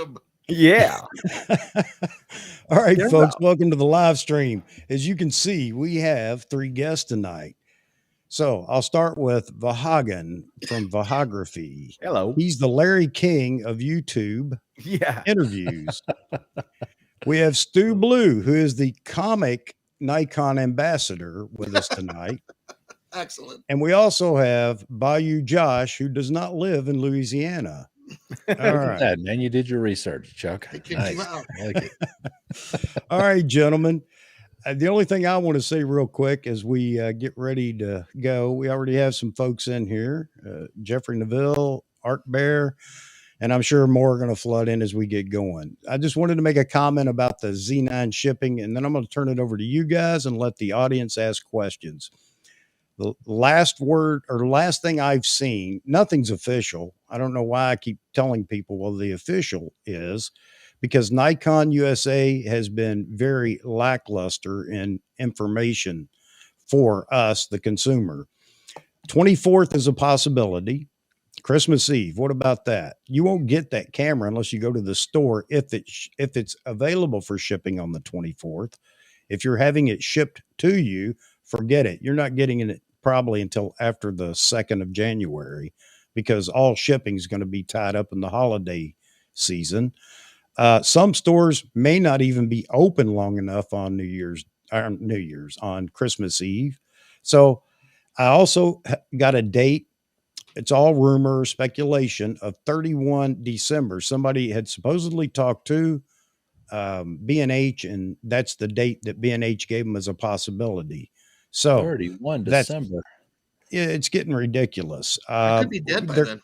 awesome. Yeah. All right, folks, welcome to the live stream. As you can see, we have 3 guests tonight. So I'll start with Vahagan from Vahagraphy. Hello. He's the Larry King of YouTube interviews. We have Stewblue, who is the comic Nikon ambassador with us tonight. Excellent. And we also have Bayou Josh, who does not live in Louisiana. All right. That, man, you did your research, Chuck. Nice. I like it. All right, gentlemen. The only thing I want to say real quick as we get ready to go, we already have some folks in here, Jeffrey Neville, Art Bear, and I'm sure more are going to flood in as we get going. I just wanted to make a comment about the Z9 shipping, and then I'm going to turn it over to you guys and let the audience ask questions. The last thing I've seen, nothing's official. I don't know why I keep telling people, well, the official is because Nikon USA has been very lackluster in information for us, the consumer. 24th is a possibility. Christmas Eve. What about that? You won't get that camera unless you go to the store if it's available for shipping on the 24th. If you're having it shipped to you, forget it. You're not getting it probably until after the 2nd of January because all shipping is going to be tied up in the holiday season. Some stores may not even be open long enough on on Christmas Eve. So I also got a date. It's all rumor, speculation of 31 December. Somebody had supposedly talked to B&H, and that's the date that B&H gave them as a possibility. So 31 December. Yeah, it's getting ridiculous. I could be dead by then.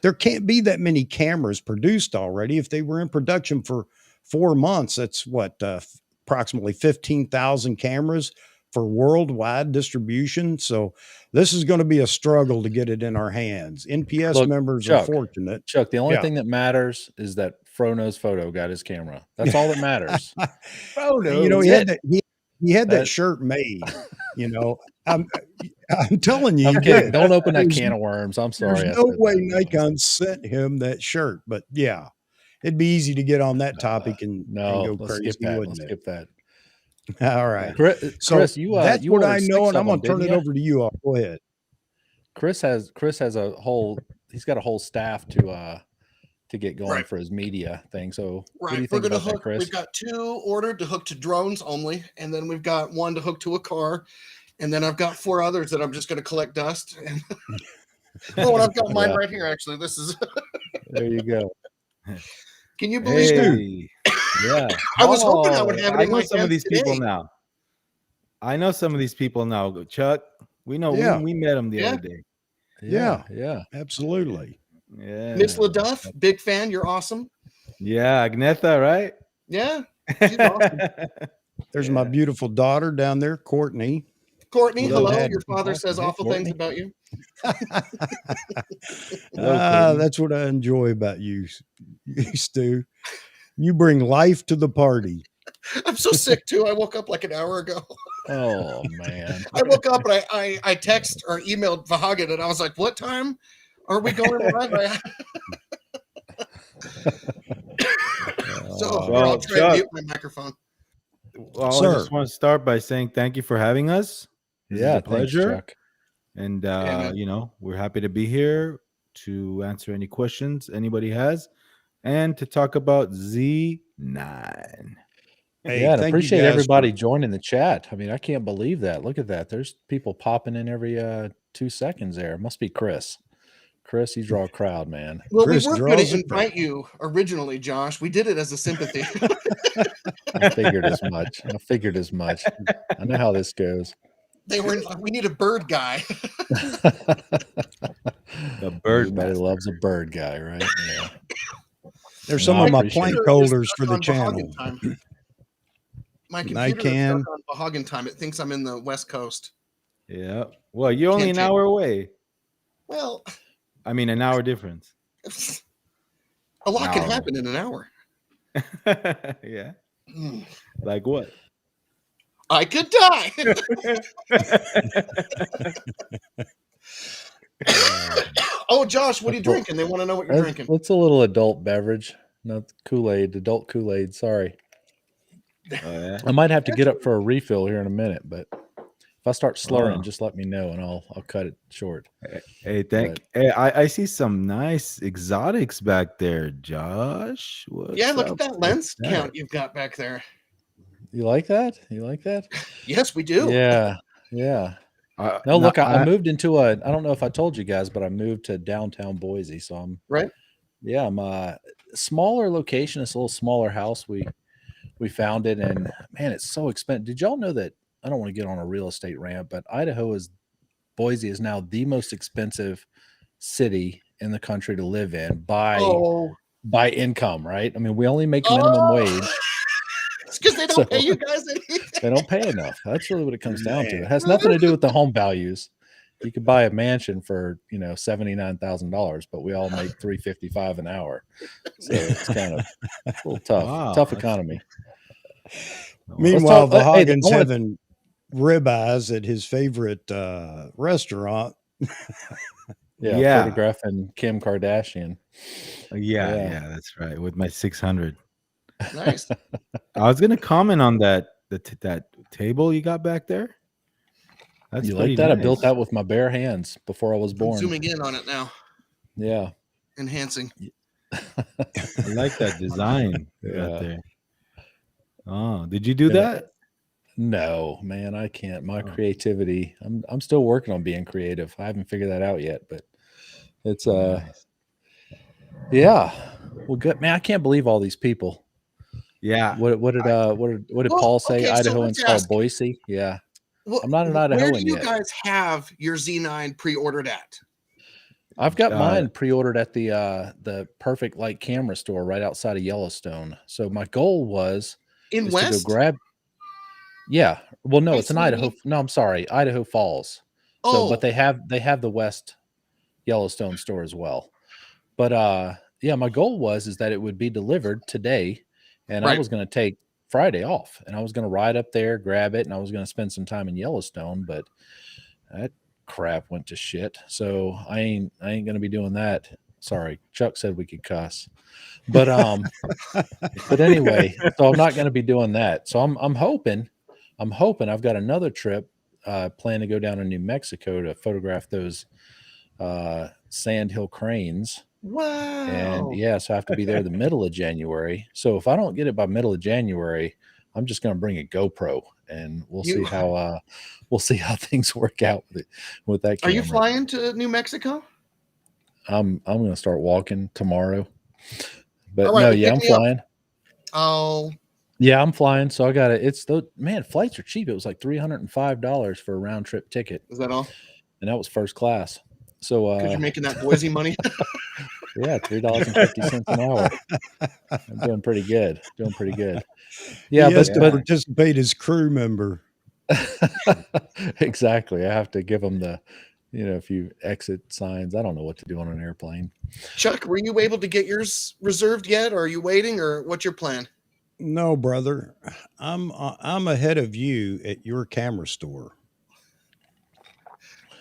There can't be that many cameras produced already. If they were in production for 4 months, that's what, approximately 15,000 cameras for worldwide distribution. So this is going to be a struggle to get it in our hands. NPS members Chuck, are fortunate. Chuck, the only thing that matters is that Frono's photo got his camera. That's all that matters. Frono, you know, he had that shirt made, you know. I'm telling you, I'm kidding. Don't open that can of worms. I'm sorry. There's no way Nikon sent him that shirt, but yeah, it'd be easy to get on that topic and go crazy. Let's skip that. All right. Chris, that's you, what you I know, and I'm going to turn it you? over to you all. Go ahead. Chris has he's got a whole staff to get going for his media thing. So what do you think about that, Chris? We've got 2 ordered to hook to drones only, and then we've got 1 to hook to a car, and then I've got 4 others that I'm just going to collect dust. And and I've got mine right here. Actually, this is. There you go. Can you believe it? Yeah. I was hoping I would have it in my some of these today. people now. I know some of these people now. Chuck, we know we met them the other day. Yeah, absolutely. Yeah. Miss LaDuff, big fan. You're awesome. Yeah, Agnetha, right? Yeah. She's awesome. There's my beautiful daughter down there, Courtney. Courtney, hello. Your father says awful things about you. That's what I enjoy about you, Stu. You bring life to the party. I'm so sick too. I woke up like an hour ago. Oh man. I woke up and I text or emailed Vahagan and I was like, what time are we going live? I'll try and mute my microphone. Well, I just want to start by saying thank you for having us. Yeah, it's a pleasure. Thanks, Chuck. And you know, we're happy to be here to answer any questions anybody has and to talk about Z9. Hey, I appreciate everybody joining the chat. I mean, I can't believe that. Look at that. There's people popping in every 2 seconds there. It must be Chris. Chris, you draw a crowd, man. Well, Chris we weren't going to invite you originally, Josh. We did it as a sympathy. I figured as much. I know how this goes. We need a bird guy. The bird. Everybody loves a bird guy, right? Yeah. There's some of my plank holders for the channel. My computer is stuck on Vahagan time. It thinks I'm in the West Coast. Yeah. Well, you're only an hour away. Well, I mean, an hour difference. A lot can happen in an hour. Yeah. Like what? I could die. Oh, Josh, what are you drinking? They want to know what you're drinking. What's a little adult beverage? not Kool-Aid, adult Kool-Aid. Sorry. Oh, yeah. I might have to get up for a refill here in a minute, but if I start slurring, Oh. just let me know and I'll cut it short. Hey, I see some nice exotics back there, Josh. Yeah, look up at that with lens that? count you've got back there. You like that? You like that? Yes, we do. Yeah. Yeah. No, look, I moved into I don't know if I told you guys, but I moved to downtown Boise. So I'm a smaller location. It's a little smaller house. We found it, and man, it's so expensive. Did y'all know that? I don't want to get on a real estate rant, but Boise is now the most expensive city in the country to live in by income, right? I mean, we only make minimum wage. It's because they don't pay you guys anything. They don't pay enough. That's really what it comes down to. It has nothing to do with the home values. You could buy a mansion for $79,000, but we all make $355 an hour. So it's kind of a little tough economy. Meanwhile, Vahagan's having ribeyes at his favorite restaurant. Photographing Kim Kardashian. Yeah, that's right. With my 600. Nice. I was gonna comment on that table you got back there. That's you like that? Nice. I built that with my bare hands before I was born. I'm zooming in on it now. Yeah, enhancing. I like that design out there. Oh, did you do that? No, man, I can't. My creativity. I'm still working on being creative. I haven't figured that out yet, but it's nice. Yeah. Well, good, man. I can't believe all these people. Yeah. What did Paul say? Okay, Idaho installed Boise. Yeah. Well, I'm not an Idahoan yet. Where do you yet. guys have your Z9 pre-ordered at? I've got mine pre-ordered at the Perfect Light camera store right outside of Yellowstone. So my goal was to go grab. Yeah. Well, no, it's in Idaho. No, I'm sorry, Idaho Falls. So, but they have the West Yellowstone store as well. But my goal is that it would be delivered today, and I was going to take Friday off, and I was going to ride up there, grab it, and I was going to spend some time in Yellowstone. But that crap went to shit, so I ain't going to be doing that. Sorry, Chuck said we could cuss, but but anyway, so I'm not going to be doing that. So I'm hoping I've got another trip planned to go down to New Mexico to photograph those sandhill cranes. Wow. And so I have to be there the middle of January. So if I don't get it by middle of January, I'm just going to bring a GoPro, and we'll see how things work out with that camera. Are you flying to New Mexico? I'm going to start walking tomorrow. But I'm flying. Oh. Yeah, I'm flying. So I got it. Flights are cheap. It was like $305 for a round trip ticket. Is that all? And that was first class. So because you're making that Boise money. Yeah, $3.50 an hour. I'm doing pretty good. Yeah, he has to participate as crew member. Exactly. I have to give them the, a few exit signs. I don't know what to do on an airplane. Chuck, were you able to get yours reserved yet, or are you waiting, or what's your plan? No, brother. I'm ahead of you at your camera store.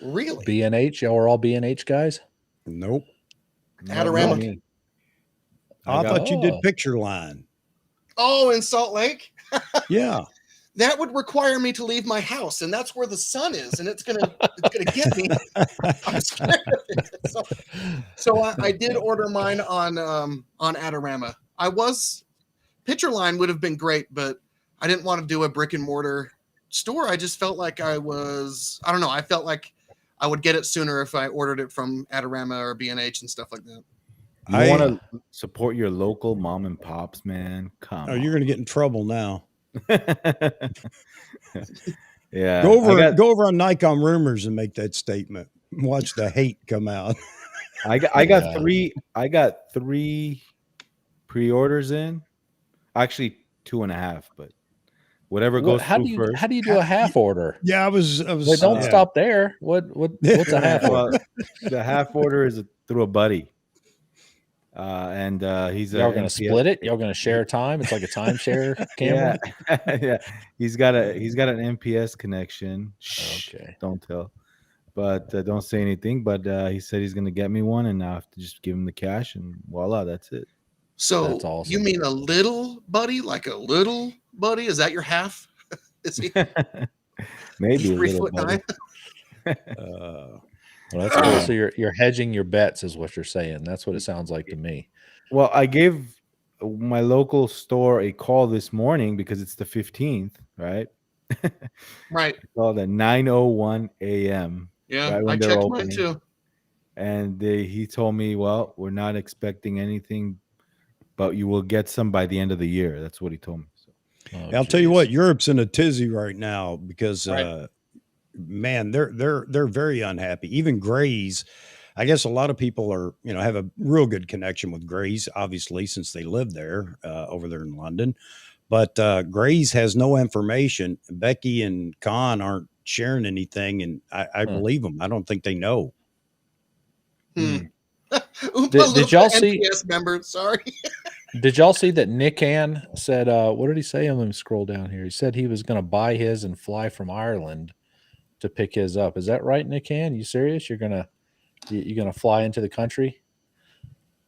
Really? B&H? Y'all are all B&H guys? Nope. Adorama. I thought you did Picture Line. Oh, in Salt Lake? Yeah. That would require me to leave my house, and that's where the sun is, and it's gonna get me. I'm scared of it. So I did order mine on Adorama. Picture Line would have been great, but I didn't want to do a brick and mortar store. I just felt like I felt like I would get it sooner if I ordered it from Adorama or B&H and stuff like that. You want to support your local mom and pops, man. Come on. You're going to get in trouble now. Yeah. Go over on Nikon Rumors and make that statement. Watch the hate come out. I got three pre-orders in. Actually 2.5, but whatever goes through first. How do you do a half order? Yeah, I was. Wait, don't stop there. What's a half order? The half order is through a buddy. And he's y'all gonna split it. Y'all gonna share time. It's like a timeshare camera. Yeah. He's got an MPS connection. Okay. Don't tell, but don't say anything. But he said he's gonna get me one, and I have to just give him the cash, and voila, that's it. So That's awesome. you mean a little buddy, like a little buddy? Is that your half? Is he Maybe a 3'9"? Well, that's cool. So you're hedging your bets, is what you're saying. That's what it sounds like to me. Well, I gave my local store a call this morning because it's the 15th, right? Right. I called at 9:01 a.m. Yeah, right when I they're checked opening. mine too. And he told me, well, we're not expecting anything, but you will get some by the end of the year. That's what he told me. So. I'll tell you what, Europe's in a tizzy right now because man, they're very unhappy. Even Grays, I guess a lot of people are, have a real good connection with Grays, obviously, since they live there over there in London. But Grays has no information. Becky and Con aren't sharing anything, and I believe them. I don't think they know. Did y'all see? NPS member, sorry. Did y'all see that Nikan said? What did he say? Let me scroll down here. He said he was going to buy his and fly from Ireland to pick his up. Is that right, Nikan? You serious? You're gonna fly into the country?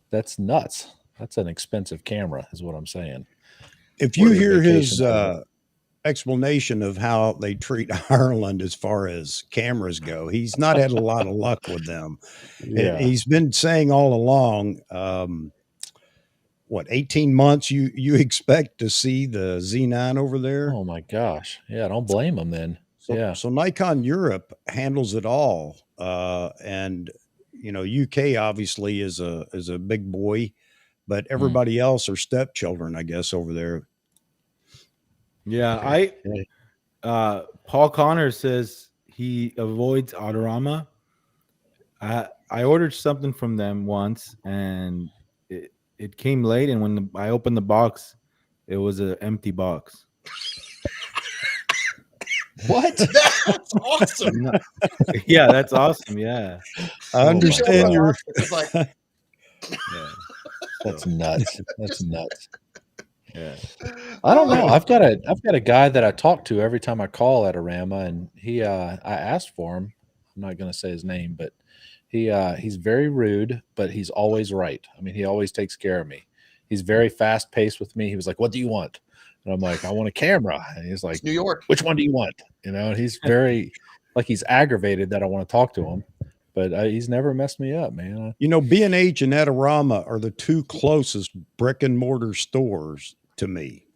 That's nuts. That's an expensive camera, is what I'm saying. If you hear his explanation of how they treat Ireland as far as cameras go, he's not had a lot of luck with them. Yeah. He's been saying all along, 18 months you expect to see the Z9 over there? Oh my gosh. Yeah, don't blame him then. So Nikon Europe handles it all. And UK obviously is a big boy, but everybody else are stepchildren, I guess, over there. Yeah, Paul Connor says he avoids Autorama. I ordered something from them once, and it came late, and when I opened the box, it was an empty box. What? That's awesome. Yeah, that's awesome. Yeah, I understand your. That's nuts. That's nuts. Yeah, I don't know. I've got a guy that I talk to every time I call Adorama, and he I asked for him. I'm not going to say his name, but he's very rude, but he's always right. I mean, he always takes care of me. He's very fast paced with me. He was like, "What do you want?" And I'm like, "I want a camera." And he's like, "It's New York. Which one do you want?" And he's very he's aggravated that I want to talk to him, but he's never messed me up, man. B&H and Adorama are the two closest brick and mortar stores to me.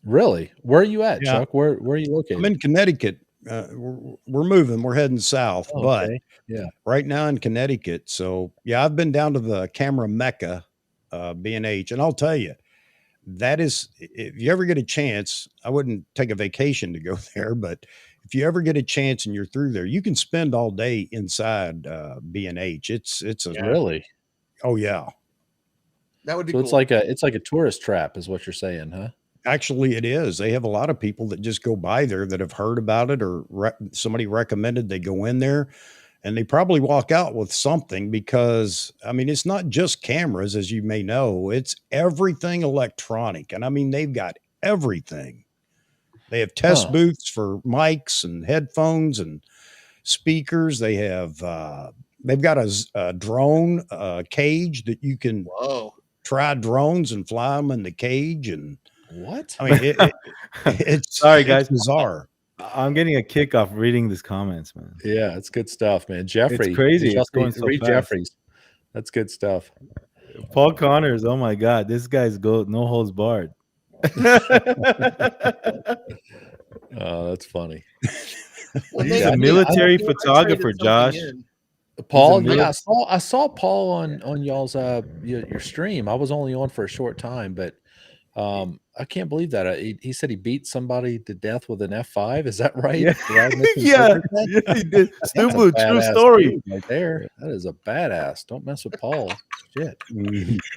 Really? Where are you at, Chuck? Where are you located? I'm in Connecticut. We're moving. We're heading south, but right now in Connecticut. So I've been down to the camera mecca, B&H, and I'll tell you, that is, if you ever get a chance, I wouldn't take a vacation to go there, but if you ever get a chance and you're through there, you can spend all day inside B&H. It's really. Oh yeah. That would be so cool. It's like a tourist trap, is what you're saying, huh? Actually, it is. They have a lot of people that just go by there that have heard about it, or somebody recommended they go in there, and they probably walk out with something, because I mean, it's not just cameras, as you may know, it's everything electronic. And I mean, they've got everything. They have test booths for mics and headphones and speakers. They have, they've got a drone cage that you can try drones and fly them in the cage. And what? I mean, it's sorry, guys. It's bizarre. I'm getting a kick off reading these comments, man. Yeah, it's good stuff, man. Jeffrey, it's crazy. It's going so read fast. Jeffrey's. That's good stuff. Paul Connors. Oh my God, this guy's no holds barred. Oh, that's funny. He's a military photographer, Josh. Paul, yeah, I saw Paul on y'all's your stream. I was only on for a short time, but I can't believe that. He said he beat somebody to death with an F5. Is that right? Yeah, yeah, he did. Stewblue, true story. Right there. That is a badass. Don't mess with Paul. Shit.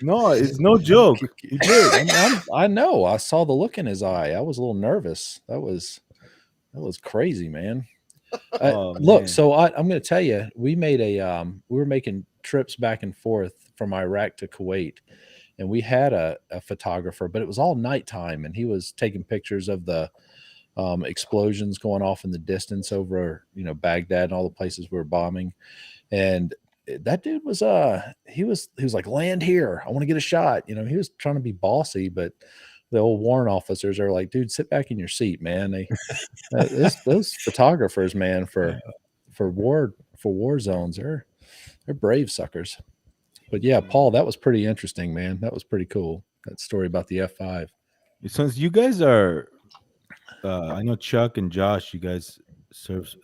No, it's no joke. He did. I know. I saw the look in his eye. I was a little nervous. That was crazy, man. Look, so I'm going to tell you, we made we were making trips back and forth from Iraq to Kuwait, and we had a photographer, but it was all nighttime, and he was taking pictures of the explosions going off in the distance over, Baghdad and all the places we were bombing. And that dude was he was like, land here, I want to get a shot. You know, he was trying to be bossy, but the old warrant officers are like, dude, sit back in your seat, man. They those photographers, man, for war zones, they're brave suckers. But yeah, Paul, that was pretty interesting, man. That was pretty cool. That story about the F5. Since you guys are, I know Chuck and Josh, you guys serve,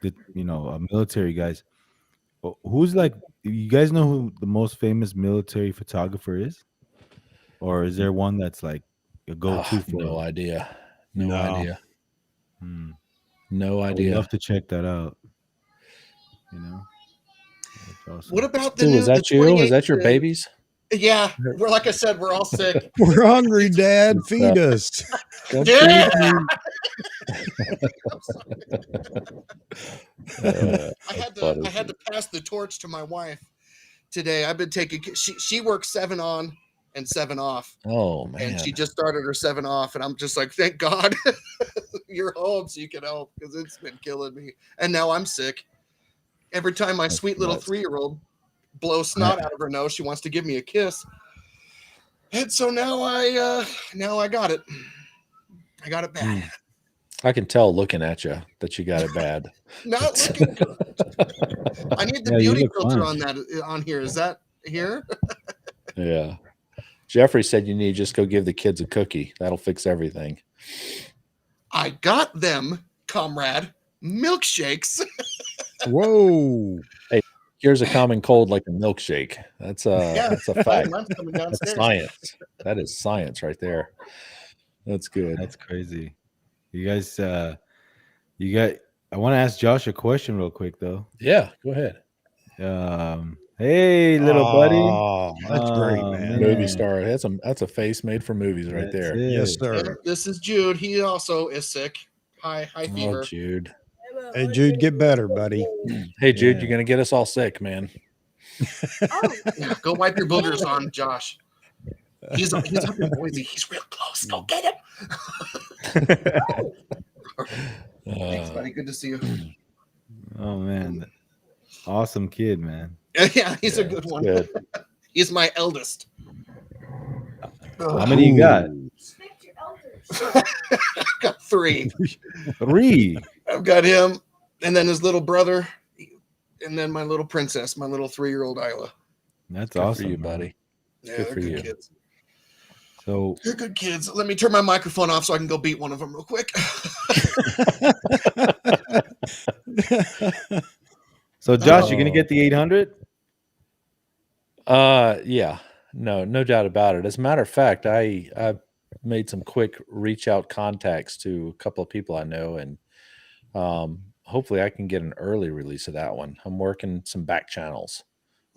military guys. Who's like, you guys know who the most famous military photographer is? Or is there one that's like a go-to for no idea. No idea. No idea. I'd love to check that out. You know? Awesome. What about the new? Is that you? Is that your babies? Yeah. We're, like I said, we're all sick. We're hungry, Dad. Feed us. Yeah. I had to pass the torch to my wife today. I've been taking, she works 7 on and 7 off. Oh man. And she just started her 7 off, and I'm just like, thank God you're home so you can help, because it's been killing me. And now I'm sick. Every time my sweet little 3-year-old blows snot out of her nose, she wants to give me a kiss. And so now I got it. I got it bad. I can tell looking at you that you got it bad. Not looking good. I need the beauty filter on here. Is that here? Yeah. Jeffrey said you need to just go give the kids a cookie. That'll fix everything. I got them, comrade, milkshakes. Whoa. Hey, here's a common cold like a milkshake. That's that's a fact. That's science. That is science right there. That's good. That's crazy. You guys, I want to ask Josh a question real quick though. Yeah, go ahead. Hey, little buddy. Oh, that's great, man. Movie star. That's a face made for movies right there. Yes, sir. And this is Jude. He also is sick. High fever. Oh, Jude. Hey, Jude, get better, buddy. Hey, Jude, you're gonna get us all sick, man. Yeah, go wipe your boogers on Josh. He's up in Boise. He's real close. Go get him. Thanks, buddy. Good to see you. Oh man, awesome kid, man. Yeah, he's a good one. Good. He's my eldest. How many you got? I've got 3. 3. I've got him, and then his little brother, and then my little princess, my little 3-year-old Isla. That's good awesome for you, man. buddy. Yeah, good they're for good you. kids. So they're good kids. Let me turn my microphone off so I can go beat one of them real quick. So Josh, you're gonna get the 800? Yeah, no doubt about it. As a matter of fact, I made some quick reach out contacts to a couple of people I know, and hopefully I can get an early release of that one. I'm working some back channels.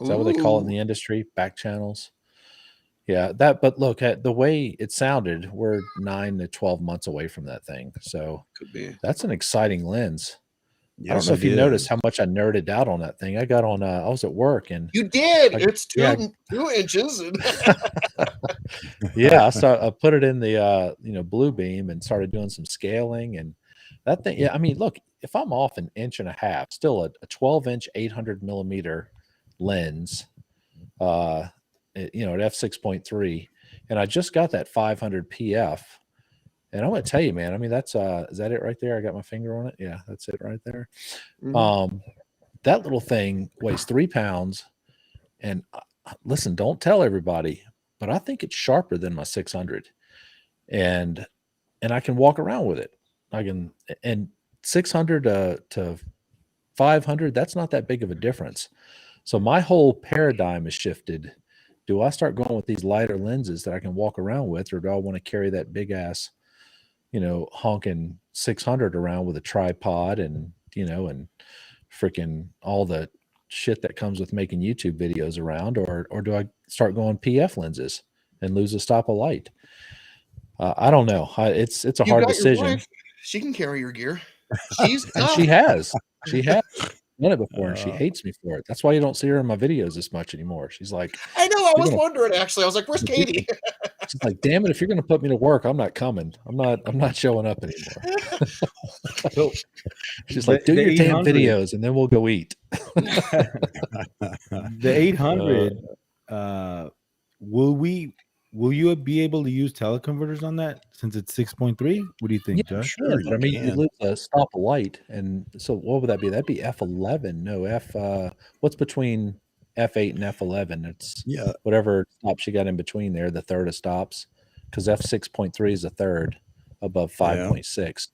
Is that what they call it in the industry? Back channels. Yeah, but look at the way it sounded. We're 9 to 12 months away from that thing. So could be. That's an exciting lens. Yes, I don't know if you noticed how much I nerded out on that thing. I got on, I was at work and you did. It's 2 inches. Yeah. So I put it in the, blue beam and started doing some scaling and that thing. Yeah. I mean, look, if I'm off 1.5 inches, still a 12-inch, 800 millimeter lens, at f6.3, and I just got that 500 PF. And I'm going to tell you, man, I mean, that's, is that it right there? I got my finger on it. Yeah, that's it right there. Mm-hmm. That little thing weighs 3 pounds. And listen, don't tell everybody, but I think it's sharper than my 600. And I can walk around with it. And 600 to 500, that's not that big of a difference. So my whole paradigm is shifted. Do I start going with these lighter lenses that I can walk around with, or do I want to carry that big ass, honking 600 around with a tripod and freaking all the shit that comes with making YouTube videos around, or do I start going PF lenses and lose a stop of light? I don't know. It's a hard decision. She can carry your gear. And she has done it before, and she hates me for it. That's why you don't see her in my videos this much anymore. She's like, I know. I was wondering actually. I was like, "Where's Katie?" She's like, "Damn it! If you're going to put me to work, I'm not coming. I'm not showing up anymore." So She's like, do your damn 800 videos and then we'll go eat. the 800, will you be able to use teleconverters on that since it's 6.3? What do you think, Yeah, Josh? Sure, but I mean, you can. lose a stop light, and so what would that be? That'd be F11. No, what's between F8 and F11? It's Yeah. whatever stops you got in between there, the third of stops, because F6.3 is the third above 5.6.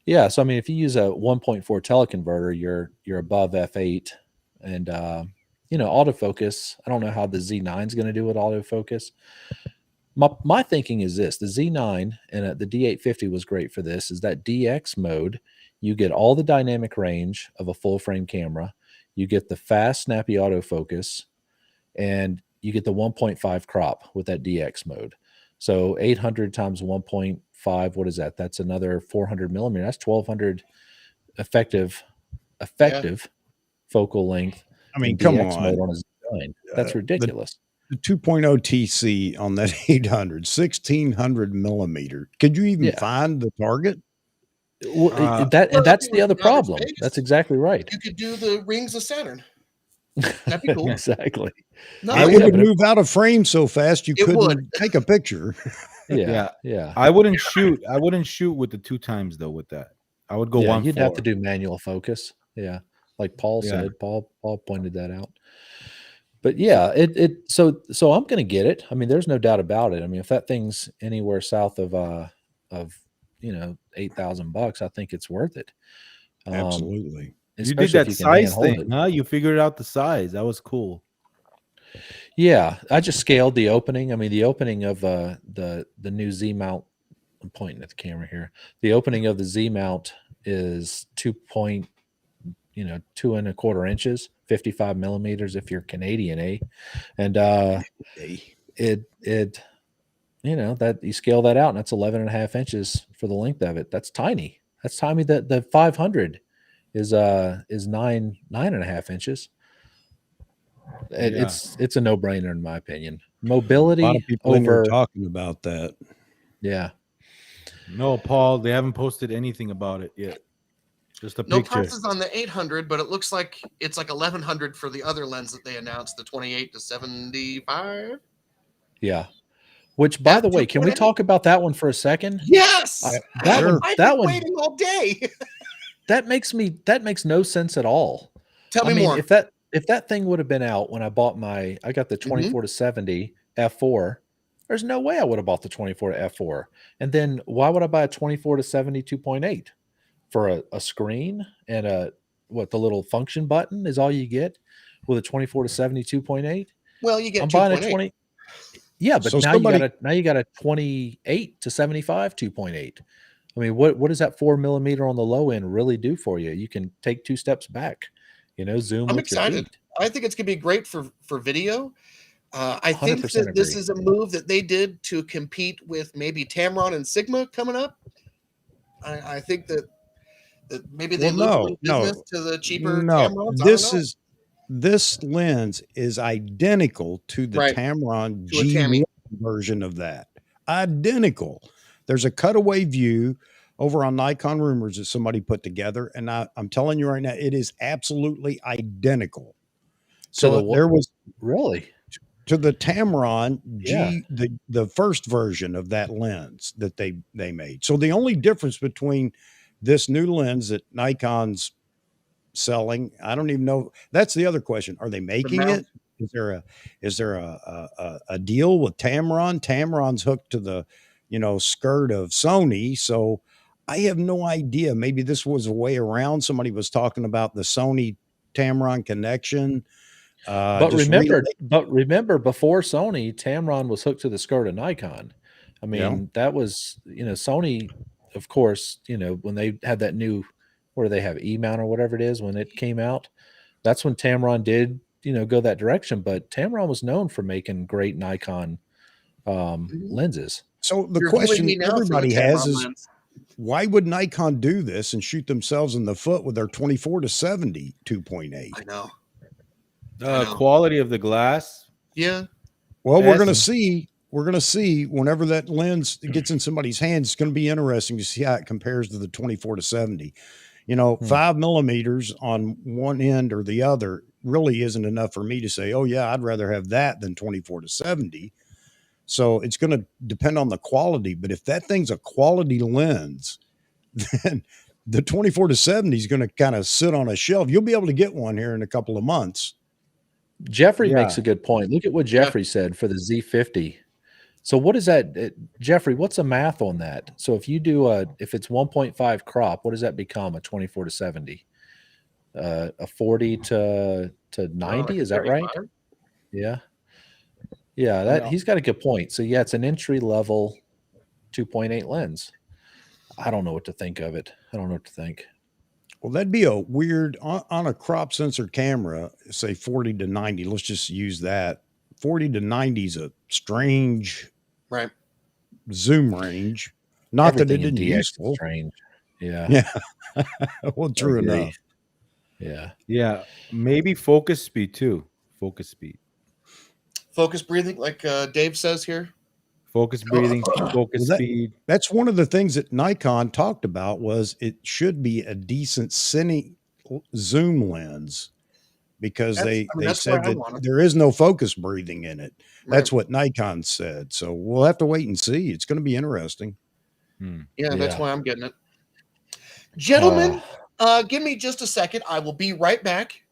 Yeah, so I mean, if you use a 1.4 teleconverter, you're above F8, and autofocus. I don't know how the Z9 is going to do with autofocus. My thinking is this: the Z9 and the D850 was great for this. Is that DX mode? You get all the dynamic range of a full frame camera. You get the fast, snappy autofocus, and you get the 1.5 crop with that DX mode. So 800 times 1.5, what is that? That's another 400 millimeter. That's 1200 effective focal length. I mean, in come DX on. mode on a Z9. That's ridiculous. The 2.0 TC on that 800, 1600 millimeter. Could you even find the target? Well, that's the other problem. That's exactly right. You could do the rings of Saturn. That'd be cool. Exactly. No, it would move out of frame so fast you couldn't take a picture. Yeah. I wouldn't shoot with the 2 times though. With that, I would go 1.4. You'd have to do manual focus. Yeah, like Paul said. Paul pointed that out. But yeah, so I'm going to get it. I mean, there's no doubt about it. I mean, if that thing's anywhere south of $8,000, I think it's worth it. Absolutely. You did that size thing, huh? You figured out the size. That was cool. Yeah, I just scaled the opening. I mean, the opening of the new Z mount. I'm pointing at the camera here. The opening of the Z mount is 2.25 inches, 55 millimeters if you're Canadian, and that you scale that out, and that's 11.5 inches for the length of it. That's tiny. That's tiny. That the 500 is 9.5 inches. It's a no-brainer in my opinion. Mobility. A lot of people in here talking about that. Yeah. No, Paul, they haven't posted anything about it yet. Just a picture. No prices on the 800, but it looks like it's like 1100 for the other lens that they announced, the 28 to 75. Yeah. Which, by the way, can we talk about that one for a second? Yes. That one waiting all day. that makes no sense at all. Tell me more. If that thing would have been out when I got the 24 to 70 f4, there's no way I would have bought the 24 to f4. And then why would I buy a 24 to 70 2.8 for a screen and the little function button is all you get with a 24 to 70 2.8? Well, you get I'm buying a 20. Yeah, but now you got a 28 to 75 2.8. I mean, what does that 4 millimeter on the low end really do for you? You can take 2 steps back, zoom. I'm with excited. your feet. I think it's gonna be great for video. I think that this is a move that they did to compete with maybe Tamron and Sigma coming up. I think that maybe they lose business to the cheaper Tamrons. This lens is identical to the Tamron G1 version of that. Identical. There's a cutaway view over on Nikon Rumors that somebody put together, and I'm telling you right now, it is absolutely identical. So there was really to the Tamron G, the first version of that lens that they made. So the only difference between this new lens that Nikon's selling, I don't even know. That's the other question. Are they making it? Is there a deal with Tamron? Tamron's hooked to the skirt of Sony, so I have no idea. Maybe this was a way around. Somebody was talking about the Sony Tamron connection. But remember, before Sony, Tamron was hooked to the skirt of Nikon. I mean, that was Sony, of course. When they had that new, what do they have, E-mount or whatever it is, when it came out, that's when Tamron did go that direction. But Tamron was known for making great Nikon lenses. So the question everybody has is, why would Nikon do this and shoot themselves in the foot with their 24 to 70 2.8? I know. Quality of the glass. Yeah. Well, we're going to see. we're going to see whenever that lens gets in somebody's hands, it's going to be interesting to see how it compares to the 24-70. 5 millimeters on one end or the other really isn't enough for me to say, oh yeah, I'd rather have that than 24-70. So it's going to depend on the quality. But if that thing's a quality lens, then the 24-70 is going to kind of sit on a shelf. You'll be able to get one here in a couple of months. Jeffrey makes a good point. Look at what Jeffrey said for the Z50. So what is that, Jeffrey? What's the math on that? So if you do if it's 1.5 crop, what does that become? A 24-70, a 40 to 90? Is that right? Yeah. He's got a good point. So yeah, it's an entry level 2.8 lens. I don't know what to think of it. I don't know what to think. Well, that'd be a weird on a crop sensor camera, say 40 to 90. Let's just use that. 40 to 90 is a strange zoom range. Not Everything that it isn't useful. Strange. Yeah. Yeah. Well, true enough. Yeah. Yeah. Maybe focus speed too. Focus speed. Focus breathing, like Dave says here. Focus breathing, focus speed. That's one of the things that Nikon talked about was it should be a decent cine zoom lens because they said that there is no focus breathing in it. That's what Nikon said. So we'll have to wait and see. It's going to be interesting. Yeah, that's why I'm getting it. Gentlemen, give me just a second. I will be right back.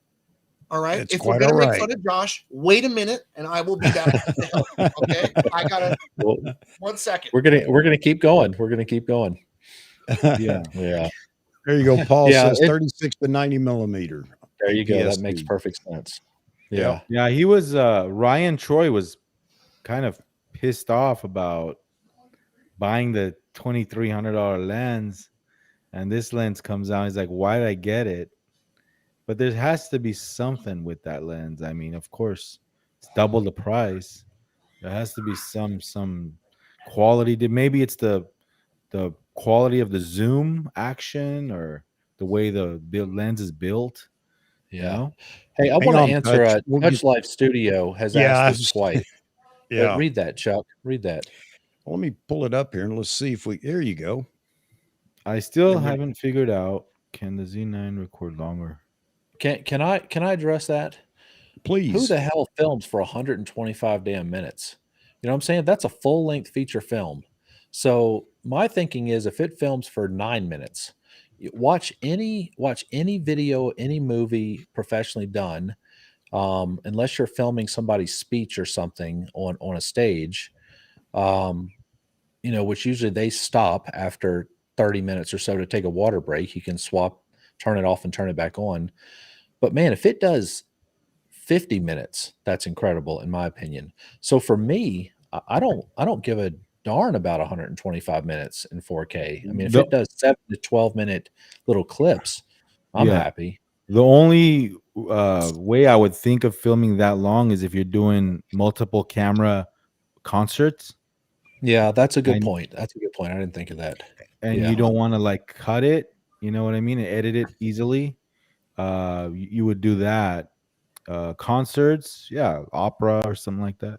All right. It's if we're going to make fun of Josh, wait a minute, and I will be back to help. Okay. I gotta 1 second. We're gonna keep going. We're gonna keep going. Yeah. There you go. Paul says 36 to 90 millimeter. There you go. That makes perfect sense. Yeah. Yeah. He was Ryan Troy was kind of pissed off about buying the $2,300 lens, and this lens comes out. He's like, why did I get it? But there has to be something with that lens. I mean, of course, it's double the price. There has to be some quality. Maybe it's the quality of the zoom action or the way the lens is built. Yeah. Hey, I want to answer. Touch Life Studio has asked this twice. Yeah. Read that, Chuck. Read that. Well, let me pull it up here and let's see if we. There you go. I still haven't figured out. Can the Z9 record longer? Can I address that? Please. Who the hell films for 125 damn minutes? You know what I'm saying? That's a full length feature film. So my thinking is if it films for 9 minutes, watch any video, any movie professionally done, unless you're filming somebody's speech or something on a stage, which usually they stop after 30 minutes or so to take a water break. You can turn it off and turn it back on. But man, if it does 50 minutes, that's incredible in my opinion. So for me, I don't give a darn about 125 minutes in 4K. I mean, if it does 7 to 12 minute little clips, I'm happy. The only way I would think of filming that long is if you're doing multiple camera concerts. Yeah, that's a good point. That's a good point. I didn't think of that. And you don't want to like cut it, you know what I mean, and edit it easily. You would do that. Concerts, opera or something like that.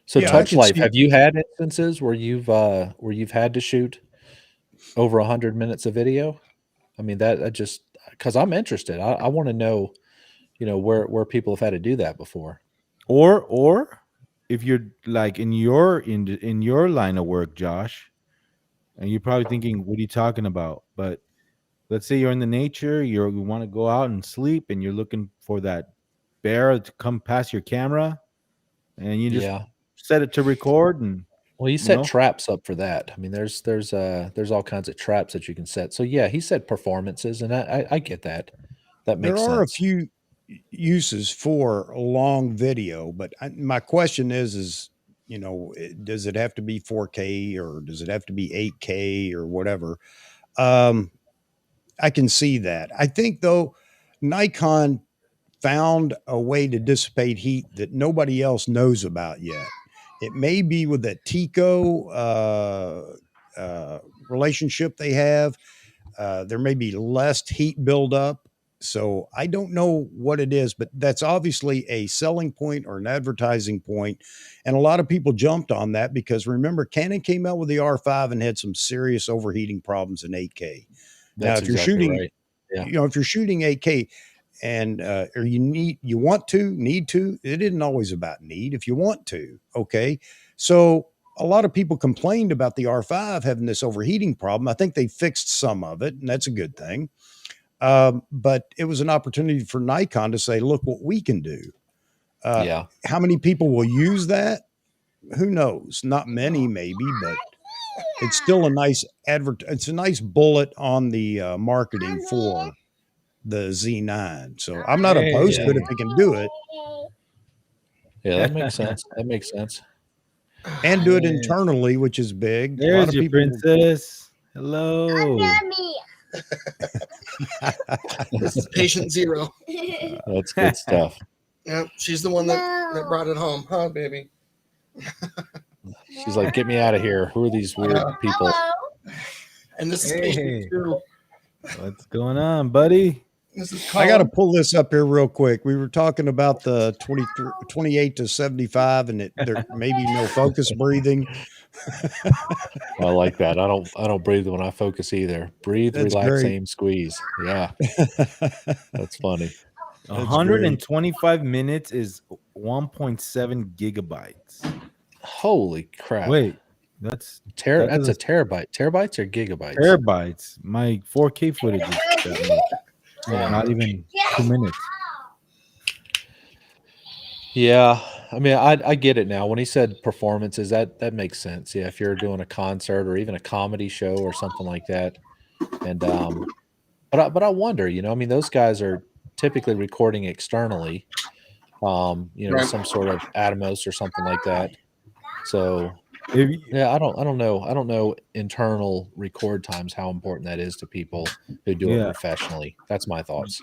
So Touch Life, have you had instances where you've had to shoot over 100 minutes of video? I mean, that just because I'm interested. I want to know, where people have had to do that before. Or if you're like in your line of work, Josh, and you're probably thinking, what are you talking about? But let's say you're in the nature, you want to go out and sleep, and you're looking for that bear to come past your camera, and you just set it to record. And you set traps up for that. I mean, there's all kinds of traps that you can set. So he said performances, and I get that. That makes sense. There are a few uses for long video, but my question is does it have to be 4K or does it have to be 8K or whatever? I can see that. I think though, Nikon found a way to dissipate heat that nobody else knows about yet. It may be with that Tico relationship they have. There may be less heat buildup So I don't know what it is, but that's obviously a selling point or an advertising point. And a lot of people jumped on that because remember, Canon came out with the R5 and had some serious overheating problems in 8K. Now, That's if you're exactly shooting, right. Yeah. if you're shooting 8K and or need to, it isn't always about need. If you want to, okay. So a lot of people complained about the R5 having this overheating problem. I think they fixed some of it, and that's a good thing. But it was an opportunity for Nikon to say, look what we can do. Yeah. How many people will use that? Who knows? Not many, maybe, but it's still a nice it's a nice bullet on the marketing for the Z9. So I'm not opposed to it if they can do it Yeah, that makes sense. That makes sense. and do it internally, which is big. A lot There's of your people. princess. Hello. This is patient zero. That's good stuff. Yeah, she's the one that brought it home, huh, baby? She's like, get me out of here. Who are these weird people? And this is Hey. patient two. What's going on, buddy? This is I got to Colin. pull this up here real quick. We were talking about the 28 to 75 and there may be no focus breathing. I like that. I don't breathe when I focus either. Breathe, That's relax, great. aim, squeeze. Yeah, that's funny. 125 minutes is 1.7 gigabytes. Holy crap! Wait, that's that's a doesn't- terabyte. Terabytes or gigabytes? terabytes. My 4K footage is that much. Yeah, not even 2 minutes. Yeah, I mean, I get it now. When he said performances, that makes sense. Yeah, if you're doing a concert or even a comedy show or something like that, and but I wonder, I mean, those guys are typically recording externally, Right. some sort of Atomos or something like that. So If, yeah, I don't know internal record times, how important that is to people who do it Yeah. professionally. That's my thoughts.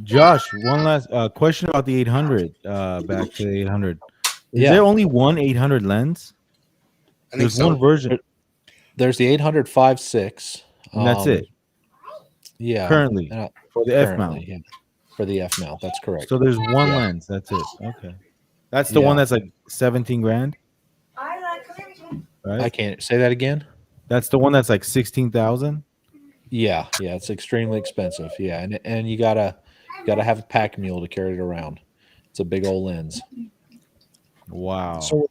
Josh, one last question about the 800. Back to the 800. Is Yeah. there only one 800 lens? I think There's so. one version, There's the 800 5.6. and that's it. Yeah. Currently, and for the F currently, mount. yeah, for the F mount. That's correct. So there's one Yeah. lens. That's it. Okay, that's the one Yeah. that's like 17 grand, I right? can't say that again. That's the one that's like 16,000. Yeah, it's extremely expensive. Yeah, and you gotta have a pack mule to carry it around. It's a big old lens. Wow. So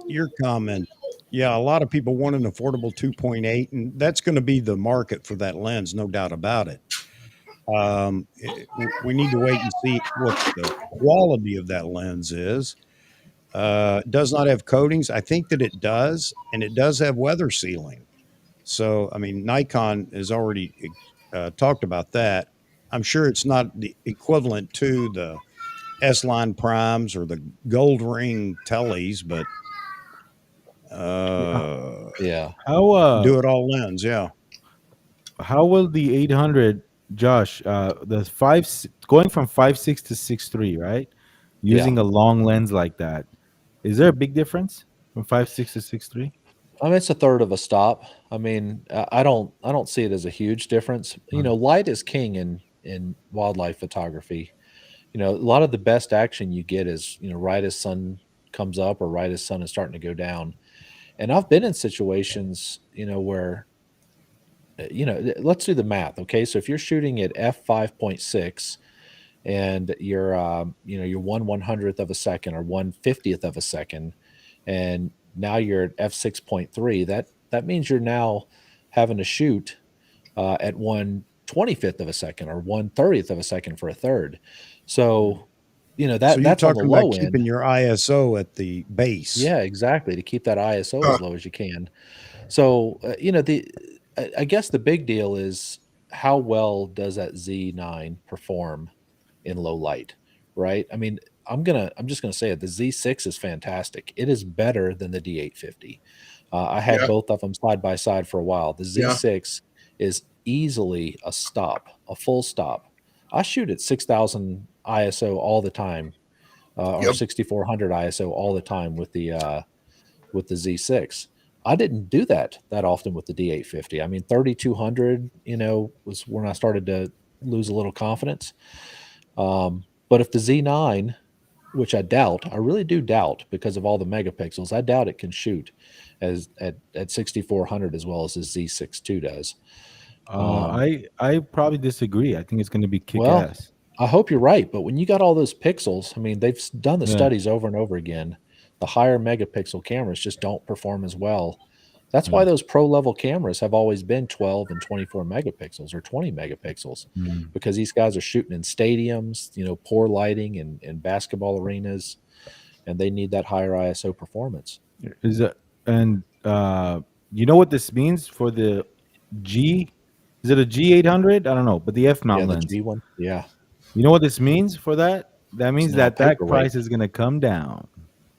your comment, yeah, a lot of people want an affordable 2.8, and that's going to be the market for that lens, no doubt about it. We need to wait and see what the quality of that lens is. It does not have coatings. I think that it does, and it does have weather sealing. So, I mean, Nikon has already talked about that. I'm sure it's not the equivalent to the S-line primes or the gold ring tellies, but Yeah. do it all lens. Yeah. How will the 800, Josh, the going from 5.6 to 6.3, right? Using a long lens like that, is there a big difference from 5.6 to 6.3? I mean, it's a third of a stop. I mean, I don't see it as a huge difference. Light is king in wildlife photography. A lot of the best action you get is, right as sun comes up or right as sun is starting to go down. And I've been in situations, where, let's do the math. Okay. So if you're shooting at f5.6 and you're, you're 1/100th of a second or 1/50th of a second, and now you're at f6.3, that means you're now having to shoot at 1/25th of a second or 1/30th of a second for a third. So, So you're that's on the talking low about end. keeping your ISO at the base. Yeah, exactly. To keep that ISO as low as you can. So, I guess the big deal is how well does that Z9 perform in low light, right? I mean, I'm just gonna say it. The Z6 is fantastic. It is better than the D850. I had both of them side by side for a while. The Z6 is easily a full stop. I shoot at 6,000 ISO all the time, or 6,400 ISO all the time with the Z6. I didn't do that often with the D850. I mean, 3,200, was when I started to lose a little confidence. But if the Z9, which I doubt, I really do doubt because of all the megapixels, I doubt it can shoot at 6400 as well as the Z6 II does. I probably disagree. I think it's going to be kick Well, ass. I hope you're right, but when you got all those pixels, I mean, they've done the Yeah. studies over and over again. The higher megapixel cameras just don't perform as well. That's why Yeah. those pro level cameras have always been 12 and 24 megapixels or 20 megapixels, because these guys are shooting in stadiums, poor lighting and basketball arenas, and they need that higher ISO performance. Is that, and you know what this means for the G? Is it a G800? I don't know, but the F mount Yeah, the lens. G one. Yeah. You know what this means for that? That means now that paperweight. price is going to come down.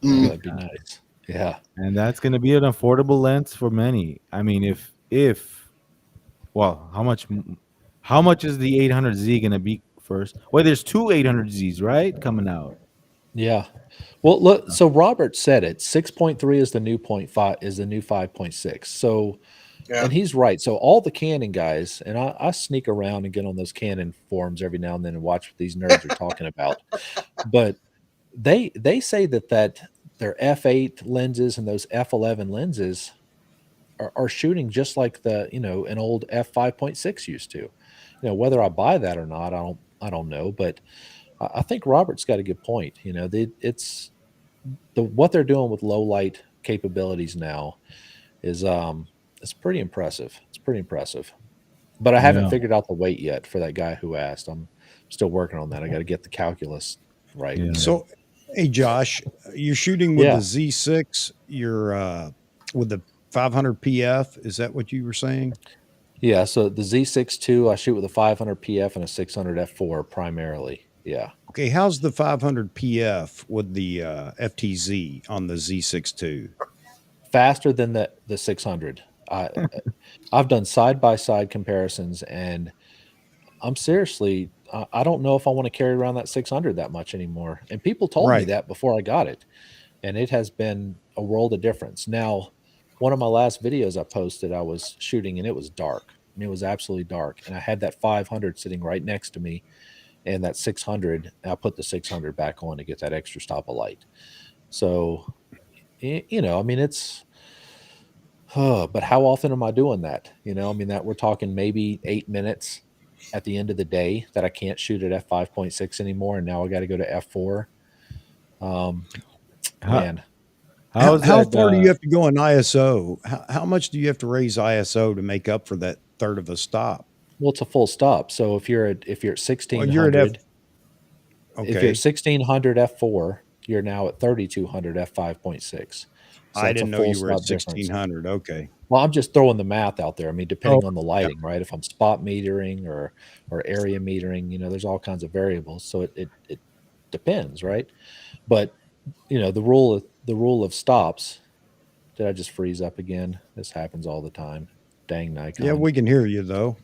Oh, that'd be nice. Yeah. And that's going to be an affordable lens for many. I mean, well, how much is the 800Z going to be first? Well, there's two 800Zs, right? Coming out. Yeah. Well, look, so Robert said it. 6.3 is the new 0.5 is the new 5.6. So, and he's right. So all the Canon guys, and I sneak around and get on those Canon forums every now and then and watch what these nerds are talking about. But they say that their f8 lenses and those f11 lenses are shooting just like an old f5.6 used to. Whether I buy that or not, I don't know, but I think Robert's got a good point. It's what they're doing with low light capabilities now is it's pretty impressive. It's pretty impressive. But I haven't figured out the weight yet for that guy who asked. I'm still working on that. I got to get the calculus right. Yeah. So, hey Josh, you're shooting with the Z6. You're with the 500 PF. Is that what you were saying? Yeah. So the Z6 II, I shoot with a 500 PF and a 600 F4 primarily. Yeah. Okay. How's the 500 PF with the FTZ on the Z6 II? Faster than the 600. I've done side-by-side comparisons, and I'm seriously, I don't know if I want to carry around that 600 that much anymore. And people told me that before I got it, and it has been a world of difference. Now, one of my last videos I posted, I was shooting, and it was dark. I mean, it was absolutely dark, and I had that 500 sitting right next to me, and that 600, I put the 600 back on to get that extra stop of light. So, I mean, it's... but how often am I doing that? I mean, that we're talking maybe 8 minutes at the end of the day that I can't shoot at f5.6 anymore, and now I got to go to f4. Man, how far do you have to go in ISO? How much do you have to raise ISO to make up for that third of a stop? Well, it's a full stop. So if you're at 1600, you're at if you're at 1600 f4, you're now at 3200 f5.6. So I didn't know you were at 1600. Okay. Well, I'm just throwing the math out there. I mean, depending on the lighting, right? If I'm spot metering or area metering, there's all kinds of variables. So it depends, right? But the rule of stops. Did I just freeze up again? This happens all the time. Dang Nikon. Yeah, we can hear you though.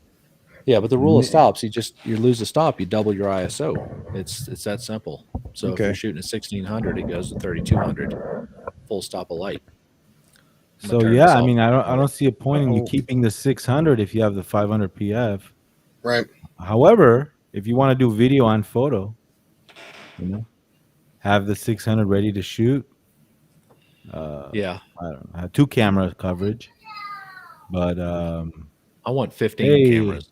Yeah, but the rule of stops, you lose a stop, you double your ISO. It's that simple. So if you're shooting at 1600, it goes to 3200. Full stop of light. So yeah, I mean, I don't see a point in you keeping the 600 if you have the 500 PF. Right. However, if you want to do video and photo, have the 600 ready to shoot. I don't know, have 2 camera coverage, but I want 15 cameras.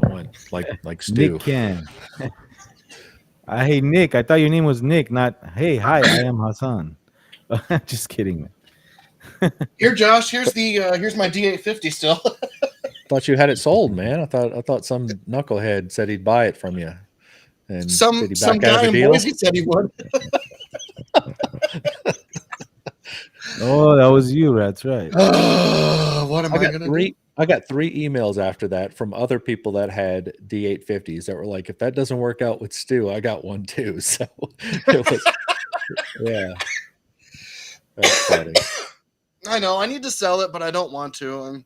I want like Stu. Nick can. Hey Nick, I thought your name was Nick, not hey, hi, I am Hassan. Just kidding, man. Here, Josh. Here's my D850 still. Thought you had it sold, man. I thought some knucklehead said he'd buy it from you. And some guy in Boise said he would. Oh, that was you. That's right. What am I gonna do? I got 3 emails after that from other people that had D850s that were like, if that doesn't work out with Stu, I got one too. So it was, yeah. That's funny. I know. I need to sell it, but I don't want to.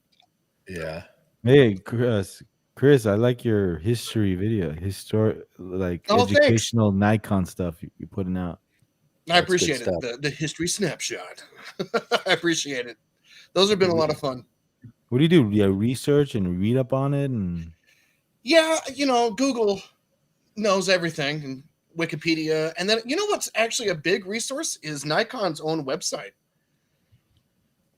Yeah. Hey, Chris, I like your history video, educational Nikon stuff you're putting out. I appreciate it. The history snapshot. I appreciate it. Those have been a lot of fun. What do? You research and read up on it, and Yeah, Google knows everything, and Wikipedia. And then, what's actually a big resource is Nikon's own website.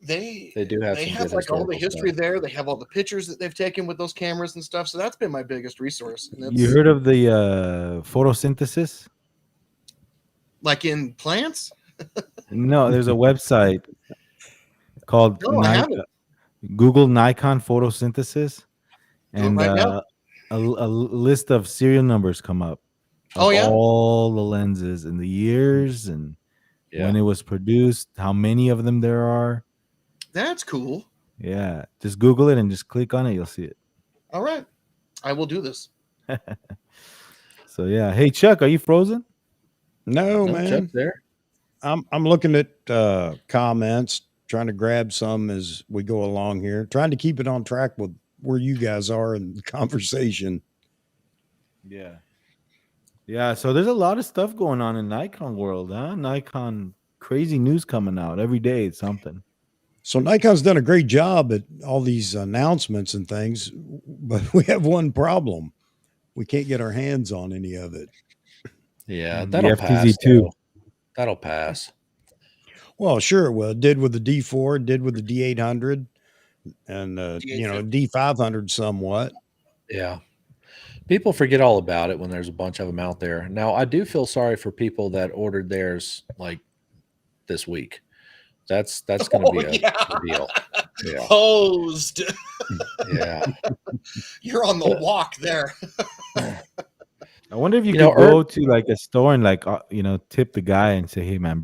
They do have they some have good like all the history stuff there. They have all the pictures that they've taken with those cameras and stuff. So that's been my biggest resource. And You heard of the photosynthesis? Like in plants? No, there's a website called No, I haven't. Google Nikon photosynthesis, Do it and right now. a list of serial numbers come up. Of Oh, yeah? all the lenses and the years and when it was produced, how many of them there are. That's cool. Yeah, just Google it and just click on it. You'll see it. All right, I will do this. So yeah, hey Chuck, are you frozen? No, man. Chuck's there. I'm looking at comments, trying to grab some as we go along here, trying to keep it on track with where you guys are in the conversation. Yeah. Yeah, so there's a lot of stuff going on in Nikon world, huh? Nikon, crazy news coming out every day. It's something. So Nikon's done a great job at all these announcements and things, but we have one problem. We can't get our hands on any of it. Yeah, The that'll FTZ pass. too. That'll pass. Well, sure it will. It did with the D4, it did with the D800, and D500 somewhat. Yeah. People forget all about it when there's a bunch of them out there. Now, I do feel sorry for people that ordered theirs like this week. That's going to be a deal. Yeah. Hosed. Yeah. You're on the walk there. I wonder if you could go to like a store and like tip the guy and say, "Hey man,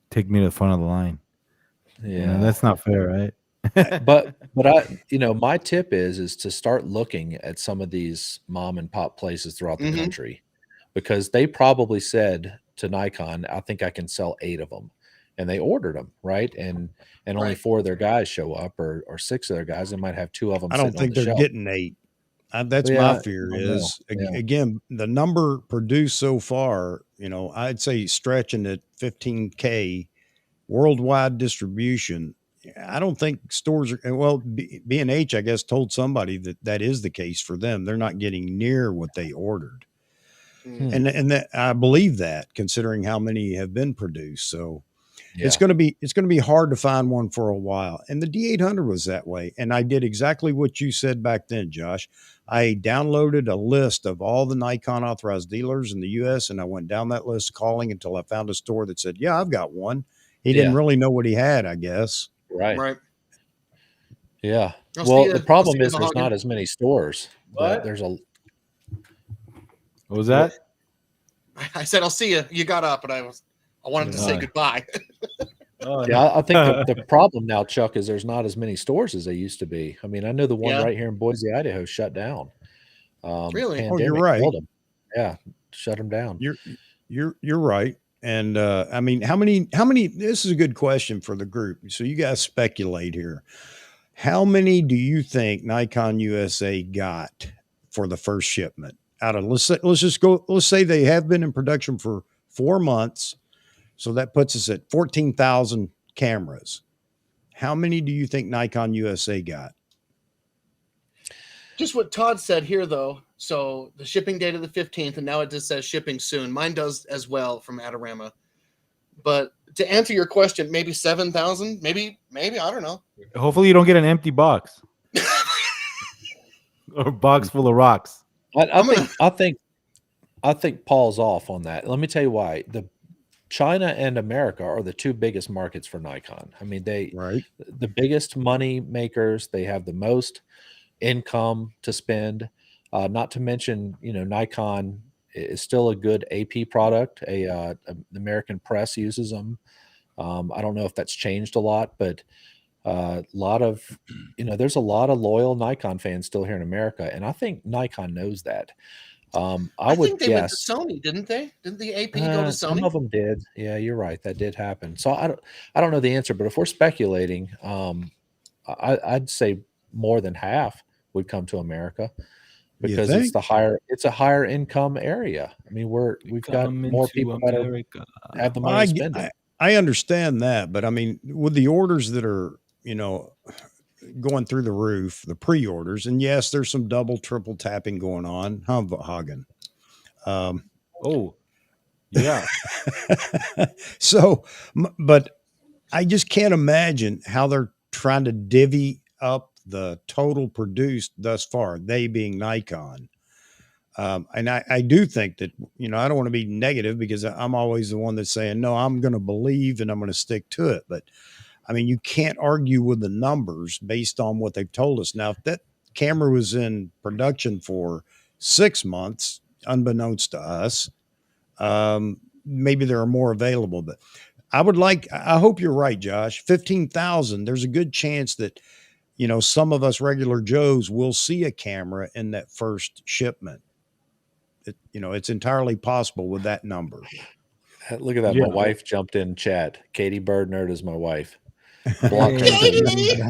take me to the front of the line." Yeah, that's not fair, right? but my tip is to start looking at some of these mom and pop places throughout the country, because they probably said to Nikon, "I think I can sell 8 of them," and they ordered them, right? And only 4 of their guys show up, or 6 of their guys. They might have 2 of them. I don't think they're getting 8. That's my fear is, again, the number produced so far, I'd say stretching at 15K worldwide distribution. I don't think stores are, well, B&H, I guess, told somebody that is the case for them. They're not getting near what they ordered. And that I believe that, considering how many have been produced. So it's going to be hard to find one for a while. And the D800 was that way. And I did exactly what you said back then, Josh. I downloaded a list of all the Nikon authorized dealers in the US, and I went down that list calling until I found a store that said, "Yeah, I've got one." He didn't really know what he had, I guess. Right. Yeah. Well, the problem is there's not as many stores. What? There's a. What was that? I said, "I'll see you." You got up, and I wanted to say goodbye. Yeah, I think the problem now, Chuck, is there's not as many stores as they used to be. I mean, I know the one right here in Boise, Idaho, shut down. Really? Oh, you're right. Killed them. Yeah, shut them down. You're right. And I mean, how many? This is a good question for the group. So you guys speculate here. How many do you think Nikon USA got for the first shipment? Out of let's say they have been in production for 4 months. So that puts us at 14,000 cameras. How many do you think Nikon USA got? Just what Todd said here, though. So the shipping date of the 15th, and now it just says shipping soon. Mine does as well from Adorama. But to answer your question, maybe 7,000, maybe, I don't know. Hopefully you don't get an empty box or a box full of rocks. I think Paul's off on that. Let me tell you why. China and America are the 2 biggest markets for Nikon. I mean, the biggest money makers. They have the most income to spend. Not to mention, Nikon is still a good AP product. The American press uses them. I don't know if that's changed a lot, but a lot of, there's a lot of loyal Nikon fans still here in America, and I think Nikon knows that. I would think they went to Sony, didn't they? Didn't the AP go to Sony? Some of them did. Yeah, you're right. That did happen. So I don't know the answer, but if we're speculating, I'd say more than half would come to America because it's a higher income area. I mean, we've got more people that have the money to spend it. I understand that, but I mean, with the orders that are, going through the roof, the pre-orders, and yes, there's some double, triple tapping going on. Huh, Vahagen? Oh, yeah. So, but I just can't imagine how they're trying to divvy up the total produced thus far, they being Nikon. And I do think that, you know, I don't want to be negative because I'm always the one that's saying, no, I'm going to believe and I'm going to stick to it. But I mean, you can't argue with the numbers based on what they've told us. Now, if that camera was in production for 6 months, unbeknownst to us, maybe there are more available. But I hope you're right, Josh. 15,000, there's a good chance that, you know, some of us regular Joes will see a camera in that first shipment. You know, it's entirely possible with that number. Look at that. Yeah. My wife jumped in chat. Katie Bird Nerd is my wife. Hey,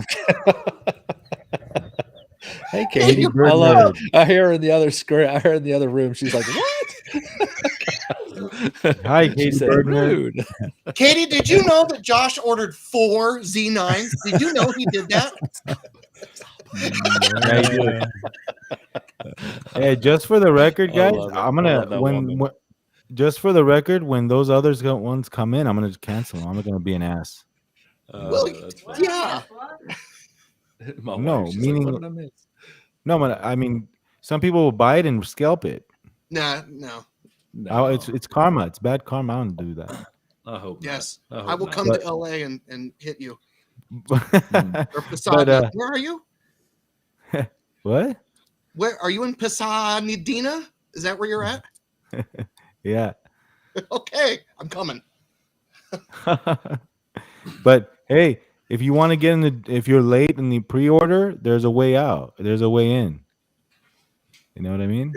Hey, Katie. Bird I love Nerd. it. I hear her in the other screen. I hear her in the other room. She's like, what? Hi, She Katie said, Bird Nerd. rude. Katie, did you know that Josh ordered 4 Z9s? Did you know he did that? Hey, just for the record, I guys, love it. I'm I gonna love that woman. just for the record, when those ones come in, I'm gonna cancel them. I'm not gonna be an ass. Well, That's funny. yeah. My No, wife, she's meaning- like, what did I miss? No, but I mean, some people will buy it and scalp it. No. No, It's karma. It's bad karma. I don't do that. I hope not. Yes. hope I will not. come But- to LA and hit you. But, Or Posada. Where are you? what? Where are you in Pasadena? Is that where you're at? Yeah. Okay, I'm coming. But hey, if you want to get if you're late in the pre-order, there's a way out. There's a way in. You know what I mean?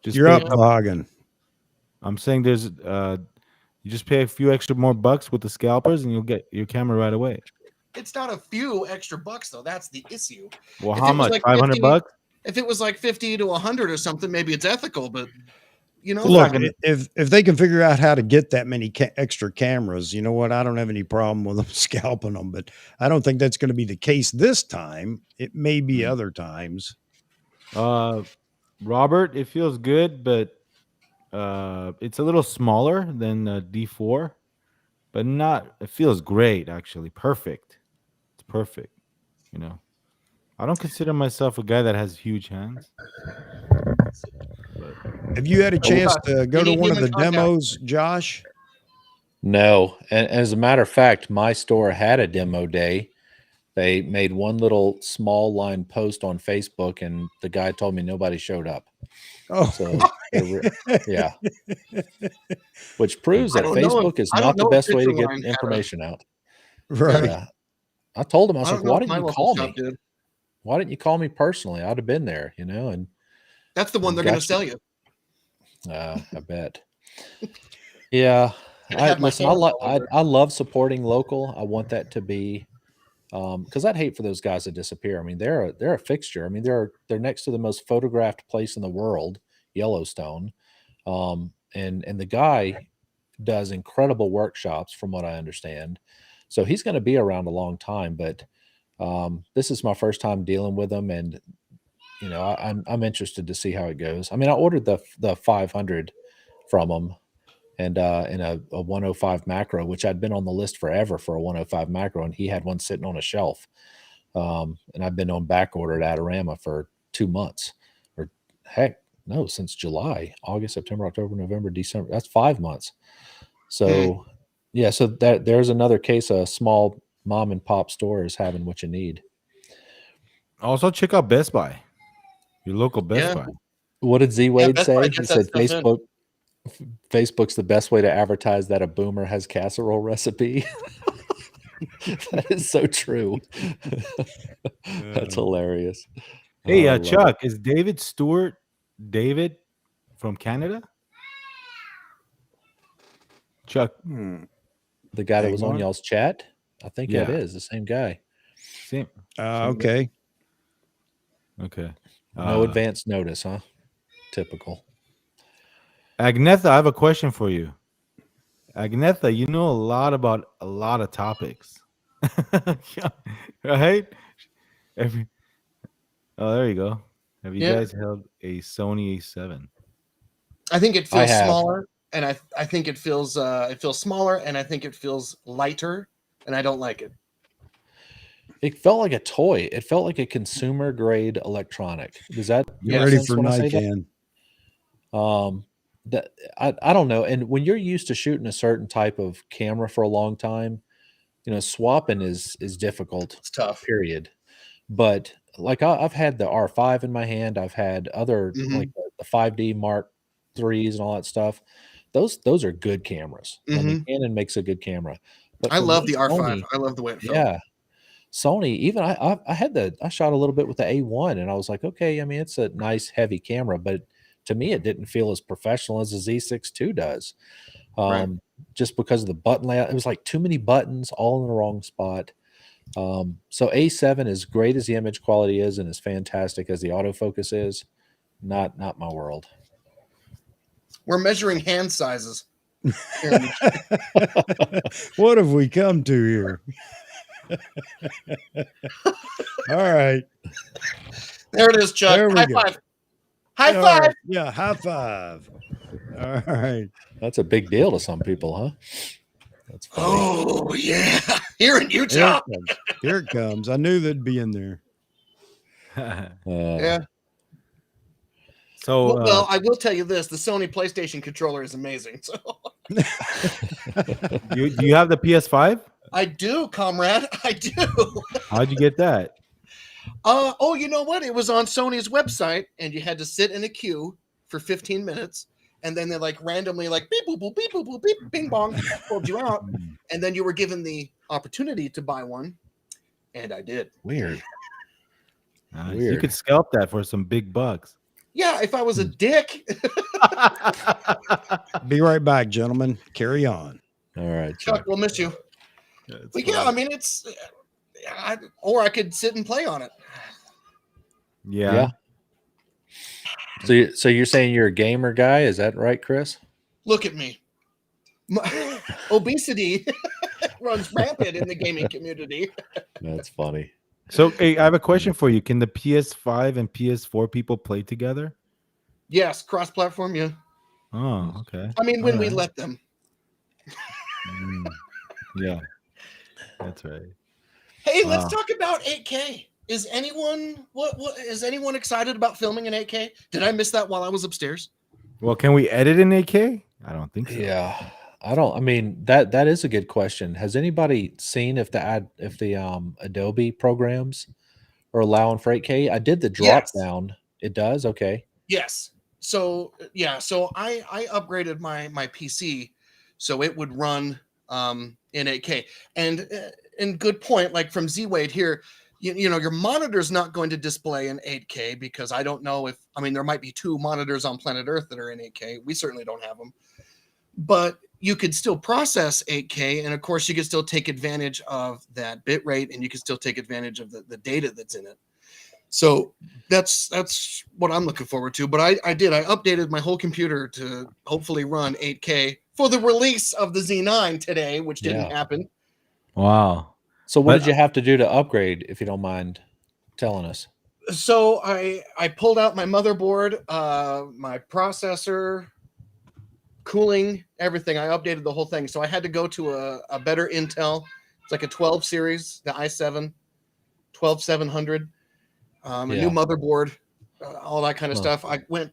Just You're pay up, Vahagen. I'm saying there's you just pay a few extra more bucks with the scalpers and you'll get your camera right away. It's not a few extra bucks though. That's the issue. Well, If how it was much? like 500 50 bucks? If it was like 50 to 100 or something, maybe it's ethical, but you know, Look, gonna- if they can figure out how to get that many extra cameras, you know what? I don't have any problem with them scalping them, but I don't think that's going to be the case this time. It may be other times. Robert, it feels good, but it's a little smaller than D4, but not. It feels great, actually. Perfect. It's perfect. You know, I don't consider myself a guy that has huge hands. Have you had a chance to go You to need one of the human contact. demos, Josh? No. And as a matter of fact, my store had a demo day. They made one little small line post on Facebook, and the guy told me nobody showed up. Oh, So, yeah. Which proves I that don't know Facebook is I don't not the know if best way to Picture get Line had a- information out. right. Yeah. I told him, I was I like, don't know why if didn't my you local call shop me? did. Why didn't you call me personally? I'd have been there, you know, and That's the one they're going to Gotcha. sell you. I bet. Yeah. I had my Listen, hands all over it. I love supporting local. I want that to be because I'd hate for those guys to disappear. I mean, they're a fixture. I mean, they're next to the most photographed place in the world, Yellowstone. And the guy does incredible workshops from what I understand. So he's going to be around a long time, but this is my first time dealing with him, and you know, I'm interested to see how it goes. I mean, I ordered the 500 from him, and in a 105 macro, which I'd been on the list forever for a 105 macro, and he had one sitting on a shelf. And I've been on back order at Adorama for 2 months, or heck, no, since July, August, September, October, November, December. That's 5 months. So, yeah, so there's another case. A small mom and pop store is having what you need. Also, check out Best Buy, your local Best Yeah. Buy. What did Z Wade Best Buy say? gets He that said stuff in. Facebook's the best way to advertise that a boomer has casserole recipe. That is so true. That's hilarious. Hey, I love Chuck, is David Stewart David from Canada? Chuck, Hmm. the guy that Hang was on on. y'all's chat. I think that Yeah. is the same guy. same. Okay. Okay. No advance notice, huh? Typical. Agnetha, I have a question for you. Agnetha, you know a lot about a lot of topics. Yeah, right? Oh, there you go. Have you Yeah. guys held a Sony A7? I think it I feels have. smaller, and I think it feels smaller, and I think it feels lighter, and I don't like it. It felt like a toy. It felt like a consumer grade electronic. Does that Get make ready sense for when I say that? Nikan. That I don't know. And when you're used to shooting a certain type of camera for a long time, swapping is difficult. It's tough. Period. But like I've had the R5 in my hand. I've had other like the 5D Mark IIIs and all that stuff. Those are good cameras. I mean, Canon makes a good camera. But I for love me, the R5. Sony, I love the way it felt. yeah, Sony. Even I shot a little bit with the A1, and I was like, okay, I mean, it's a nice heavy camera, but to me, it didn't feel as professional as the Z6 II does. Right. Just because of the button layout, it was like too many buttons all in the wrong spot. So A7, as great as the image quality is and as fantastic as the autofocus is, not my world. We're measuring hand sizes. What have we come to here? All right. There it is, Chuck. There we High go. five. High All five. right. Yeah, high five. All right. That's a big deal to some people, huh? That's funny. Oh yeah, here in Utah. Here it comes. I knew they'd be in there. Yeah. So, well, I will tell you this: the Sony PlayStation controller is amazing. So, do you have the PS5? I do, comrade. I do. How'd you get that? Oh, you know what? It was on Sony's website, and you had to sit in a queue for 15 minutes, and then they like randomly like beep boop boop beep boop boop beep bing bong pulled you out, and then you were given the opportunity to buy one, and I did. Weird. Nice. Weird. You could scalp that for some big bucks. Yeah, if I was a dick. Be right back, gentlemen. Carry on. All right, Chuck, we'll miss you. But yeah, I mean, it's, or I could sit and play on it. Yeah. So you're saying you're a gamer guy? Is that right, Chris? Look at me. Obesity runs rampant in the gaming community. That's funny. So, hey, I have a question for you. Can the PS5 and PS4 people play together? Yes, cross-platform, yeah. Oh, okay. I mean, when we let them. Yeah, that's right. Hey, let's talk about 8K. Is anyone is anyone excited about filming in 8K? Did I miss that while I was upstairs? Well, can we edit in 8K? I don't think so. Yeah, I mean that is a good question. Has anybody seen if the Adobe programs are allowing for 8K? I did the drop down. It does. Okay. Yes. So yeah. So I upgraded my PC so it would run in 8K. And good point. Like from Z-Wade here, you know, your monitor's not going to display in 8K because I don't know if, I mean, there might be 2 monitors on planet Earth that are in 8K. We certainly don't have them. But you could still process 8K, and of course you could still take advantage of that bit rate, and you can still take advantage of the data that's in it. So that's what I'm looking forward to. But I updated my whole computer to hopefully run 8K for the release of the Z9 today, which didn't happen. Wow. So what did you have to do to upgrade, if you don't mind telling us? So I pulled out my motherboard, my processor, cooling, everything. I updated the whole thing. So I had to go to a better Intel. It's like a 12 series, the i7 12700, a new motherboard, all that kind of stuff. I went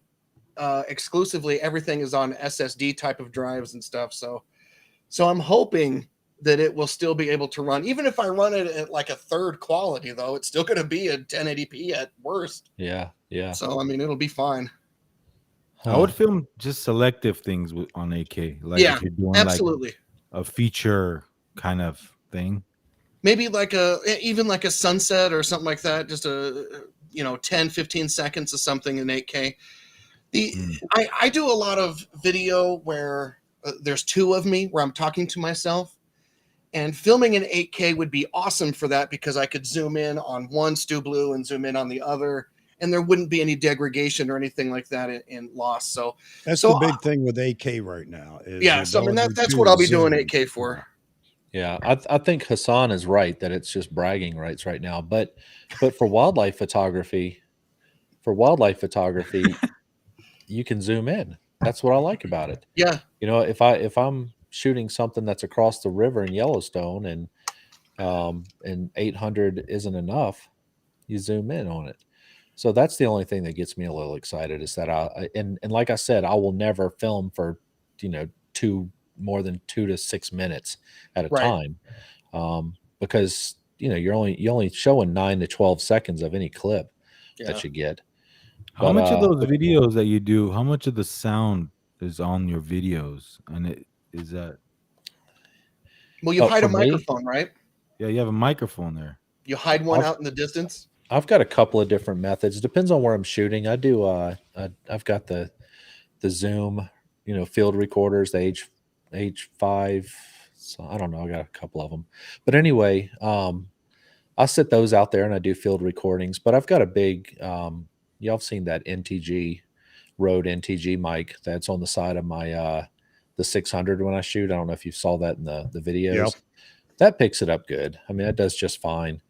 exclusively, everything is on SSD type of drives and stuff. So I'm hoping that it will still be able to run. Even if I run it at like a third quality, though, it's still going to be a 1080p at worst. Yeah. So, I mean, it'll be fine. I would film just selective things on 8K. Like if you're doing absolutely. Like a feature kind of thing. Maybe like even like a sunset or something like that. Just 10, 15 seconds of something in 8K. I do a lot of video where there's 2 of me where I'm talking to myself. And filming in 8K would be awesome for that because I could zoom in on one Stewblue and zoom in on the other, and there wouldn't be any degradation or anything like that in loss. So that's the big thing with 8K right now. So I mean that's what I'll be doing 8K for. Yeah, I think Hassan is right that it's just bragging rights right now. But for wildlife photography, you can zoom in. That's what I like about it. Yeah, You know, if I'm shooting something that's across the river in Yellowstone and 800 isn't enough, you zoom in on it. So that's the only thing that gets me a little excited is that and like I said, I will never film for, you know, more than 2 to 6 minutes at a right. time, because you know you're only showing 9 to 12 seconds of any clip Yeah. that you get. How much of those But videos that you do? How much of the sound is on your videos? And it is that Well, you hide for a me, microphone, right? yeah, you have a microphone there. You hide one I've out in the distance. I've got a couple of different methods. Depends on where I'm shooting. I do. I've got the Zoom, you know, field recorders, the H5. So I don't know. I got a couple of them, but anyway, I'll sit those out there and I do field recordings. But I've got a big, y'all have seen that NTG Rode NTG mic that's on the side of my the 600 when I shoot. I don't know if you saw that in the Yep. videos. That picks it up good. I mean, that does just fine.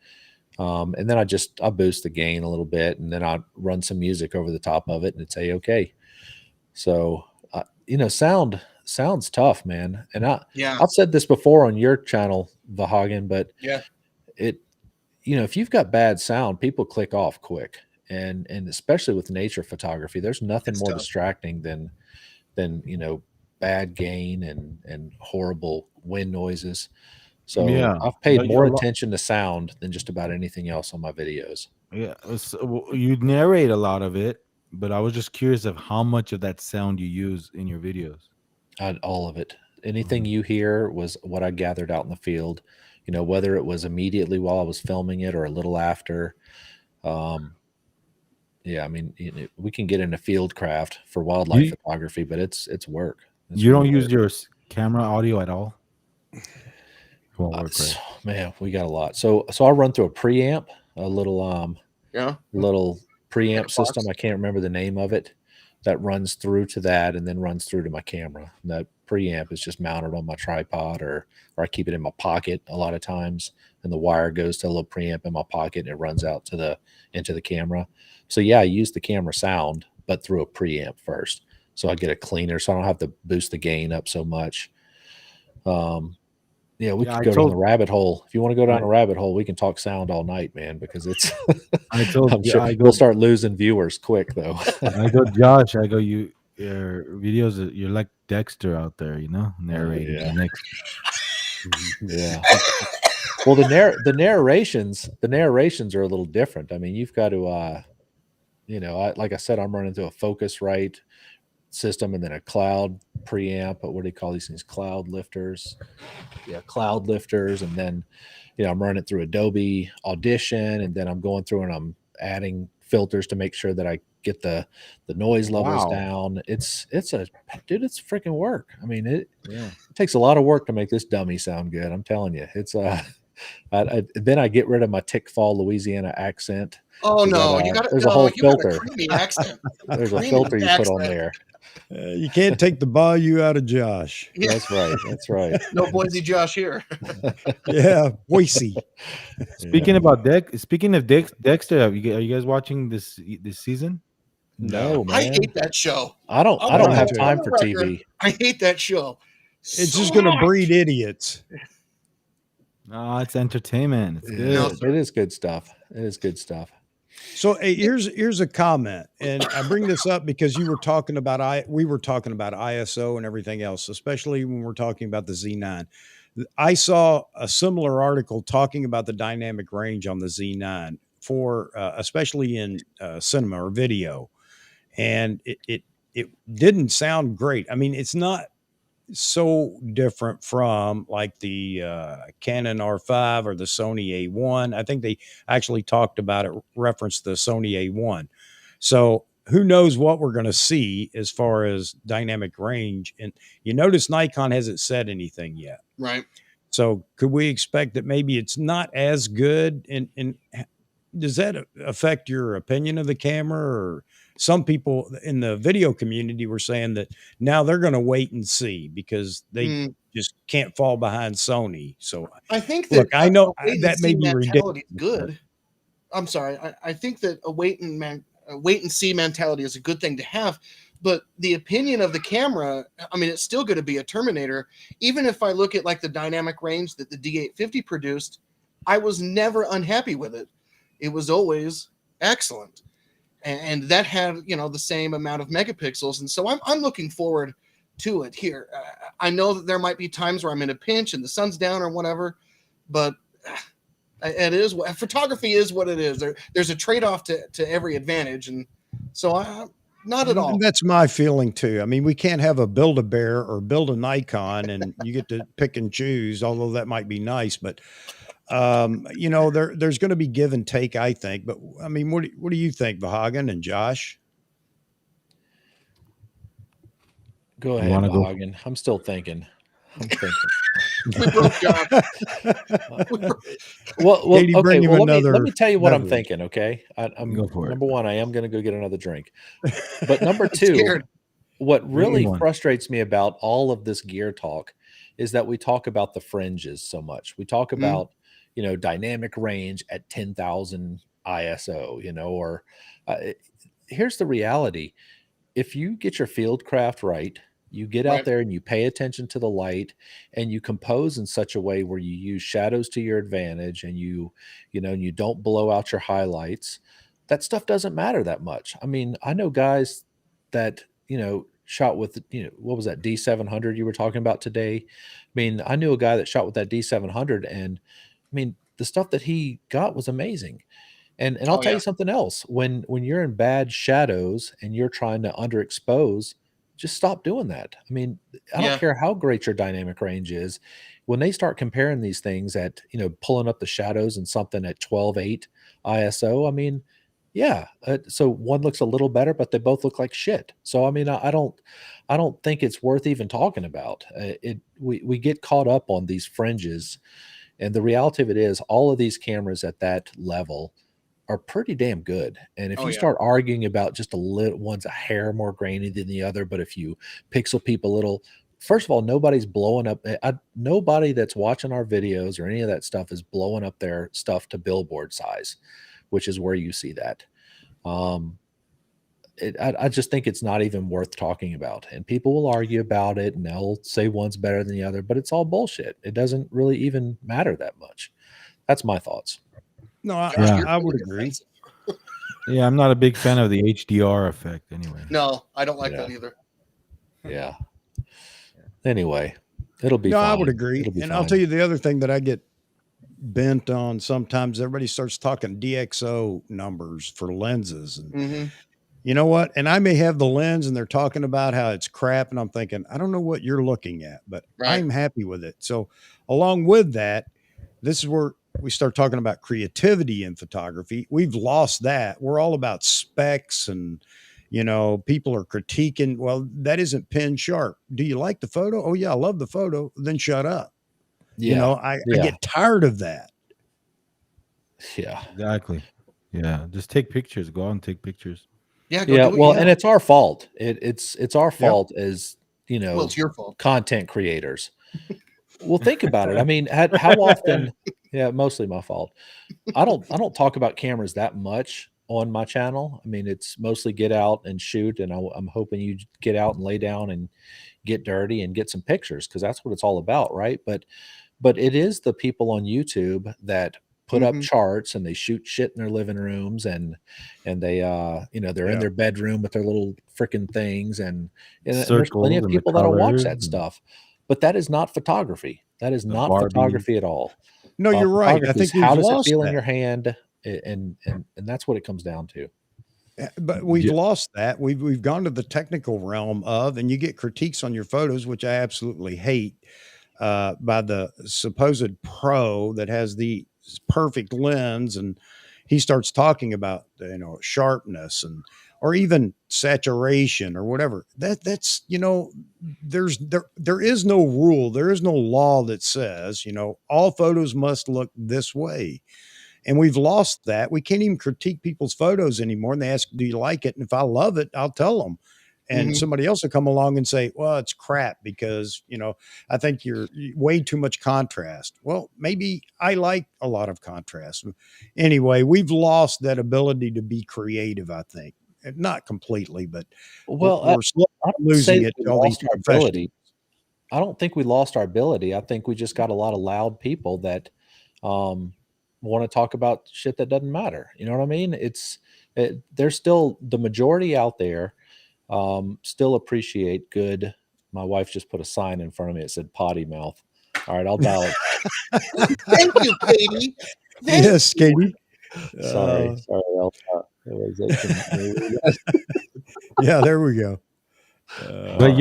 And then I boost the gain a little bit, and then I run some music over the top of it, and it's okay. So you know, sounds tough, man. And Yeah. I've said this before on your channel, Vahagen, but Yeah. it, you know, if you've got bad sound, people click off quick, and especially with nature photography, there's nothing It's more tough. distracting than you know, bad gain and horrible wind noises. So Yeah, I've paid but you're more a lot. attention to sound than just about anything else on my videos. Yeah, you narrate a lot of it, but I was just curious of how much of that sound you use in your videos. All of it. Anything Mhm. you hear was what I gathered out in the field. You know, whether it was immediately while I was filming it or a little after. Yeah, I mean, you know, we can get into field craft for wildlife You photography, but it's work. It's you real don't use work. your camera audio at all. It won't work, right? Man, we got a lot. So I run through a preamp, a Yeah. little Like preamp a system. box. I can't remember the name of it. That runs through to that and then runs through to my camera. And that preamp is just mounted on my tripod, or I keep it in my pocket a lot of times. And the wire goes to a little preamp in my pocket and it runs out to into the camera. So yeah, I use the camera sound, but through a preamp first. So I get a cleaner, so I don't have to boost the gain up so much. Yeah, we Yeah, could I go down the told rabbit hole. If you want to go down I a rabbit hole, we can talk sound all night, man, because it's I told I'm sure I we'll go start losing viewers quick though. I go Josh. I go your videos. You're like Dexter out there, you know, narrating Yeah. the next. Yeah. Well, the narrations are a little different. I mean, you've got to you know, like I said, I'm running through a Focusrite system and then a cloud preamp. But what do you call these things? Cloud lifters. Yeah, cloud lifters, and then you know I'm running it through Adobe Audition, and then I'm going through and I'm adding filters to make sure that I get the noise levels Wow. down. It's it's freaking work. I mean, it Yeah. takes a lot of work to make this dummy sound good. I'm telling you, it's then I get rid of my Tickfall Louisiana accent. Oh You got no, you got it. there's a No, whole you got a filter. creamy accent. There's a Creamy filter you put on accent. there. You can't take the Bayou out of Josh. Yeah. That's right. That's right. No Boise Josh here. Yeah, Boise. Speaking Yeah. about Speaking of Dexter, are you guys watching this season? No, I man. hate that show. I don't Me have too. time On for the record, TV. I hate that show. It's So just going to much. breed idiots. No, it's entertainment. It's Yeah, good. sir. it is good stuff. It is good stuff. So hey, here's a comment, and I bring this up because we were talking about ISO and everything else, especially when we're talking about the Z9. I saw a similar article talking about the dynamic range on the Z9 for especially in cinema or video, and it didn't sound great. I mean, it's not so different from like the Canon R5 or the Sony A1. I think they actually talked about it, referenced the Sony A1. So who knows what we're going to see as far as dynamic range. And you notice Nikon hasn't said anything yet. Right. So could we expect that maybe it's not as good? And does that affect your opinion of the camera? Or some people in the video community were saying that now they're going to wait and see because they just can't fall behind Sony. So I think that look, I know a wait and that may see be ridiculous. mentality is good. I'm sorry. I think that a wait and see mentality is a good thing to have, but the opinion of the camera, I mean, it's still going to be a Terminator. Even if I look at like the dynamic range that the D850 produced, I was never unhappy with it. It was always excellent. And that had, you know, the same amount of megapixels. And so I'm looking forward to it here. I know that there might be times where I'm in a pinch and the sun's down or whatever, but it is photography is what it is. There's a trade-off to every advantage, and so not at all. And that's my feeling too. I mean, we can't have a Build-A-Bear or build a Nikon and you get to pick and choose, although that might be nice, but you know, there's going to be give and take, I think. But I mean, what do you think, Vahagan and Josh? Go ahead, Vahagan. I'm still thinking. Well, okay. Well, let me tell you what I'm thinking. Okay, I'm number one. I am going to go get another drink. But number two, what really frustrates me about all of this gear talk is that we talk about the fringes so much. We talk about, you know, dynamic range at 10,000 ISO. You know, or here's the reality: if you get your field craft right, you get out there and you pay attention to the light and you compose in such a way where you use shadows to your advantage and you know, and you don't blow out your highlights. That stuff doesn't matter that much. I mean, I know guys that, you know, shot with, you know, what was that D700 you were talking about today? I mean, I knew a guy that shot with that D700 and I mean, the stuff that he got was amazing. And I'll tell you something else. When you're in bad shadows and you're trying to underexpose, just stop doing that. I mean, I don't care how great your dynamic range is. When they start comparing these things at, you know, pulling up the shadows and something at 12.8 ISO, I mean, so one looks a little better, but they both look like shit. So, I mean, I don't think it's worth even talking about. We get caught up on these fringes, and the reality of it is all of these cameras at that level are pretty damn good. And if you start arguing about just a little, one's a hair more grainy than the other, but if you pixel peep a little, first of all, nobody's blowing up. Nobody that's watching our videos or any of that stuff is blowing up their stuff to billboard size, which is where you see that. I just think it's not even worth talking about. And people will argue about it and they'll say one's better than the other, but it's all bullshit. It doesn't really even matter that much. That's my thoughts. No, I would agree. Yeah, I'm not a big fan of the HDR effect anyway. No, I don't like that either. Yeah. Anyway, it'll be fine. I would agree. And I'll tell you the other thing that I get bent on sometimes, everybody starts talking DxO numbers for lenses. And you know what? And I may have the lens and they're talking about how it's crap. And I'm thinking, I don't know what you're looking at, but I'm happy with it. So along with that, this is where we start talking about creativity in photography. We've lost that. We're all about specs and, you know, people are critiquing. Well, that isn't pin sharp. Do you like the photo? Oh yeah, I love the photo. Then shut up. Yeah. You know, I get tired of that. Yeah, exactly. Yeah. Just take pictures. Go out and take pictures. Yeah. Well, and it's our fault. It's our fault as, you know, it's your fault. Content creators. Well, think about it. I mean, how often? Yeah, mostly my fault. I don't talk about cameras that much on my channel. I mean, it's mostly get out and shoot, and I'm hoping you get out and lay down and get dirty and get some pictures because that's what it's all about, right? But it is the people on YouTube that put up charts and they shoot shit in their living rooms and they you know, they're in their bedroom with their little freaking things and there's plenty of people that'll watch that stuff. But that is not photography. That is not photography at all. No, you're right. I think how does it feel in your hand, and that's what it comes down to. But we've lost that. We've gone to the technical realm of, and you get critiques on your photos, which I absolutely hate, by the supposed pro that has the perfect lens, and he starts talking about, you know, sharpness and or even saturation or whatever. That's, you know, there is no rule, there is no law that says, you know, all photos must look this way. And we've lost that. We can't even critique people's photos anymore. And they ask, do you like it? And if I love it, I'll tell them. And somebody else will come along and say, well, it's crap because, I think you're way too much contrast. Well, maybe I like a lot of contrast. Anyway, we've lost that ability to be creative, I think. Not completely, but Well, we're I don't losing say it we to all these lost our professionals. ability. I don't think we lost our ability. I think we just got a lot of loud people that want to talk about shit that doesn't matter. You know what I mean? There's still the majority out there still appreciate good. My wife just put a sign in front of me. It said potty mouth. All right, I'll dial it. Thank you, Katie. Yes, Katie. Sorry, Elsa. Yeah, there we go. But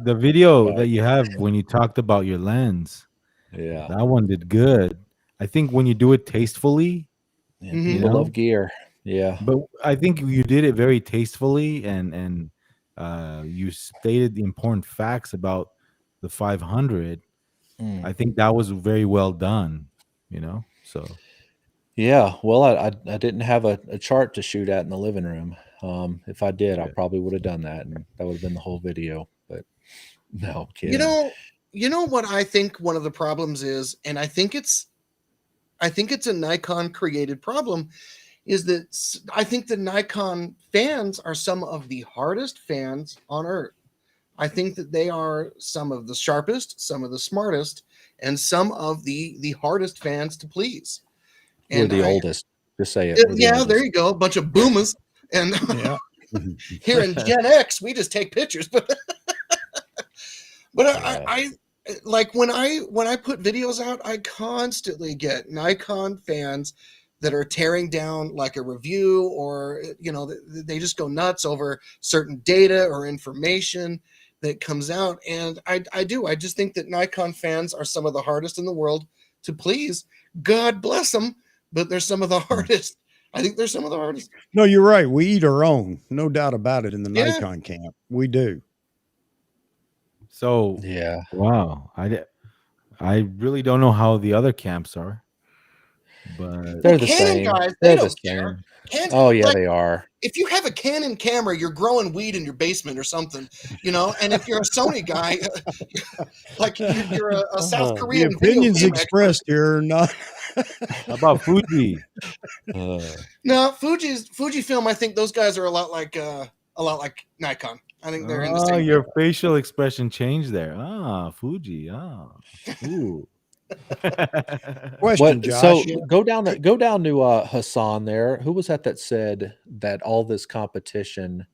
the video that you have when you talked about your lens, yeah, that one did good. I think when you do it tastefully, people love gear. Yeah, but I think you did it very tastefully, and you stated the important facts about the 500. I think that was very well done. So yeah. Well, I didn't have a chart to shoot at in the living room. If I did, I probably would have done that, and that would have been the whole video. But no, I'm kidding. You know what I think one of the problems is, and I think it's a Nikon created problem, is that I think the Nikon fans are some of the hardest fans on earth. I think that they are some of the sharpest, some of the smartest, and some of the hardest fans to please. We're And the oldest. Just say it. Yeah, there you go. A bunch of boomers. And here in Gen X, we just take pictures. But I like when I put videos out, I constantly get Nikon fans that are tearing down like a review, or they just go nuts over certain data or information that comes out. And I just think that Nikon fans are some of the hardest in the world to please. God bless them, but they're some of the hardest. I think they're some of the hardest. No, you're right. We eat our own, no doubt about it. In the Nikon camp, we do. So yeah, wow, I really don't know how the other camps are, but they're the same. Guys, they're the same. Canon, oh yeah, they are. If you have a Canon camera, you're growing weed in your basement or something, And if you're a Sony guy, like you're a South Korean. The opinions expressed here are not. How about Fuji? No, Fujifilm. I think those guys are a lot like Nikon. I think they're in the same. Your facial expression changed there. Fuji. Ooh. Question, Josh. So go down to Hassan there. Who was that said that all this competition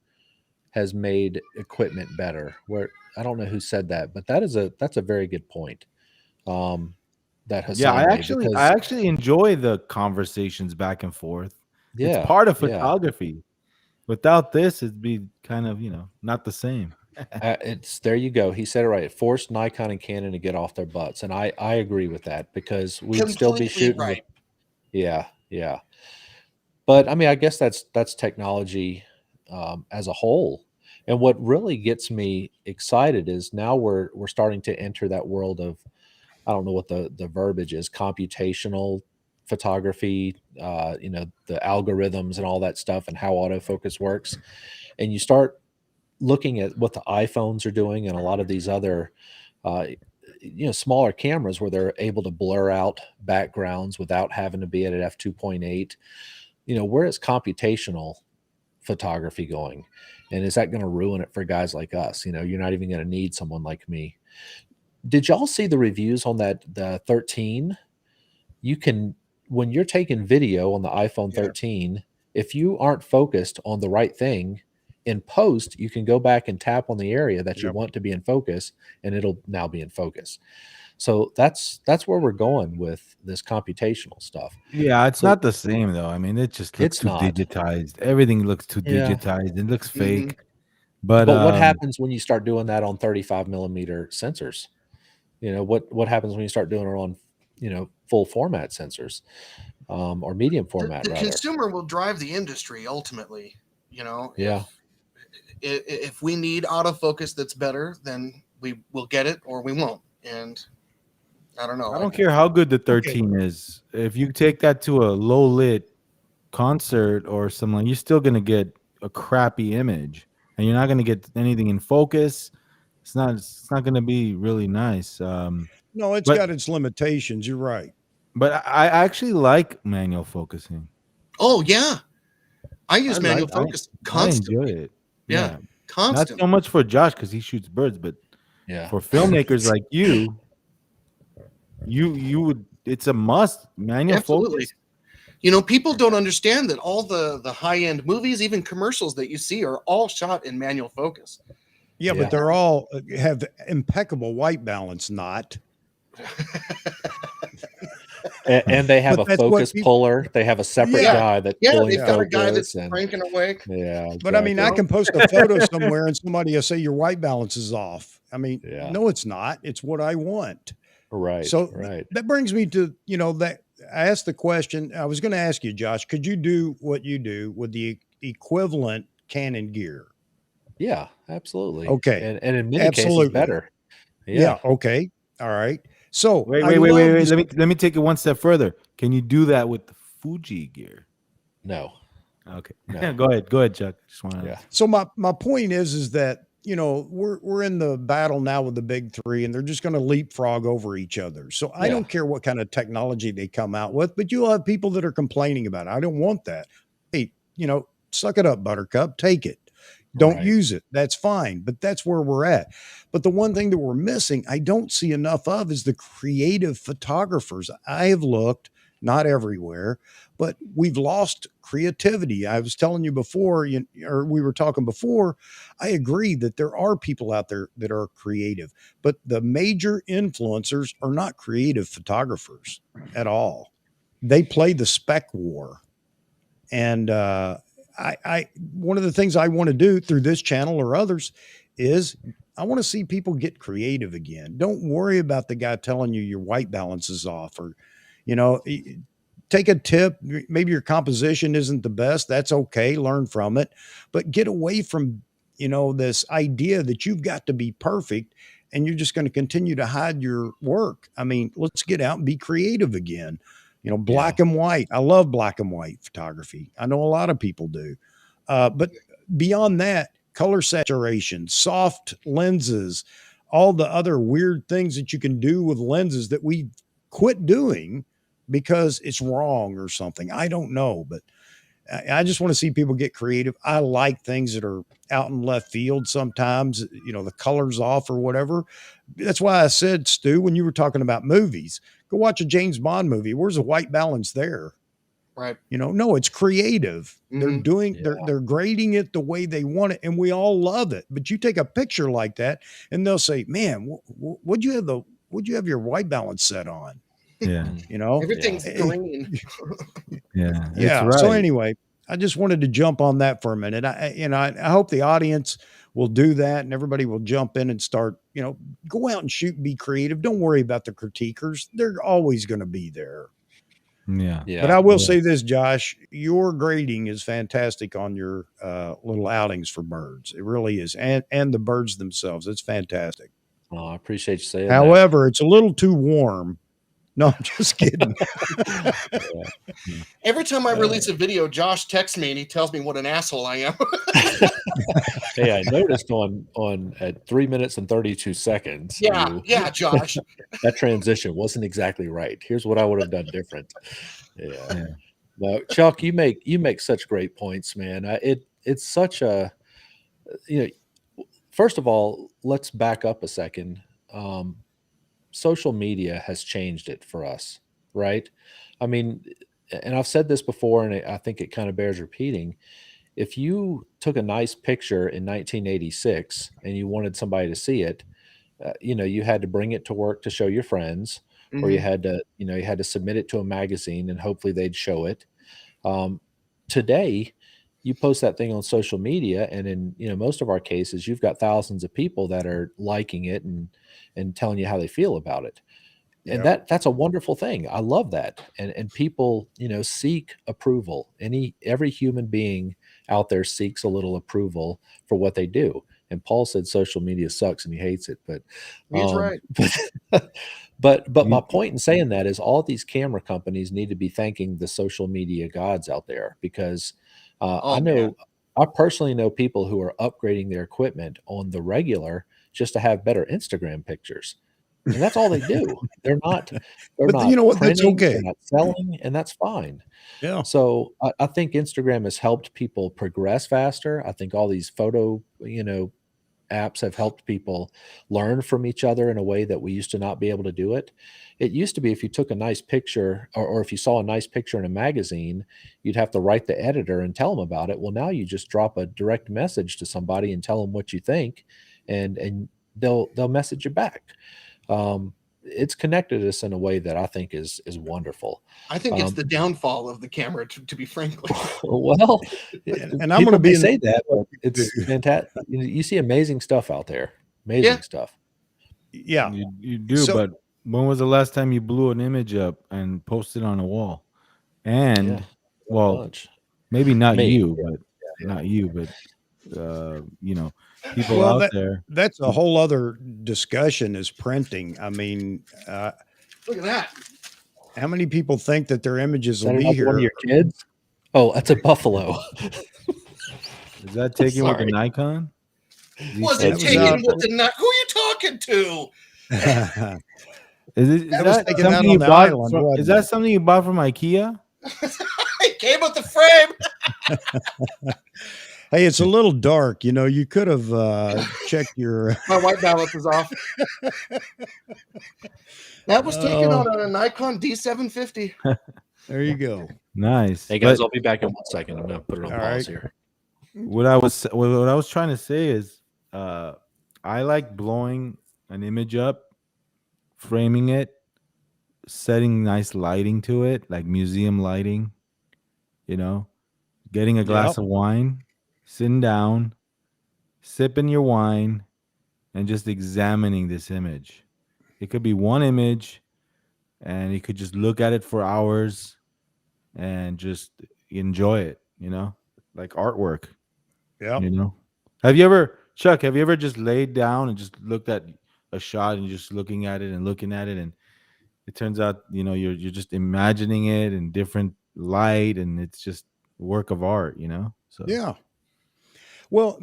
has made equipment better? Where I don't know who said that, but that's a very good point. That Hassan I made, actually enjoy the conversations back and forth. Yeah, it's part of photography. Without this, it'd be kind of not the same. It's there you go. He said it right. It forced Nikon and Canon to get off their butts, and I agree with that, because we'd still be shooting. Right. Yeah. But I mean, I guess that's technology as a whole. And what really gets me excited is now we're starting to enter that world of, I don't know what the verbiage is, computational photography, the algorithms and all that stuff, and how autofocus works. And you start looking at what the iPhones are doing and a lot of these other smaller cameras where they're able to blur out backgrounds without having to be at f2.8. Where is computational photography going, and is that going to ruin it for guys like us? You're not even going to need someone like me. Did y'all see the reviews on the 13? You can, when you're taking video on the iPhone 13, if you aren't focused on the right thing, in post, you can go back and tap on the area that you want to be in focus, and it'll now be in focus. So that's where we're going with this computational stuff. Yeah, it's not the same though. I mean, it just looks too digitized. Everything looks too digitized. It looks fake. But what happens when you start doing that on 35 millimeter sensors? What happens when you start doing it on full format sensors, or medium format? The consumer will drive the industry ultimately. If we need autofocus that's better, then we will get it or we won't. And I don't know. I don't care how good the 13 is. If you take that to a low lit concert or something, you're still going to get a crappy image. and you're not going to get anything in focus. It's not going to be really nice. No, it's but got its limitations. You're right. But I actually like manual focusing. Oh yeah, I use manual focus constantly. I enjoy it. Yeah, constantly. Not so much for Josh because he shoots birds, but for filmmakers like you would. It's a must. Manual focus. You know, people don't understand that all the high-end movies, even commercials that you see, are all shot in manual focus. Yeah, but they're all have impeccable white balance, not. and they have a focus puller. They have a separate guy that's pulling they've got a guy that's cranking away. Yeah, exactly. But I mean, I can post a photo somewhere and somebody will say your white balance is off. I mean, no, it's not. It's what I want. Right. So right. That brings me to, that I asked the question. I was going to ask you, Josh, could you do what you do with the equivalent Canon gear? Yeah, absolutely. Okay. And in many cases better. Yeah. Okay. All right. So wait. Let me take it one step further. Can you do that with the Fuji gear? No. Okay. No. Go ahead, Chuck. Just want to. Yeah. So my point is that we're in the battle now with the big three, and they're just going to leapfrog over each other. So I don't care what kind of technology they come out with, but you'll have people that are complaining about it. I don't want that. Hey, suck it up, Buttercup. Take it. Don't use it. That's fine. But that's where we're at. But the one thing that we're missing, I don't see enough of, is the creative photographers. I have looked, not everywhere, but we've lost creativity. I was telling you before, or we were talking before, I agree that there are people out there that are creative, but the major influencers are not creative photographers at all. They play the spec war. And, I one of the things I want to do through this channel or others is I want to see people get creative again. Don't worry about the guy telling you your white balance is off, or, take a tip. Maybe your composition isn't the best. That's okay. Learn from it, but get away from, this idea that you've got to be perfect and you're just going to continue to hide your work. I mean, let's get out and be creative again. Black and white. I love black and white photography. I know a lot of people do. But beyond that, color saturation, soft lenses, all the other weird things that you can do with lenses that we quit doing because it's wrong or something. I don't know, but I just want to see people get creative. I like things that are out in left field sometimes, the color's off or whatever. That's why I said, Stu, when you were talking about movies, go watch a James Bond movie. Where's the white balance there? Right. No, it's creative. Mm-hmm. They're grading it the way they want it, and we all love it. But you take a picture like that and they'll say, man, would you have your white balance set on? Yeah. Everything's green. Yeah. Yeah. Right. So anyway, I just wanted to jump on that for a minute. I hope the audience will do that and everybody will jump in and start, go out and shoot, be creative. Don't worry about the critiquers. They're always going to be there. Yeah. But I will say this, Josh, your grading is fantastic on your little outings for birds. It really is. And the birds themselves. It's fantastic. Well, I appreciate you saying However, it's a little too warm. No, I'm just kidding. Every time I release a video, Josh texts me and he tells me what an asshole I am. Hey, I noticed on at 3 minutes and 32 seconds. Yeah, Josh. That transition wasn't exactly right. Here's what I would have done different. Yeah. No, Chuck, you make such great points, man. It's such a, first of all, let's back up a second. Social media has changed it for us, right? I mean, and I've said this before, and I think it kind of bears repeating. If you took a nice picture in 1986 and you wanted somebody to see it, you had to bring it to work to show your friends, or you had to submit it to a magazine and hopefully they'd show it. Today, you post that thing on social media, and in most of our cases, you've got thousands of people that are liking it and telling you how they feel about it. And that's a wonderful thing. I love that. And people, seek approval. Every human being out there seeks a little approval for what they do. And Paul said social media sucks and he hates it, but he's right. But my point in saying that is all these camera companies need to be thanking the social media gods out there, because I know I personally know people who are upgrading their equipment on the regular just to have better Instagram pictures. And that's all they do. They're not But you know what? That's printing, okay. they're not selling, and that's fine. Yeah. So I think Instagram has helped people progress faster. I think all these photo, apps have helped people learn from each other in a way that we used to not be able to do it. It used to be if you took a nice picture or if you saw a nice picture in a magazine, you'd have to write the editor and tell them about it. Well, now you just drop a direct message to somebody and tell them what you think, and they'll message you back. It's connected us in a way that I think is wonderful. I think it's the downfall of the camera, to be frank with you. Well, and I'm going to be say that, but it's fantastic. You see amazing stuff out there. Amazing stuff. Yeah, you do. But when was the last time you blew an image up and posted on a wall? And maybe not you, but not you, but people out there. That's a whole other discussion. Is printing. I mean, look at that. How many people think that their images will be here? One of your kids? Oh, that's a buffalo. Is that taken with a Nikon? Was it taken with the Nikon? Who are you talking to? Is that something you bought from IKEA? It came with the frame. Hey, it's a little dark. You could have checked your. My white balance is off. That was taken on a Nikon D750. There you go. Nice. Hey guys, I'll be back in 1 second. I'm gonna put it on pause here. What I was trying to say is, I like blowing an image up, framing it, setting nice lighting to it, like museum lighting. Getting a glass of wine, sitting down, sipping your wine, and just examining this image. It could be one image, and you could just look at it for hours and just enjoy it, like artwork. Yeah. Have you ever just laid down and just looked at a shot and just looking at it and it turns out, you're just imagining it in different light, and it's just work of art, So yeah. Well,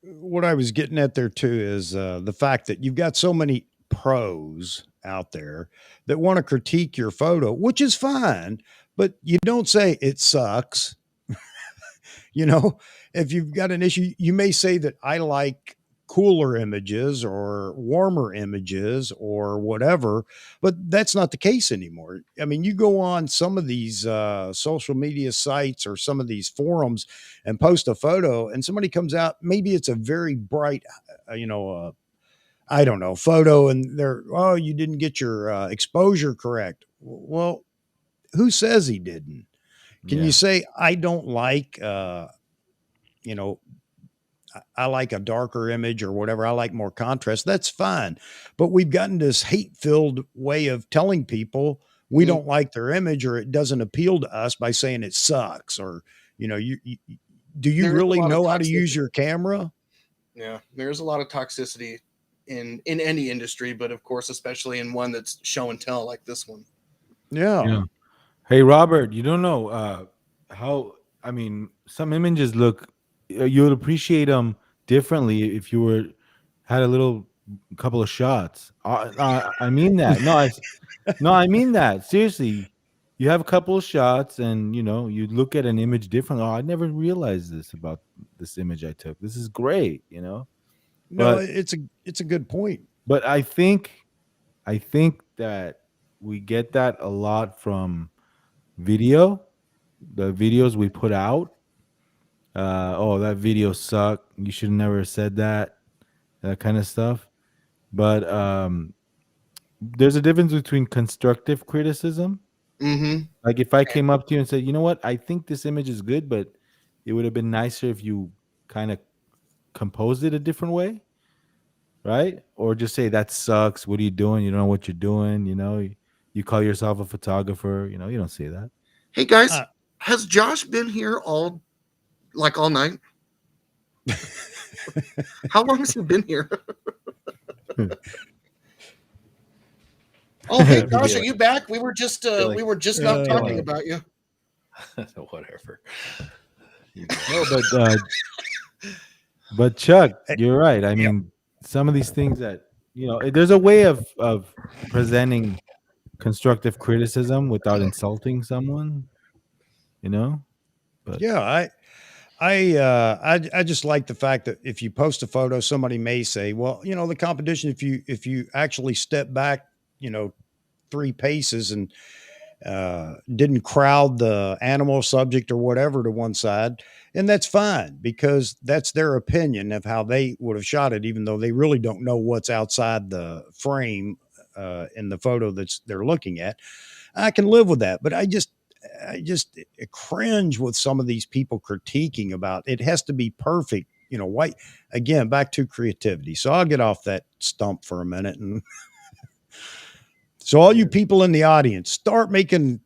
what I was getting at there too is the fact that you've got so many pros out there that want to critique your photo, which is fine, but you don't say it sucks. If you've got an issue, you may say that I like cooler images or warmer images or whatever, but that's not the case anymore. I mean, you go on some of these social media sites or some of these forums and post a photo, and somebody comes out, maybe it's a very bright, I don't know, photo, and you didn't get your exposure correct. Well, who says he didn't? Can you say, I don't like, I like a darker image or whatever. I like more contrast. That's fine. But we've gotten this hate-filled way of telling people we don't like their image or it doesn't appeal to us by saying it sucks or, do you really know how to use your camera? Yeah, there's a lot of toxicity in any industry, but of course, especially in one that's show and tell like this one. Yeah. Hey, Robert, you don't know some images look, you would appreciate them differently if you had a couple of shots. I mean that. No, I mean that. Seriously, you have a couple of shots and, you look at an image differently. Oh, I never realized this about this image I took. This is great, No, it's a good point. But I think that we get that a lot from video, the videos we put out. That video sucked. You should never have said that kind of stuff. But there's a difference between constructive criticism. Mm-hmm. Like if I came up to you and said, you know what, I think this image is good, but it would have been nicer if you kind of composed it a different way, right? Or just say that sucks. What are you doing? You don't know what you're doing. You call yourself a photographer. You don't say that. Hey guys, has Josh been here all night? How long has he been here? Oh, hey Josh, are you back? We were just not talking about you. Whatever. No, but Chuck, you're right. I mean, some of these things that there's a way of presenting constructive criticism without insulting someone. But Yeah, I just like the fact that if you post a photo, somebody may say, well, the competition, if you actually step back, 3 paces and didn't crowd the animal subject or whatever to one side, and that's fine because that's their opinion of how they would have shot it, even though they really don't know what's outside the frame in the photo they're looking at. I can live with that, but I just cringe with some of these people critiquing about it has to be perfect. White again, back to creativity. So I'll get off that stump for a minute. And so all you people in the audience, start making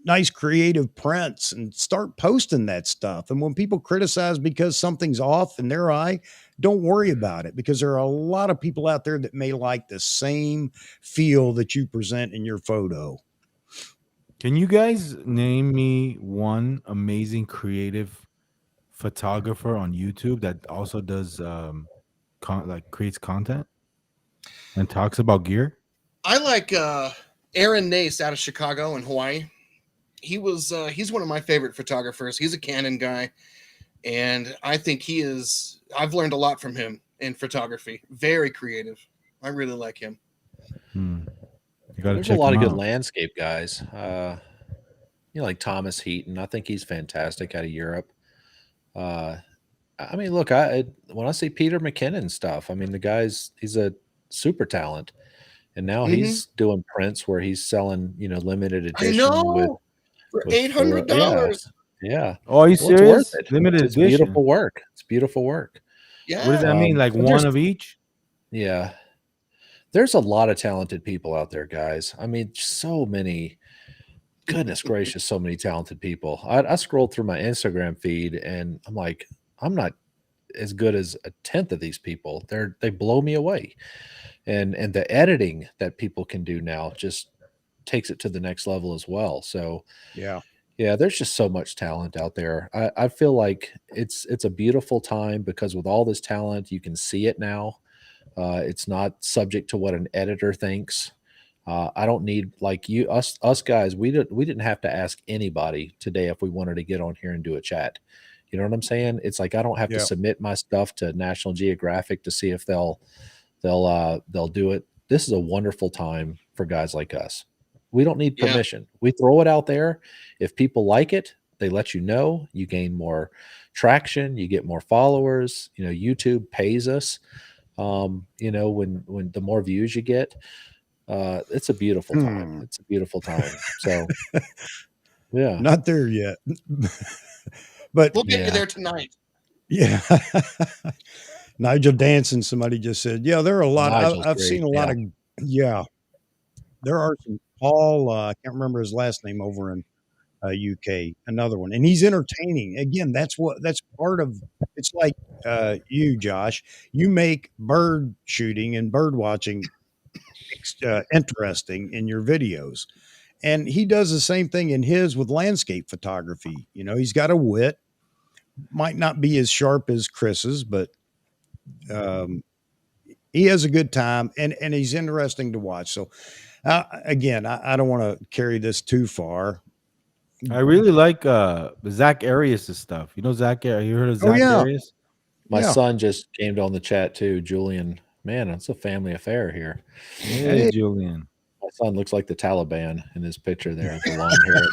nice creative prints and start posting that stuff. And when people criticize because something's off in their eye, don't worry about it, because there are a lot of people out there that may like the same feel that you present in your photo. can you guys name me one amazing creative photographer on YouTube that also does creates content and talks about gear? I like Aaron Nace out of Chicago in Hawaii. He's one of my favorite photographers. He's a Canon guy, and I think I've learned a lot from him in photography. Very creative. I really like him. There's a lot of good landscape guys. Like Thomas Heaton. I think he's fantastic out of Europe. I mean, look, when I see Peter McKinnon stuff, I mean, he's a super talent, and now he's doing prints where he's selling, limited edition for $800. Yeah. Oh, are you serious? Limited it's edition. Beautiful work. It's beautiful work. Yeah. What does that mean? Like one of each? Yeah. There's a lot of talented people out there, guys. I mean, so many. Goodness gracious, so many talented people. I scrolled through my Instagram feed and I'm like, I'm not as good as a tenth of these people. They blow me away. And the editing that people can do now just takes it to the next level as well. So yeah, there's just so much talent out there. I feel like it's a beautiful time because with all this talent, you can see it now. It's not subject to what an editor thinks. I don't need us guys. We didn't have to ask anybody today if we wanted to get on here and do a chat. You know what I'm saying? It's like I don't have to submit my stuff to National Geographic to see if they'll do it. This is a wonderful time for guys like us. We don't need permission. We throw it out there. If people like it, they let you know. You gain more traction. You get more followers. YouTube pays us. When the more views you get. It's a beautiful time. It's a beautiful time. So, yeah, not there yet, but we'll get you there tonight. Yeah, Nigel Danson. Somebody just said, "Yeah, there are a lot. I've seen a lot of. Yeah, there are some. Paul, I can't remember his last name over in UK. Another one, and he's entertaining. Again, that's part of. It's like you, Josh. You make bird shooting and bird watching interesting in your videos, and he does the same thing in his with landscape photography. He's got a wit, might not be as sharp as Chris's, but he has a good time, and he's interesting to watch. So again, I don't want to carry this too far. I really like Zach Arias' stuff. Zach Arias? You heard of Zach Arias? My son just came on the chat too, Julian. Man, it's a family affair here. Hey, Julian. My son looks like the Taliban in this picture there, the long hair.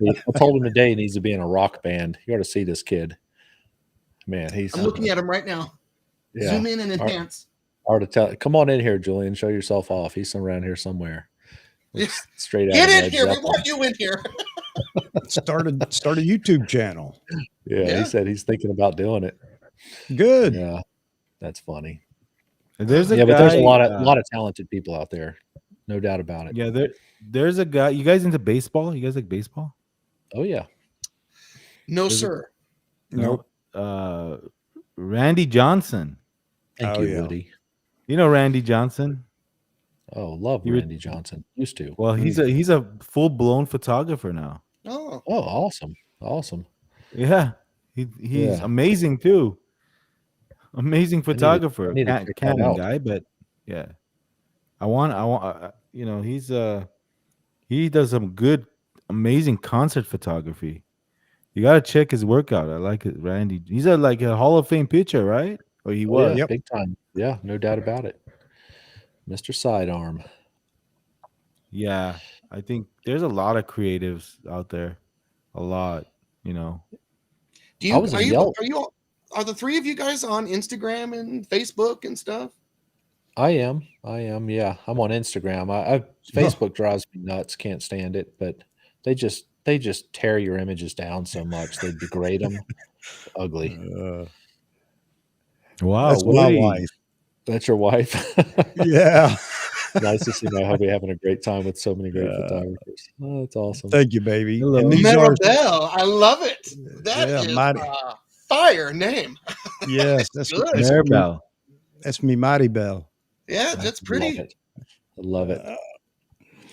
I told him today he needs to be in a rock band. You ought to see this kid. Man, I'm looking at him right now. Yeah. Zoom in and enhance. Come on in here, Julian. Show yourself off. He's around here somewhere. Straight out. Get in here. We want you in here. Start a YouTube channel. Yeah, he said he's thinking about doing it. Good. Yeah, that's funny. There's a guy, but there's a lot of talented people out there, no doubt about it. Yeah, there's a guy. You guys into baseball? You guys like baseball? Oh yeah. No, sir. No. Randy Johnson. Thank you, Woody. You know Randy Johnson? Oh, love Randy Johnson. Used to. Well, he's a full blown photographer now. Oh, awesome. Yeah. He's amazing too. Amazing photographer, I need to check that Canon out. guy, but yeah, I want, you know, he does some good, amazing concert photography. You gotta check his work out. I like it, Randy. He's like a Hall of Fame pitcher, right? Or he was. Yeah, big time. Yeah, no doubt about it. Mr. Sidearm. Yeah, I think there's a lot of creatives out there. A lot, you know. Are the three of you guys on Instagram and Facebook and stuff? I am. Yeah, I'm on Instagram. Facebook drives me nuts. Can't stand it. But they just tear your images down so much. They degrade them. Ugly. Wow, that's my wife. That's your wife. Yeah. Nice to see my hubby having a great time with so many great photographers. Oh, that's awesome. Thank you, baby. Hello. And these Maribel, I love it. That is a fire name. Yes, that's good. Maribel. That's me, Mighty Bell. Yeah, that's pretty. I love it.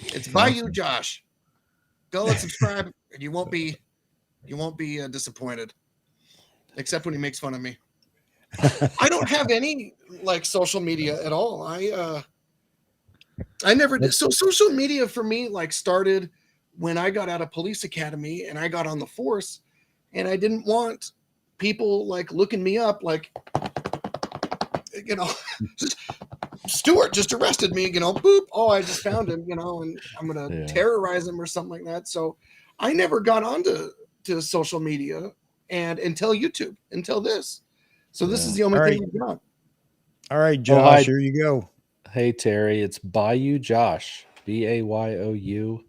It's Bayou Josh. Go and subscribe, and you won't be disappointed. Except when he makes fun of me. I don't have any like social media at all. I never did. So social media for me like started when I got out of police academy and I got on the force, and I didn't want people like looking me up like, you know, Stuart just arrested me, you know, boop. Oh, I just found him, you know, and I'm gonna terrorize him or something like that. So I never got onto social media and until YouTube, until this. So this is the only thing I've got. All right, Josh, here you go. Hey, Terry, it's Bayou Josh. Bayou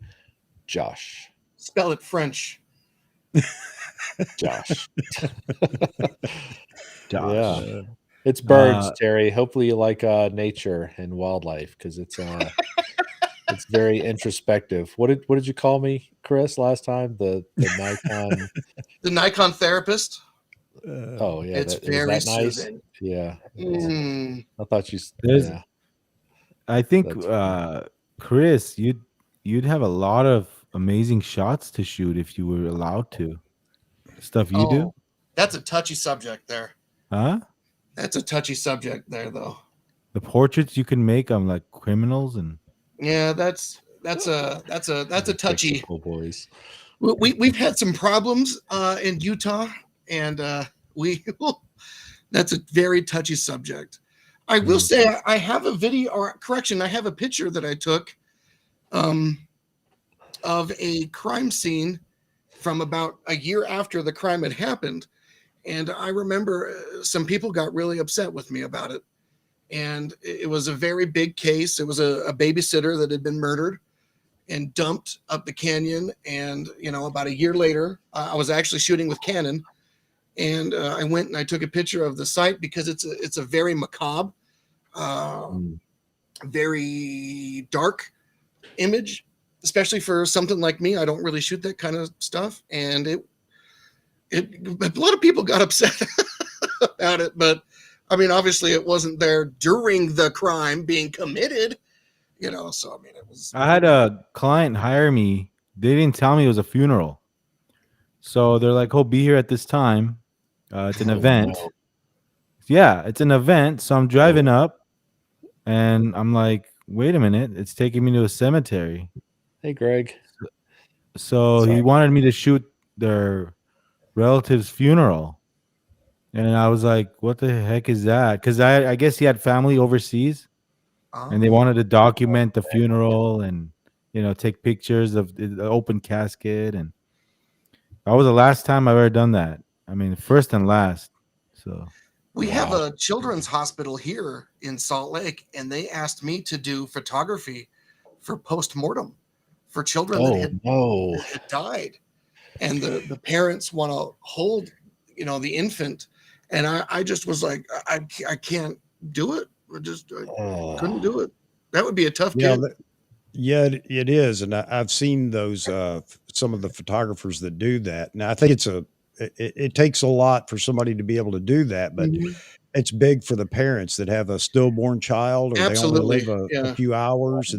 Josh. Spell it French. Josh. Yeah. It's birds, Terry. Hopefully you like nature and wildlife because it's it's very introspective. What did you call me, Chris, last time? The Nikon the Nikon therapist. Oh yeah, it's very nice. Soothing. Yeah, I thought you. I think Chris, you'd have a lot of amazing shots to shoot if you were allowed to. Stuff you do. That's a touchy subject there. Huh? That's a touchy subject there, though. The portraits you can make on like criminals and. Yeah, that's a touchy. Cool boys. We've had some problems in Utah, and that's a very touchy subject. I will say I have a video, or correction, I have a picture that I took of a crime scene from about a year after the crime had happened. And I remember some people got really upset with me about it. And it was a very big case. It was a babysitter that had been murdered and dumped up the canyon. And, you know, about a year later, I was actually shooting with Canon. And I went and I took a picture of the site because it's a very macabre, very dark image, especially for something like me. I don't really shoot that kind of stuff. And a lot of people got upset about it, but I mean, obviously it wasn't there during the crime being committed, you know, so I mean, it was. I had a client hire me. They didn't tell me it was a funeral. So they're like, oh, be here at this time. It's an event. No. Yeah, it's an event. So I'm driving up and I'm like, wait a minute. It's taking me to a cemetery. Hey, Greg. So he wanted me to shoot their relative's funeral. And I was like, what the heck is that? Because I guess he had family overseas. And they wanted to document the funeral and, you know, take pictures of the open casket. And that was the last time I've ever done that. I mean, first and last. So we have a children's hospital here in Salt Lake, and they asked me to do photography for post-mortem for children that had died. And the parents want to hold, you know, the infant. And I just was like, I can't do it. I couldn't do it. That would be a tough kid. Yeah, it is. And I've seen those, some of the photographers that do that. Now I think it takes a lot for somebody to be able to do that, but it's big for the parents that have a stillborn child or they only live a few hours.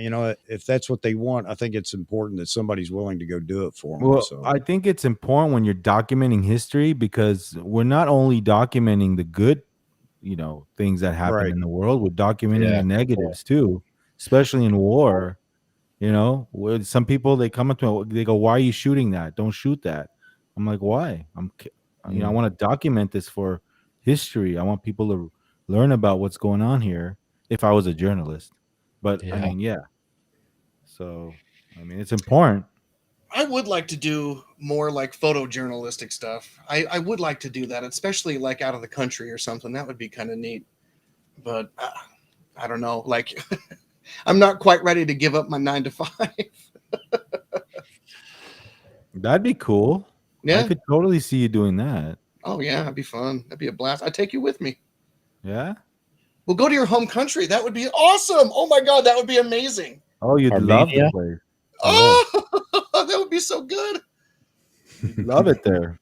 if that's what they want, I think it's important that somebody's willing to go do it for them. Well, So I think it's important when you're documenting history, because we're not only documenting the good, things that happen Right. in the world, we're documenting the negatives too, especially in war. With some people, they come up to me, they go, "Why are you shooting that? Don't shoot that." I'm like, "Why? I want to document this for history. I want people to learn about what's going on here." If I was a journalist, but I mean, yeah. So, I mean, it's important. I would like to do more like photojournalistic stuff. I would like to do that, especially like out of the country or something. That would be kind of neat. But I don't know. Like, I'm not quite ready to give up my 9 to 5. That'd be cool. Yeah. I could totally see you doing that. Oh yeah, it'd be fun. That'd be a blast. I'd take you with me. Yeah. We'll go to your home country. That would be awesome. Oh my God, that would be amazing. Oh, you'd love the place. Oh, that would be so good. You'd love it there.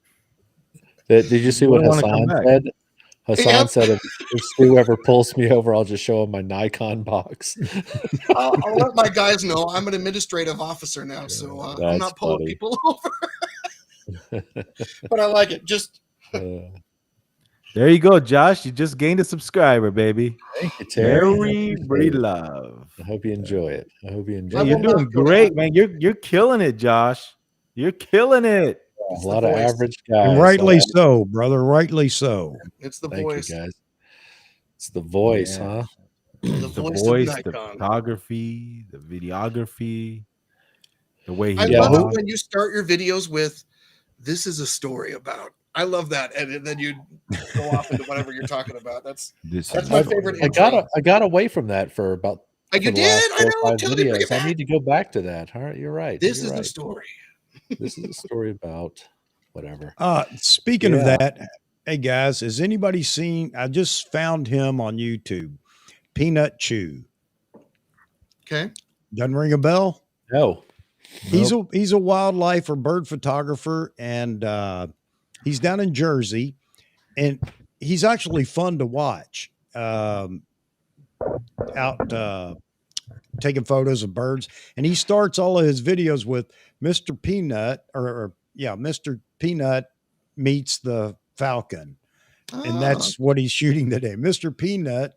Did you see what Hassan said? Hassan said, if Stu ever pulls me over, I'll just show him my Nikon box. I'll let my guys know. I'm an administrative officer now, so I'm not pulling people over. But I like it. Just there you go, Josh. You just gained a subscriber, baby. Thank you, Terry. Terry Love. I hope you enjoy it. I hope you enjoy it. You're doing great, man. You're killing it, Josh. You're killing it. A lot of average guys. And rightly so, brother. Rightly so. It's the Thank voice. you, guys. It's the voice, huh? The voice, the photography, the videography, the way he. I love it when you start your videos with, "This is a story about." I love that, and then you go off into whatever you're talking about. That's my favorite. I got away from that for about. You did? I know. Videos. I need to go back to that. All right, you're right. This is the story. This is a story about whatever. Speaking of that, hey guys, has anybody seen? I just found him on YouTube. Peanut Chew. Okay. Doesn't ring a bell? No. He's a wildlife or bird photographer, and he's down in Jersey, and he's actually fun to watch. Out taking photos of birds, and he starts all of his videos with Mr. Peanut, Mr. Peanut meets the falcon, and that's what he's shooting today. Mr. Peanut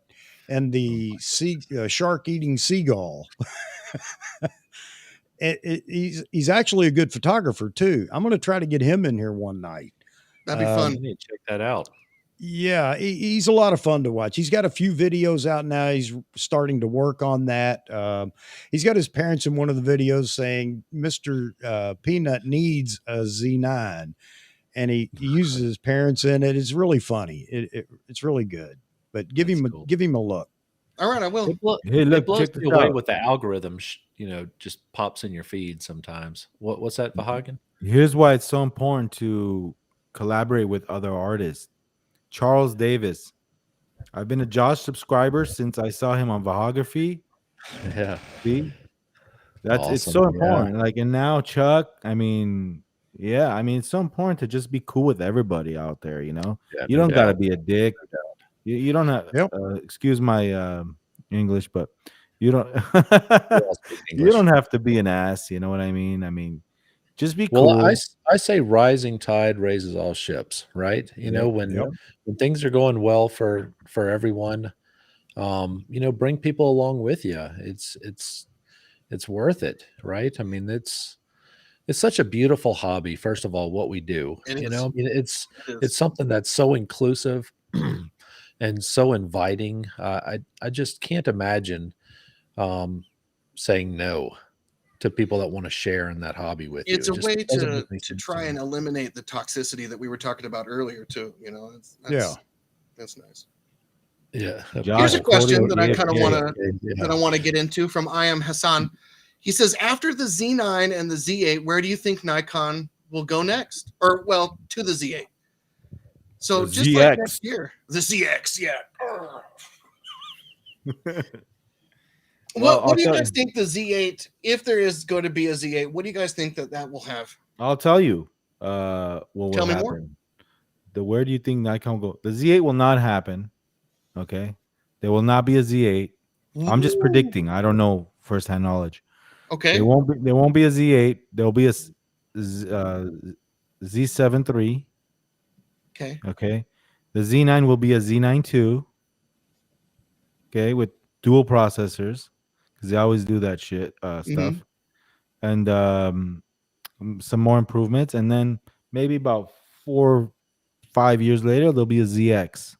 and the shark eating seagull. He's actually a good photographer too. I'm going to try to get him in here one night. That'd be fun. I need to check that out. Yeah, he's a lot of fun to watch. He's got a few videos out now. He's starting to work on that. He's got his parents in one of the videos saying Mr. Peanut needs a Z9, and he uses his parents in it. It's really funny. It's really good. But give him a look. All right, I will. It blows me away with the algorithm. Just pops in your feed sometimes. What's that, Vahagan? Here's why it's so important to collaborate with other artists. Charles Davis. I've been a Josh subscriber since I saw him on Vahagraphy. Yeah. See? It's so important. Like, and now Chuck, it's so important to just be cool with everybody out there, you don't got to be a dick. You don't have, excuse my English, but you don't, you don't have to be an ass. You know what I mean? Just be cool. Well, I say rising tide raises all ships, right? When things are going well for everyone, bring people along with you. It's worth it, right? I mean, it's such a beautiful hobby. First of all, what we do, it's something that's so inclusive and so inviting. I just can't imagine saying no to people that want to share in that hobby with you. It's a way to try and eliminate the toxicity that we were talking about earlier too. That's nice. Yeah. Here's a question that I kind of want to get into from I Am Hassan. He says, after the Z9 and the Z8, where do you think Nikon will go next? Or to the Z8. So just ZX. Like next year, the ZX, What do you guys think the Z8, if there is going to be a Z8, what do you guys think that will have? I'll tell you. What will happen? Tell me more. Where do you think Nikon will go? The Z8 will not happen. Okay, there will not be a Z8. I'm just predicting. I don't know firsthand knowledge. Okay. There won't be a Z8. There'll be a Z7 III. Okay. Okay. The Z9 will be a Z9 II. Okay, with dual processors, because they always do that shit stuff, and some more improvements, and then maybe about 4-5 years later there'll be a ZX.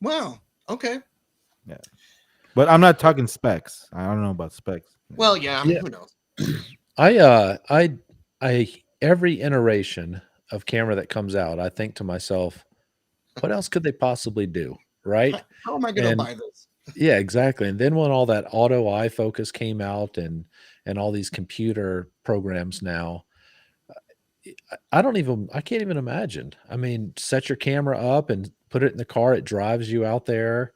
Wow. Okay. Yeah, but I'm not talking specs. I don't know about specs. Well, yeah. I mean, who knows? I every iteration of camera that comes out, I think to myself, what else could they possibly do, right? How am I going to buy this? Yeah, exactly. And then when all that auto eye focus came out and all these computer programs now, I can't even imagine. I mean, set your camera up and put it in the car. It drives you out there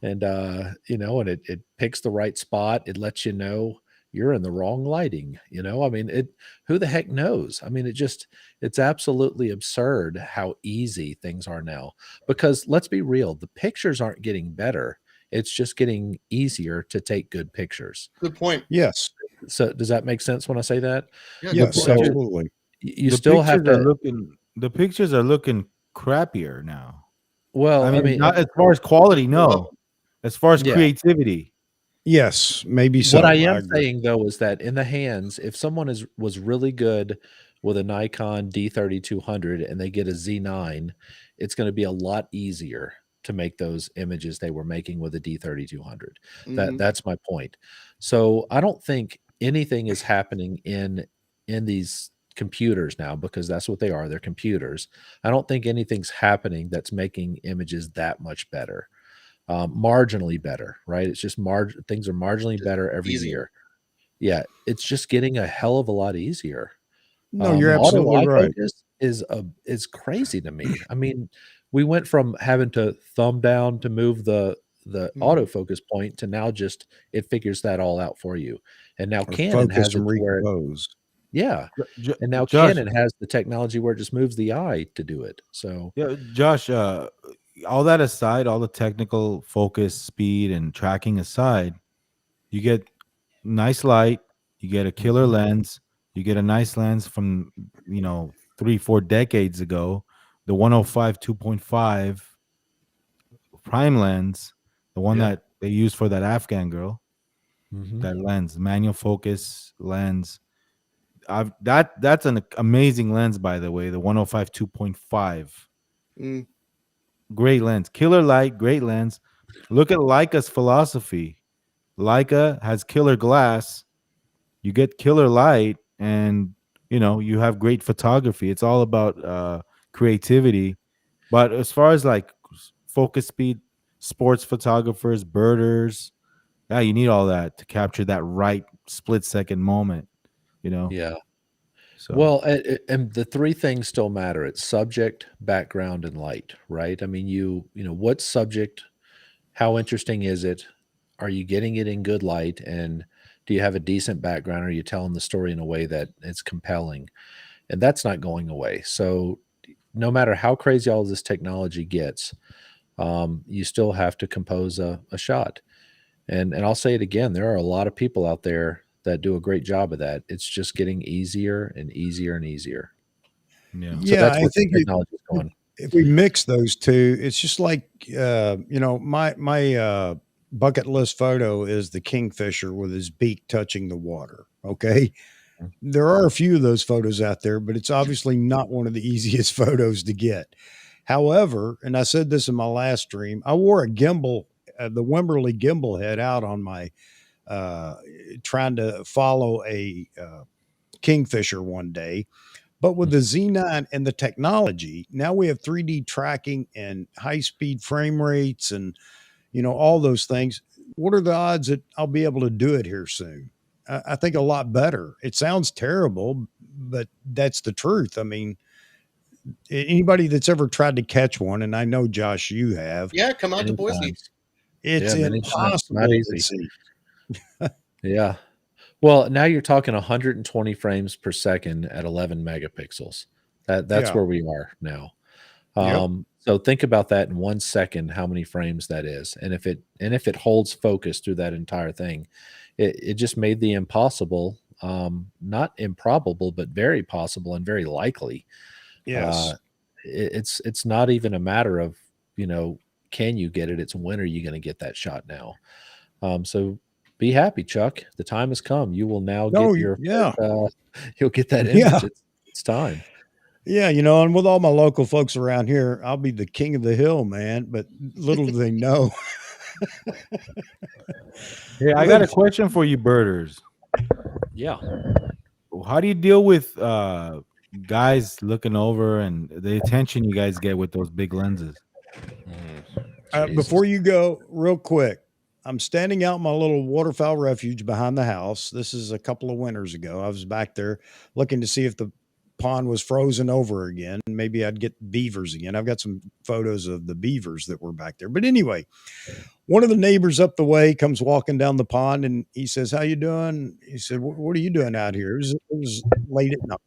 and, and it picks the right spot. It lets you know you're in the wrong lighting. I mean, who the heck knows? I mean, it's absolutely absurd how easy things are now, because let's be real. The pictures aren't getting better. It's just getting easier to take good pictures. Good point. Yes. So does that make sense when I say that? Yeah, yes, so, absolutely. You still have to. The pictures are looking crappier now. Well, I mean not as far as quality, no. As far as Yeah. creativity. Yes, maybe so. What I am saying though is that in the hands, if someone was really good with a Nikon D3200 and they get a Z9, it's going to be a lot easier to make those images they were making with a D3200. That's my point. So I don't think anything is happening in these computers now, because that's what they are. They're computers. I don't think anything's happening that's making images that much better. Marginally better, right? It's just things are marginally better every year. Yeah, it's just getting a hell of a lot easier. No, you're absolutely right. Focus is crazy to me. I mean, we went from having to thumb down to move the autofocus point to now just it figures that all out for you. And now Canon has it where yeah. And now Josh, Canon has the technology where it just moves the eye to do it. So yeah, Josh, all that aside, all the technical focus, speed, and tracking aside, you get nice light, you get a killer lens, you get a nice lens from 3-4 decades ago, the 105 2.5 prime lens, the one that they used for that Afghan girl. That lens, manual focus lens. That's an amazing lens, by the way, the 105 2.5. Great lens, killer light, great lens. Look at Leica's philosophy. Leica has killer glass. You get killer light, and you have great photography. It's all about creativity. But as far as like focus speed, sports photographers, birders, yeah, you need all that to capture that right split-second moment. Yeah. So. Well, and the three things still matter. It's subject, background, and light, right? I mean, what subject, how interesting is it? Are you getting it in good light? And do you have a decent background? Are you telling the story in a way that it's compelling? And that's not going away. So no matter how crazy all this technology gets, you still have to compose a shot. And I'll say it again, there are a lot of people out there that do a great job of that. It's just getting easier and easier and easier. Yeah. So that's I where think technology is going. If we mix those two, it's just like my bucket list photo is the kingfisher with his beak touching the water. Okay. There are a few of those photos out there, but it's obviously not one of the easiest photos to get. However, and I said this in my last stream, I wore a gimbal, the Wimberley gimbal head out on my trying to follow a kingfisher one day. But with the Z9 and the technology, now we have 3D tracking and high-speed frame rates and, all those things. What are the odds that I'll be able to do it here soon? I think a lot better. It sounds terrible, but that's the truth. I mean, anybody that's ever tried to catch one, and I know, Josh, you have. Yeah, come out to Boise. It's impossible not easy. to see. Yeah. Well, now you're talking 120 frames per second at 11 megapixels. That's where we are now. So think about that in 1 second, how many frames that is. And if it holds focus through that entire thing, it just made the impossible, not improbable, but very possible and very likely. Yes. It's not even a matter of, can you get it? It's when are you going to get that shot now? So be happy, Chuck. The time has come. You will now get you'll get that image. It's time. Yeah, and with all my local folks around here, I'll be the king of the hill, man. But little do they know. Hey, I got a question for you, birders. Yeah. How do you deal with guys looking over and the attention you guys get with those big lenses? Before you go, real quick, I'm standing out in my little waterfowl refuge behind the house. This is a couple of winters ago. I was back there looking to see if the pond was frozen over again. Maybe I'd get beavers again. I've got some photos of the beavers that were back there. But anyway, one of the neighbors up the way comes walking down the pond and he says, "How you doing?" He said, "What are you doing out here?" It was late at night.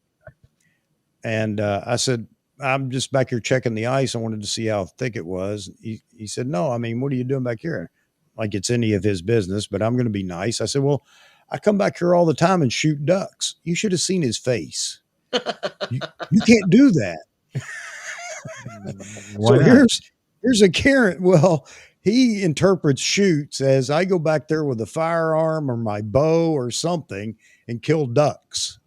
And I said, "I'm just back here checking the ice. I wanted to see how thick it was." He said, "No, I mean, what are you doing back here?" Like it's any of his business, but I'm going to be nice. I said, "Well, I come back here all the time and shoot ducks." You should have seen his face. You can't do that. So here's a Karen. Well, he interprets shoots as I go back there with a firearm or my bow or something and kill ducks.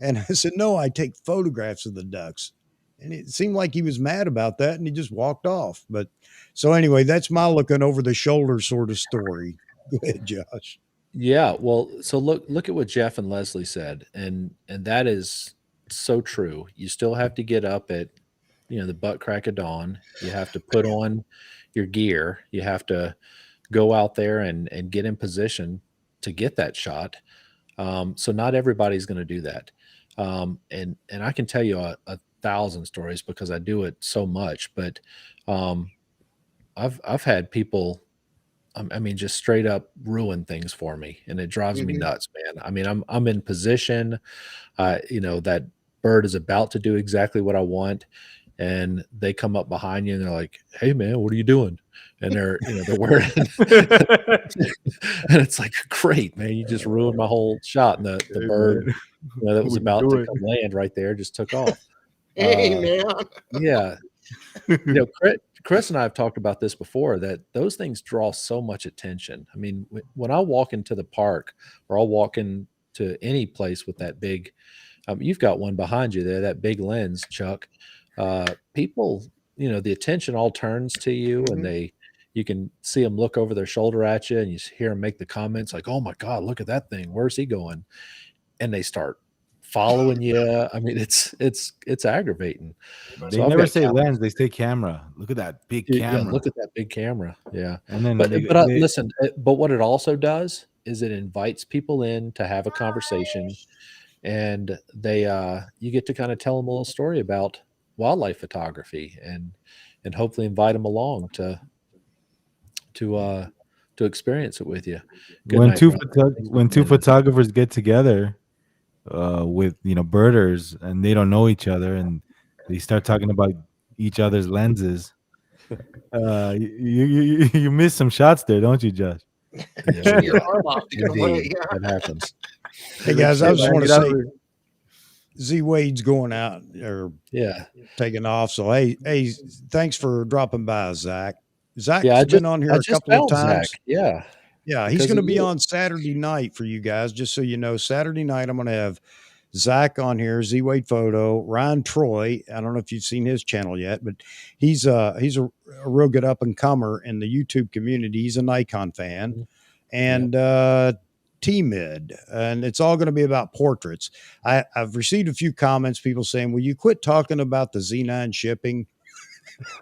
And I said, "No, I take photographs of the ducks." And it seemed like he was mad about that and he just walked off. But so anyway, that's my looking over the shoulder sort of story. Go ahead, Josh. Yeah. Well, so look at what Jeff and Leslie said. And that is so true. You still have to get up at, the butt crack of dawn. You have to put on your gear. You have to go out there and get in position to get that shot. So not everybody's going to do that. And I can tell you a 1,000 stories because I do it so much, but I've had people, I mean, just straight up ruin things for me, and it drives me nuts, man. I mean, I'm in position, that bird is about to do exactly what I want, and they come up behind you and they're like, "Hey, man, what are you doing?" And they're wearing, and it's like, "Great, man, you just ruined my whole shot." And the bird, that was about to come land right there just took off. Hey, man. Yeah. Chris and I have talked about this before, that those things draw so much attention. I mean, when I walk into the park or I'll walk into any place with that big, you've got one behind you there, that big lens, Chuck. People, the attention all turns to you, and you can see them look over their shoulder at you, and you hear them make the comments like, "Oh my God, look at that thing. Where's he going?" And they start following you. I mean, it's aggravating. They never say lens; they say camera. Look at that big camera. Yeah, look at that big camera. Yeah, and then listen. But what it also does is it invites people in to have a conversation, and you get to kind of tell them a little story about wildlife photography, and hopefully invite them along to experience it with you. When two photographers get together with birders and they don't know each other and they start talking about each other's lenses, you miss some shots there, don't you, Josh? Yeah, that happens. Hey guys, I just want to say Z Wade's going out or taking off. So hey, thanks for dropping by, Zach. Zach's been on here a couple of times. Zach. Yeah, he's going to be on Saturday night for you guys. Just so you know, Saturday night I'm going to have Zach on here, Z Wade Photo, Ryan Troy. I don't know if you've seen his channel yet, but he's a real good up and comer in the YouTube community. He's a Nikon fan, and T-Mid, and it's all going to be about portraits. I've received a few comments, people saying, "Will you quit talking about the Z9 shipping?"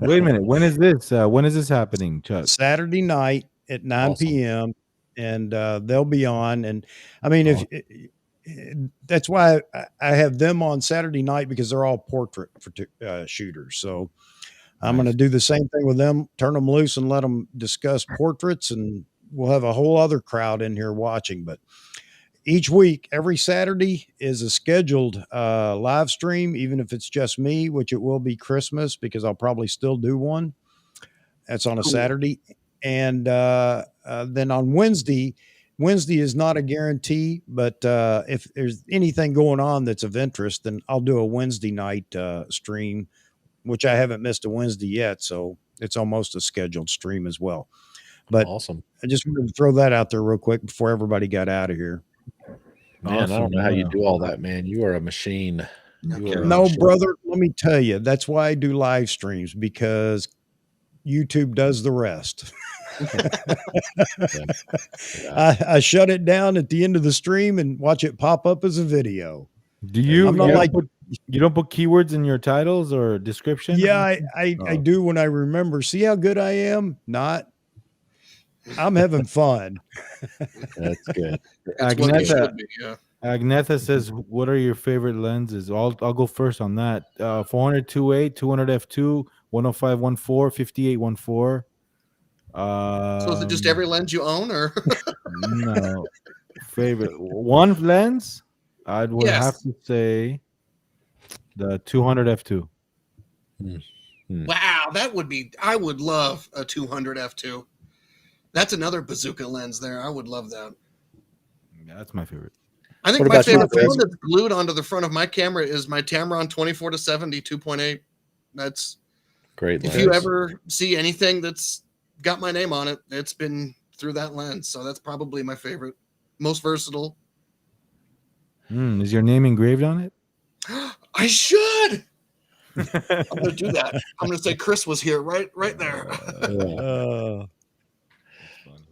Wait a minute. When is this? When is this happening, Chuck? Saturday night at 9 p.m. And they'll be on. And I mean, that's why I have them on Saturday night, because they're all portrait shooters. So I'm going to do the same thing with them, turn them loose and let them discuss portraits, and we'll have a whole other crowd in here watching. But each week, every Saturday is a scheduled live stream, even if it's just me, which it will be Christmas because I'll probably still do one. That's on a Saturday. And then on Wednesday, Wednesday is not a guarantee, but if there's anything going on that's of interest, then I'll do a Wednesday night stream, which I haven't missed a Wednesday yet. So it's almost a scheduled stream as well. But awesome. I just wanted to throw that out there real quick before everybody got out of here. Man, Awesome, I don't know how you yeah. do all that, man. You are a machine. You are a No, machine. brother, let me tell you, that's why I do live streams, because YouTube does the rest. I shut it down at the end of the stream and watch it pop up as a video. Do you? I'm not like you don't put keywords in your titles or description? Yeah, I do when I remember. See how good I am? Not. I'm having fun. That's good. That's what it should be, yeah. Agnetha says, "What are your favorite lenses?" I'll go first on that. 400 2.8, 200 f2, 105 1.4, 58 1.4. So is it just every lens you own, or no favorite one lens? I would have to say the 200 f2. Wow, that would be. I would love a 200 f2. That's another bazooka lens there. I would love that. Yeah, that's my favorite. I think my favorite one that's glued onto the front of my camera is my Tamron 24-70 2.8. That's great. If you ever see anything that's got my name on it, it's been through that lens. So that's probably my favorite, most versatile. Is your name engraved on it? I should. I'm gonna do that. I'm gonna say Chris was here, right there.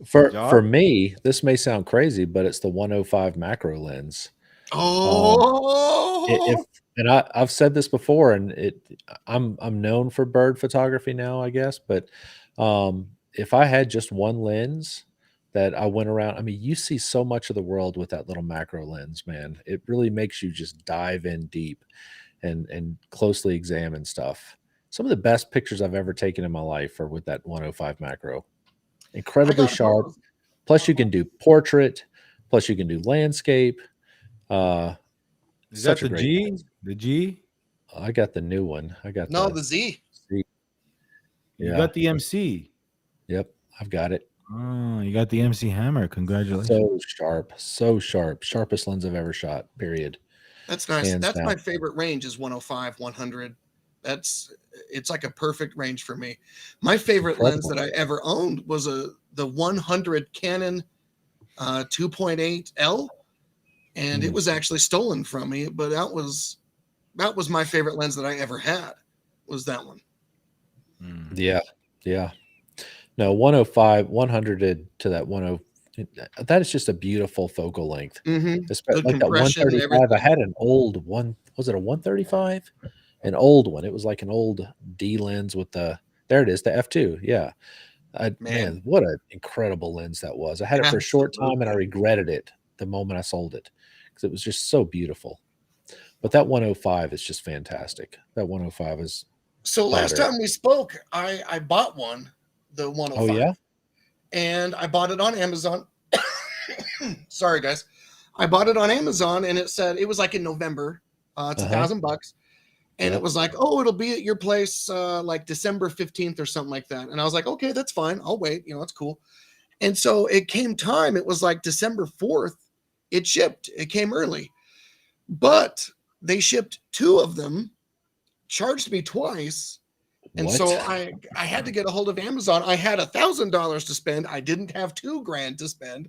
For me, this may sound crazy, but it's the 105 macro lens. I've said this before, and I'm known for bird photography now, I guess. But if I had just one lens that I went around, I mean, you see so much of the world with that little macro lens, man. It really makes you just dive in deep and closely examine stuff. Some of the best pictures I've ever taken in my life are with that 105 macro. Incredibly sharp. Plus you can do portrait. Plus you can do landscape. Is that the G? Lens. The G? I got the new one. I got the Z. You got the MC. Yep, I've got it. Oh, you got the MC Hammer. Congratulations. So sharp. Sharpest lens I've ever shot, period. That's nice. That's my favorite range is 105, 100. It's like a perfect range for me. My favorite lens that I ever owned was the 100 Canon 2.8 L, and it was actually stolen from me. But that was my favorite lens that I ever had. Was that one? Yeah. No, 105, 100 to that 10. That is just a beautiful focal length. Especially like that 135. I had an old one. Was it a 135? An old one. It was like an old D lens with there it is, the f2. Yeah. Man, what an incredible lens that was. I had it for a short time and I regretted it the moment I sold it because it was just so beautiful. But that 105 is just fantastic. That 105 is. So last time we spoke, I bought one, the 105. Oh, yeah? And I bought it on Amazon. Sorry, guys. I bought it on Amazon and it said it was like in November. It's $1,000. And it was like, oh, it'll be at your place like December 15th or something like that. And I was like, okay, that's fine. I'll wait. That's cool. And so it came time. It was like December 4th. It shipped. It came early. But they shipped 2 of them, charged me twice. And so I had to get a hold of Amazon. I had $1,000 to spend. I didn't have $2,000 to spend.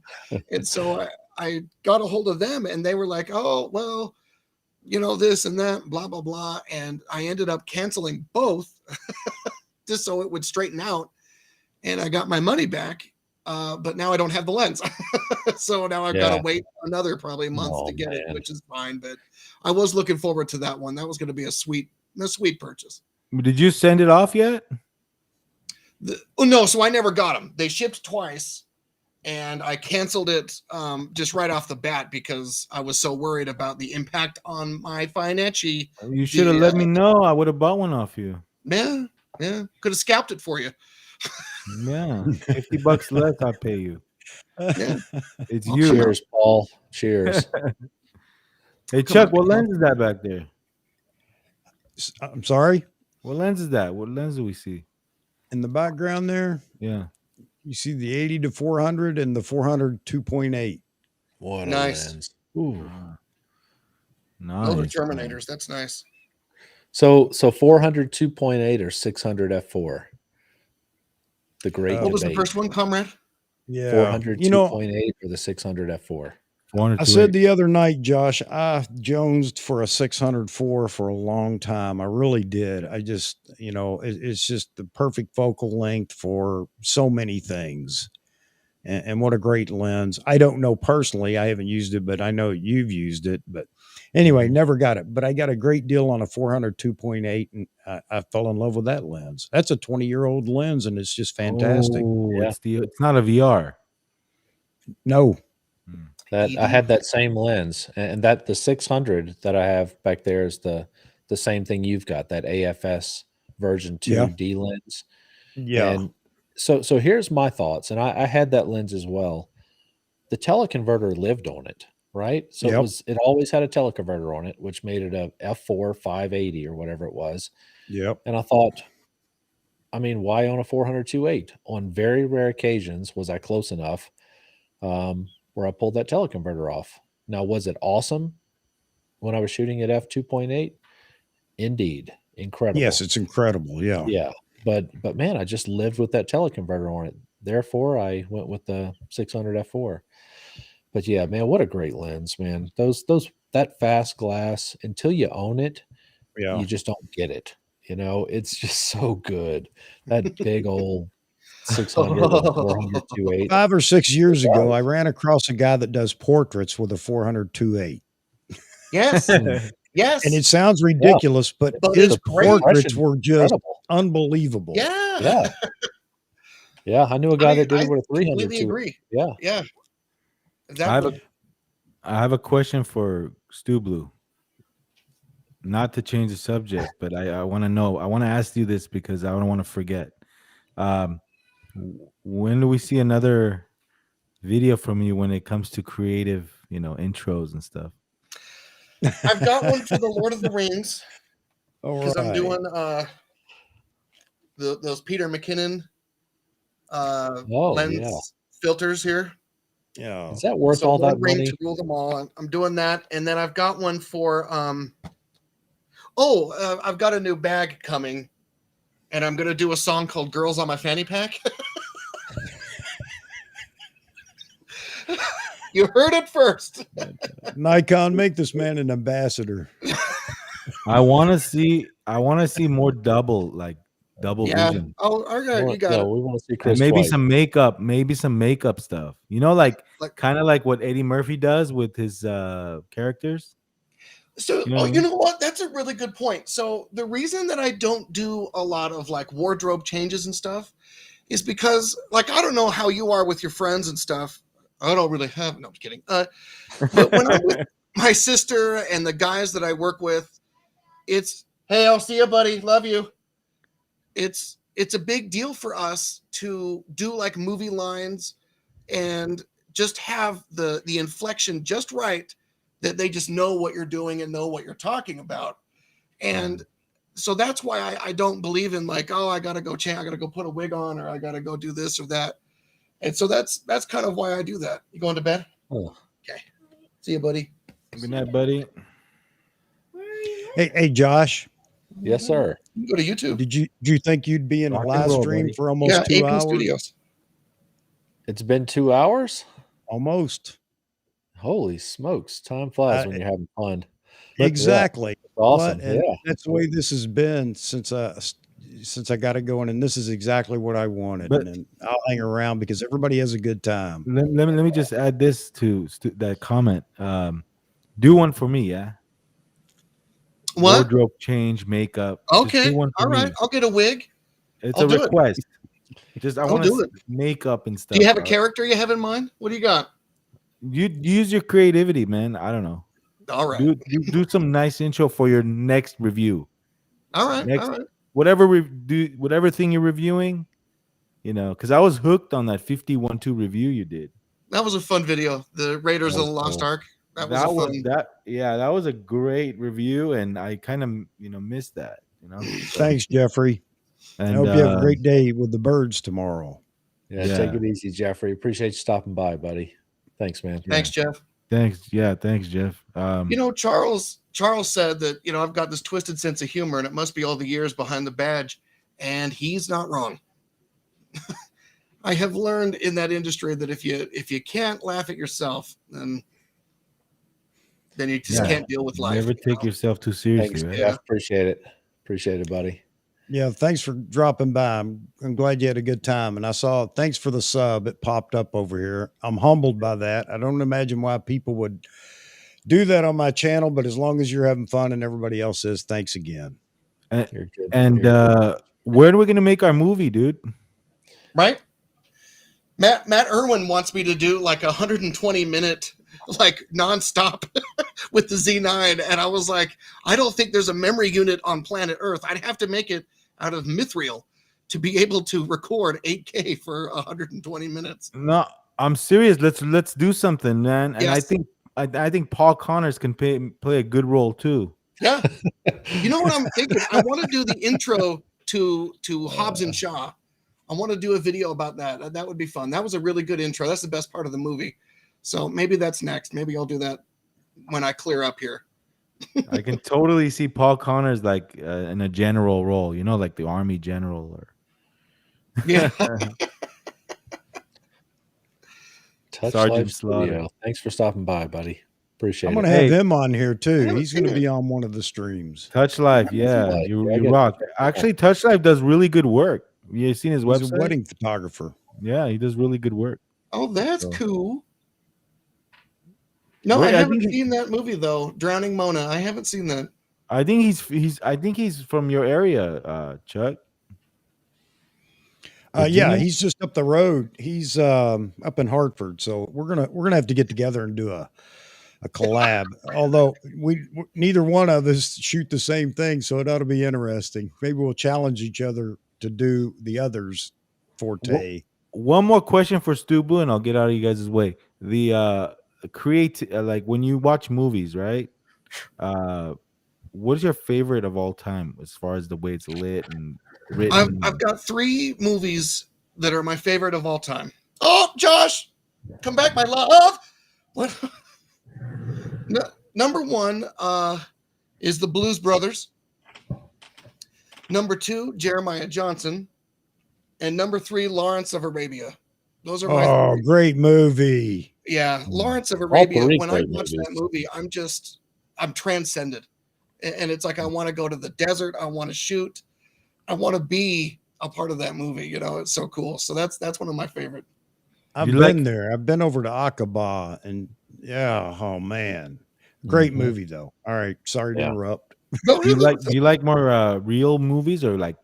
And so I got a hold of them and they were like, oh, well, this and that, blah, blah, blah. And I ended up canceling both just so it would straighten out. And I got my money back. But now I don't have the lens. So now I've got to wait another probably month to get it, which is fine. But I was looking forward to that one. That was going to be a sweet purchase. Did you send it off yet? No, so I never got them. They shipped twice. And I canceled it just right off the bat because I was so worried about the impact on my financial. You should have let me know. I would have bought one off you. Yeah. Could have scalped it for you. Yeah, $50 less. I'll pay you. Yeah, it's you. Cheers, Paul. Cheers. Hey, Chuck, what lens is that back there? I'm sorry. What lens is that? What lens do we see in the background there? Yeah. You see the 80 to 400 and the 400 2.8. What Nice. a lens. Ooh. Those are Nice. Terminators. That's nice. So 400 2.8 or 600 f4. The great What was the debate. first one, comrade? Yeah. 400 2.8 or the 600 f4. I said the other night, Josh, I jonesed for a 604 for a long time. I really did. I just, it's just the perfect focal length for so many things. And what a great lens. I don't know personally. I haven't used it, but I know you've used it. But anyway, never got it. But I got a great deal on a 400 2.8, and I fell in love with that lens. That's a 20-year-old lens, and it's just fantastic. Oh, yeah. It's not a VR. No. That I had that same lens, and that the 600 that I have back there is the same thing you've got, that AFS version 2 D lens. Yeah. And so here's my thoughts, and I had that lens as well. The teleconverter lived on it, right? So it always had a teleconverter on it, which made it a f4 580 or whatever it was. Yep. And I thought, I mean, why on a 400 2.8? On very rare occasions was I close enough where I pulled that teleconverter off. Now, was it awesome when I was shooting at f2.8? Indeed. Incredible. Yes, it's incredible. Yeah. Yeah. But man, I just lived with that teleconverter on it. Therefore, I went with the 600 f4. But yeah, man, what a great lens, man. That fast glass, until you own it, you just don't get it. It's just so good. That big old 600 or 400 2.8. 5 or 6 years ago, I ran across a guy that does portraits with a 400 2.8. Yes. Yes. And it sounds ridiculous, but his portraits were just unbelievable. Yeah. Yeah. Yeah. I knew a guy that did it with a 300. Completely agree. Yeah. Yeah. Exactly. I have a question for Stewblue. Not to change the subject, but I want to know. I want to ask you this because I don't want to forget. When do we see another video from you when it comes to creative, intros and stuff? I've got one for the Lord of the Rings because I'm doing those Peter McKinnon lens filters here. Yeah, is that worth all that money? To rule them all. I'm doing that, and then I've got one for I've got a new bag coming, and I'm gonna do a song called "Girls on My Fanny Pack." You heard it first. Nikon, make this man an ambassador. I want to see more double vision. Oh, all right, you got it. We want to see Chris. And maybe White. some makeup stuff. Like kind of like what Eddie Murphy does with his characters. So, you know what? That's a really good point. So the reason that I don't do a lot of like wardrobe changes and stuff is because, like, I don't know how you are with your friends and stuff. I don't really have. No, I'm kidding. But when I'm with my sister and the guys that I work with, it's, hey, I'll see you, buddy. Love you. It's a big deal for us to do like movie lines and just have the inflection just right, that they just know what you're doing and know what you're talking about. And so that's why I don't believe in like, oh, I got to go change. I got to go put a wig on, or I got to go do this or that. And so that's kind of why I do that. You going to bed? Oh. Okay. See you, buddy. Good night, buddy. Hey, Josh. Yes, sir. You go to YouTube. Did you think you'd be in a live stream for almost 2 hours? Studios. It's been 2 hours? Almost. Holy smokes. Time flies when you're having fun. Exactly. Awesome. That's the way this has been since I got it going, and this is exactly what I wanted. And I'll hang around because everybody has a good time. Let me just add this to that comment. Do one for me, yeah. What? Wardrobe change, makeup. Okay. Do one for all right. me. I'll get a wig. It's a request. I want to makeup and stuff. Do you have a character you have in mind? What do you got? You use your creativity, man. I don't know. All right. Do some nice intro for your next review. All right. All right. Whatever thing you're reviewing, because I was hooked on that 51.2 review you did. That was a fun video. The Raiders of the Lost Ark. That was a great review, and I kind of missed that. Thanks, Jeffrey. And I hope you have a great day with the birds tomorrow. Yeah, take it easy, Jeffrey. Appreciate you stopping by, buddy. Thanks, man. Thanks, Jeff. Thanks. Yeah, thanks, Jeff. Charles said that, I've got this twisted sense of humor and it must be all the years behind the badge. And he's not wrong. I have learned in that industry that if you can't laugh at yourself, then you just can't deal with life. Never take yourself too seriously. Thanks, right? Jeff. Appreciate it. Appreciate it, buddy. Yeah, thanks for dropping by. I'm glad you had a good time. And thanks for the sub. It popped up over here. I'm humbled by that. I don't imagine why people would do that on my channel, but as long as you're having fun and everybody else is, thanks again. You're good. And where are we going to make our movie, dude? Right? Matt Irwin wants me to do like 120-minute, like nonstop with the Z9. And I was like, I don't think there's a memory unit on planet Earth. I'd have to make it out of mithril to be able to record 8K for 120 minutes. No, I'm serious. Let's do something, man. And Yes. I think Paul Connors can play a good role too. Yeah. You know what I'm thinking? I want to do the intro to Hobbs and Shaw. I want to do a video about that. That would be fun. That was a really good intro. That's the best part of the movie. So maybe that's next. Maybe I'll do that when I clear up here. I can totally see Paul Connors like in a general role, like the army general or yeah. Sergeant Slaughter. Thanks for stopping by, buddy. Appreciate it. I'm going to have him on here too. He's going to be on one of the streams. Touch Life. Yeah, you rock. Actually, Touch Life does really good work. You seen his website? He's a wedding photographer. Yeah, he does really good work. Oh, that's cool. No, I haven't seen that movie though. Drowning Mona. I haven't seen that. I think he's from your area, Chuck. Yeah, he's just up the road. He's up in Hartford, so we're gonna have to get together and do a collab. Although we neither one of us shoot the same thing, so it ought to be interesting. Maybe we'll challenge each other to do the other's forte. One more question for Stewblue, and I'll get out of you guys' way. The like when you watch movies, right? What is your favorite of all time as far as the way it's lit and written? I've got 3 movies that are my favorite of all time. Oh, Josh, come back, my love. What? No, number 1 is the Blues Brothers. Number 2, Jeremiah Johnson. And number 3, Lawrence of Arabia. Those are my great movie. Yeah, Lawrence of Arabia. When I watch that movie, I'm transcended. And it's like I want to go to the desert. I want to shoot. I want to be a part of that movie. It's so cool. So that's one of my favorite. I've been there. I've been over to Aqaba, and oh man, great movie though. All right, sorry to interrupt. Do you like more real movies or like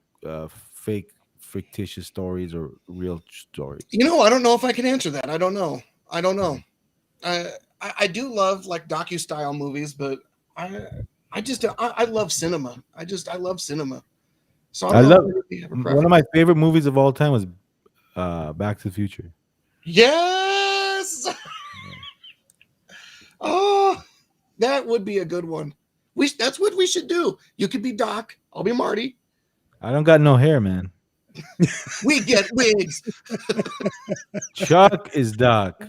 fictitious stories or real stories? I don't know if I can answer that. I don't know. I do love like docu-style movies, but I love cinema. I love cinema. So I love one of my favorite movies of all time was Back to the Future. Yes. Oh, that would be a good one. That's what we should do. You could be Doc. I'll be Marty. I don't got no hair, man. We get wigs. Chuck is Doc.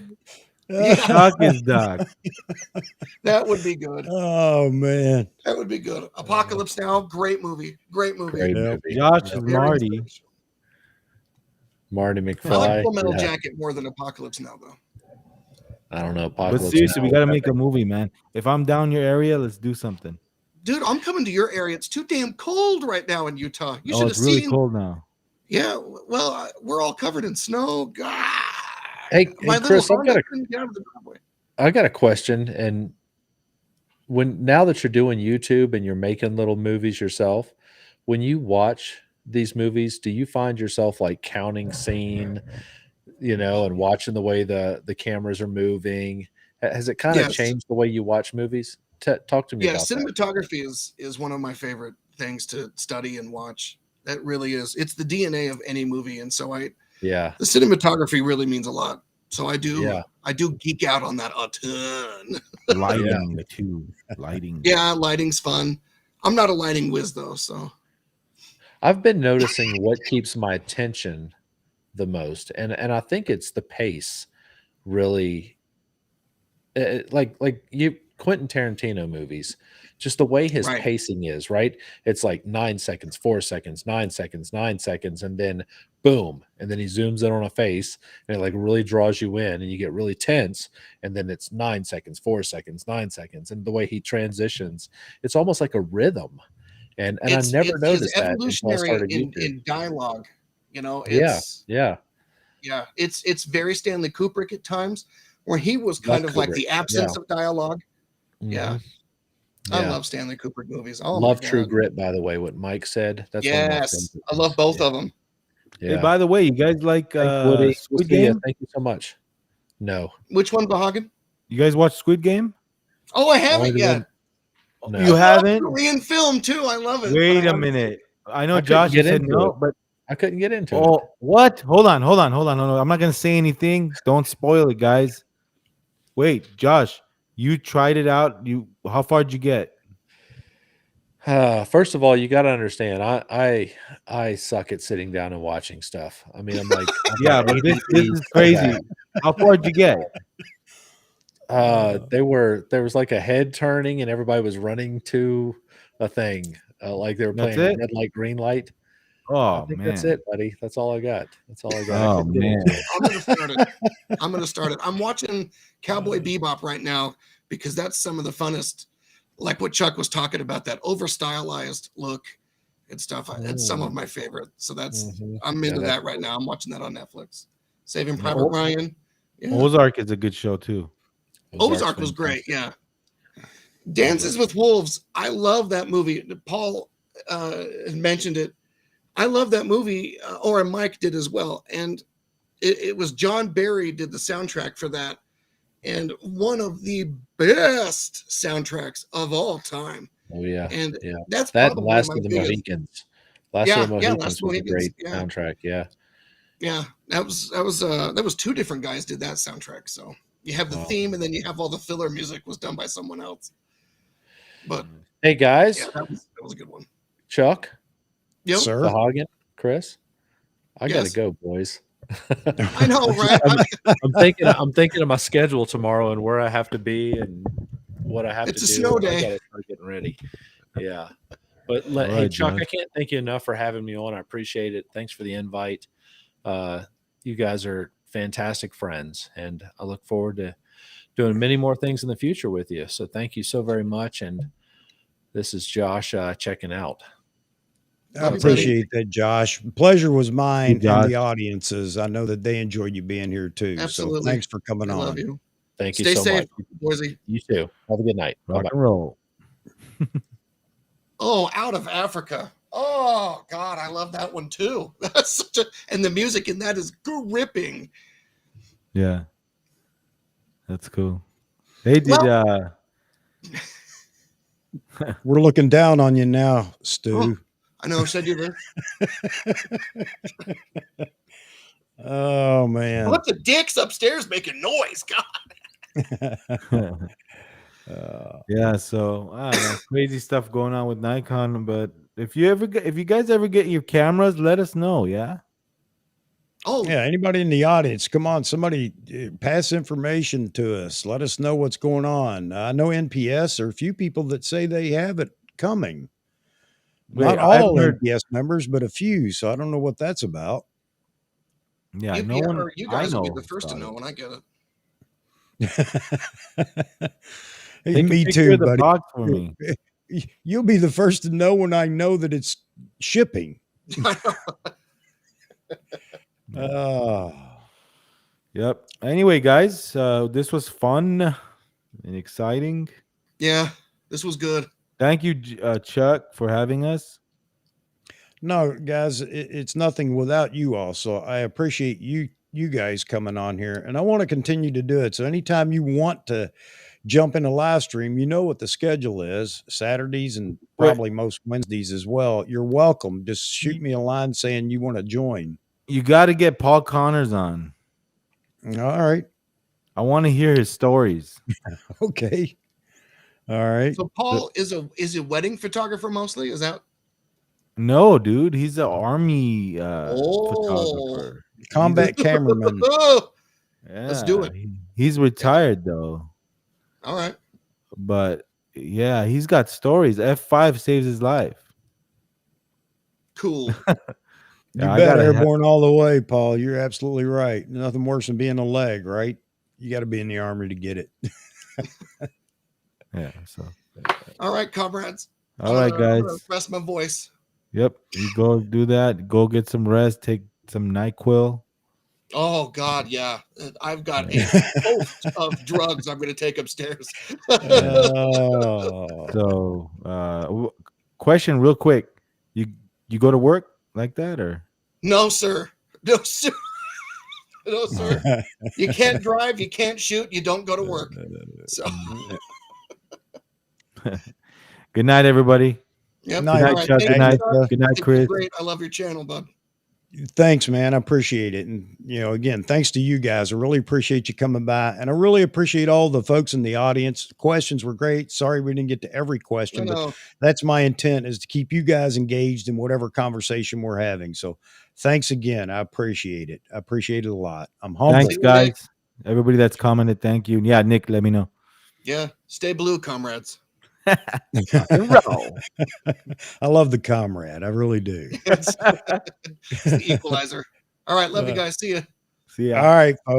Yeah. Chuck is Doc. That would be good. Oh man, that would be good. Apocalypse Now, great movie. Great movie. Josh is Marty. Marty McFly. I like Full Metal Jacket more than Apocalypse Now, though. I don't know. Apocalypse but seriously, we got to make a movie, man. If I'm down your area, let's do something. Dude, I'm coming to your area. It's too damn cold right now in Utah. You should have seen. It's really cold now. Yeah, well, we're all covered in snow. God. Hey Chris, I got a question. And now that you're doing YouTube and you're making little movies yourself, when you watch these movies, do you find yourself like counting scene, and watching the way the cameras are moving? Has it kind of changed the way you watch movies? Talk to me about cinematography is one of my favorite things to study and watch. That really is. It's the DNA of any movie. And so the cinematography really means a lot. So I do geek out on that a ton. Lighting too. Lighting. Yeah, lighting's fun. I'm not a lighting whiz though, so I've been noticing what keeps my attention the most, and I think it's the pace, really. Like Quentin Tarantino movies, just the way his Right. pacing is, right? It's like 9 seconds, 4 seconds, 9 seconds, 9 seconds, and then boom, and then he zooms in on a face, and it like really draws you in, and you get really tense, and then it's 9 seconds, 4 seconds, 9 seconds, and the way he transitions, it's almost like a rhythm, and I never His noticed that until I evolutionary started YouTube. in dialogue. You know, Yeah, it's very Stanley Kubrick at times, where he was Love kind of like Kubrick. the absence of dialogue. Yeah. Mhm. I Yeah. love Stanley Kubrick movies. Oh Love my True God. Grit, by the way, what Mike said. That's one of my Yes, favorite I love ones. both Yeah. of them. Hey, by the way, you guys like Thanks, Woody. We'll Squid see ya. Game? Thank you so much. No. Which one, Vahagan? You guys watch Squid Game? Oh, I Only haven't the yet. one. No. You I love haven't? Korean film too. I love it. but Wait I a haven't- minute. I know I couldn't Josh, you get said into no, it. but I couldn't get into it. oh, what? Hold on. I'm not gonna say anything. Don't spoil it, guys. Wait, Josh, you tried it out. How far did you get? First of all, you got to understand, I suck at sitting down and watching stuff. I mean, I'm like, Yeah, but this is crazy. How far did you get? There was like a head turning, and everybody was running to a thing, like they were That's playing it? red light, green light. I Oh think man, that's it, buddy. That's all I got. That's all I got. I Oh couldn't get man, into it. I'm gonna start it. I'm watching Cowboy Bebop right now because that's some of the funnest, like what Chuck was talking about, that over stylized look and stuff. It's some of my favorite. So I'm into that right now. I'm watching that on Netflix. Saving Private Ryan. Yeah. Ozark is a good show too. Ozark was great. Yeah. Dances with Wolves. I love that movie. Paul mentioned it. I love that movie, or Mike did as well. And it was John Barry did the soundtrack for that. And one of the best soundtracks of all time. Oh yeah. And yeah. that's that probably Last my of the biggest. Mohicans. Last of the Mohicans was a great Yeah. soundtrack. Yeah. Yeah. That was two different guys did that soundtrack. So you have the theme, and then you have all the filler music was done by someone else. But hey guys, yeah, that was a good one. Chuck, Yep. Sir, Vahagan, Chris, I Yes. gotta go, boys. I know, right? I'm thinking of my schedule tomorrow and where I have to be and what I have to do. It's a snow day. I gotta start getting ready. Yeah. But hey, right, Chuck, Josh. I can't thank you enough for having me on. I appreciate it. Thanks for the invite. You guys are fantastic friends, and I look forward to doing many more things in the future with you. So thank you so very much. And this is Josh checking out. I appreciate that, Josh. Pleasure was mine Hey, and the Josh. audiences. I know that they enjoyed you being here too. Absolutely. So thanks for coming I on. love you. Thank you Stay so safe, much. Boise. You too. Have a good night. Rock Bye-bye. and roll. Oh, Out of Africa. Oh God, I love that one too. That's and the music in that is gripping. Yeah, that's cool. They did. We're looking down on you now, Stu. I know. Should I do this? Oh man. What the dick's upstairs making noise? God. Yeah, so I don't know, crazy stuff going on with Nikon. But if you guys ever get your cameras, let us know. Yeah. Oh yeah. Anybody in the audience, come on, somebody pass information to us. Let us know what's going on. I know NPS are a few people that say they have it coming. Not all NPS members, but a few. So I don't know what that's about. Yeah, you, no one. you guys I know will be the first to know when I get it. Hey, me too, buddy. Box for me. You'll be the first to know when I know that it's shipping. Yep. Anyway, guys, this was fun and exciting. Yeah, this was good. Thank you, Chuck, for having us. No, guys, it's nothing without you all. So I appreciate you guys coming on here, and I want to continue to do it. So anytime you want to jump in a live stream, you know what the schedule is, Saturdays and probably most Wednesdays as well. You're welcome. Just shoot me a line saying you want to join. You got to get Paul Connors on. All right. I want to hear his stories. Okay. All right. So Paul is a wedding photographer mostly? Is that? No, dude, he's an army photographer. combat cameraman. Yeah, Let's do it. He's retired though. All right. But yeah, he's got stories. F5 saves his life. Cool. You I bet gotta airborne all the way, Paul. You're absolutely right. Nothing worse than being a leg, right? You got to be in the Army to get it. Yeah. So. All right, comrades. All right, guys. I'm gonna rest my voice. Yep. You go do that. Go get some rest. Take some NyQuil. Oh God, yeah. I've got a host of drugs I'm going to take upstairs. So, question real quick. You go to work like that or? No, sir. No, sir. No, sir. You can't drive. You can't shoot. You don't go to work. So. Good night, everybody. Yep. Night, All right. Chuck. Good night. Good night, Chris. Great. I love your channel, bud. Thanks, man. I appreciate it. And, again, thanks to you guys. I really appreciate you coming by. And I really appreciate all the folks in the audience. The questions were great. Sorry we didn't get to every question, but that's my intent, is to keep you guys engaged in whatever conversation we're having. So thanks again. I appreciate it. I appreciate it a lot. I'm humble. Thanks, guys. Everybody that's commented, thank you. Yeah, Nick, let me know. Yeah. Stay blue, comrades. I love the comrade. I really do. It's the equalizer. All right. Love you guys. See you. See ya. All right, folks.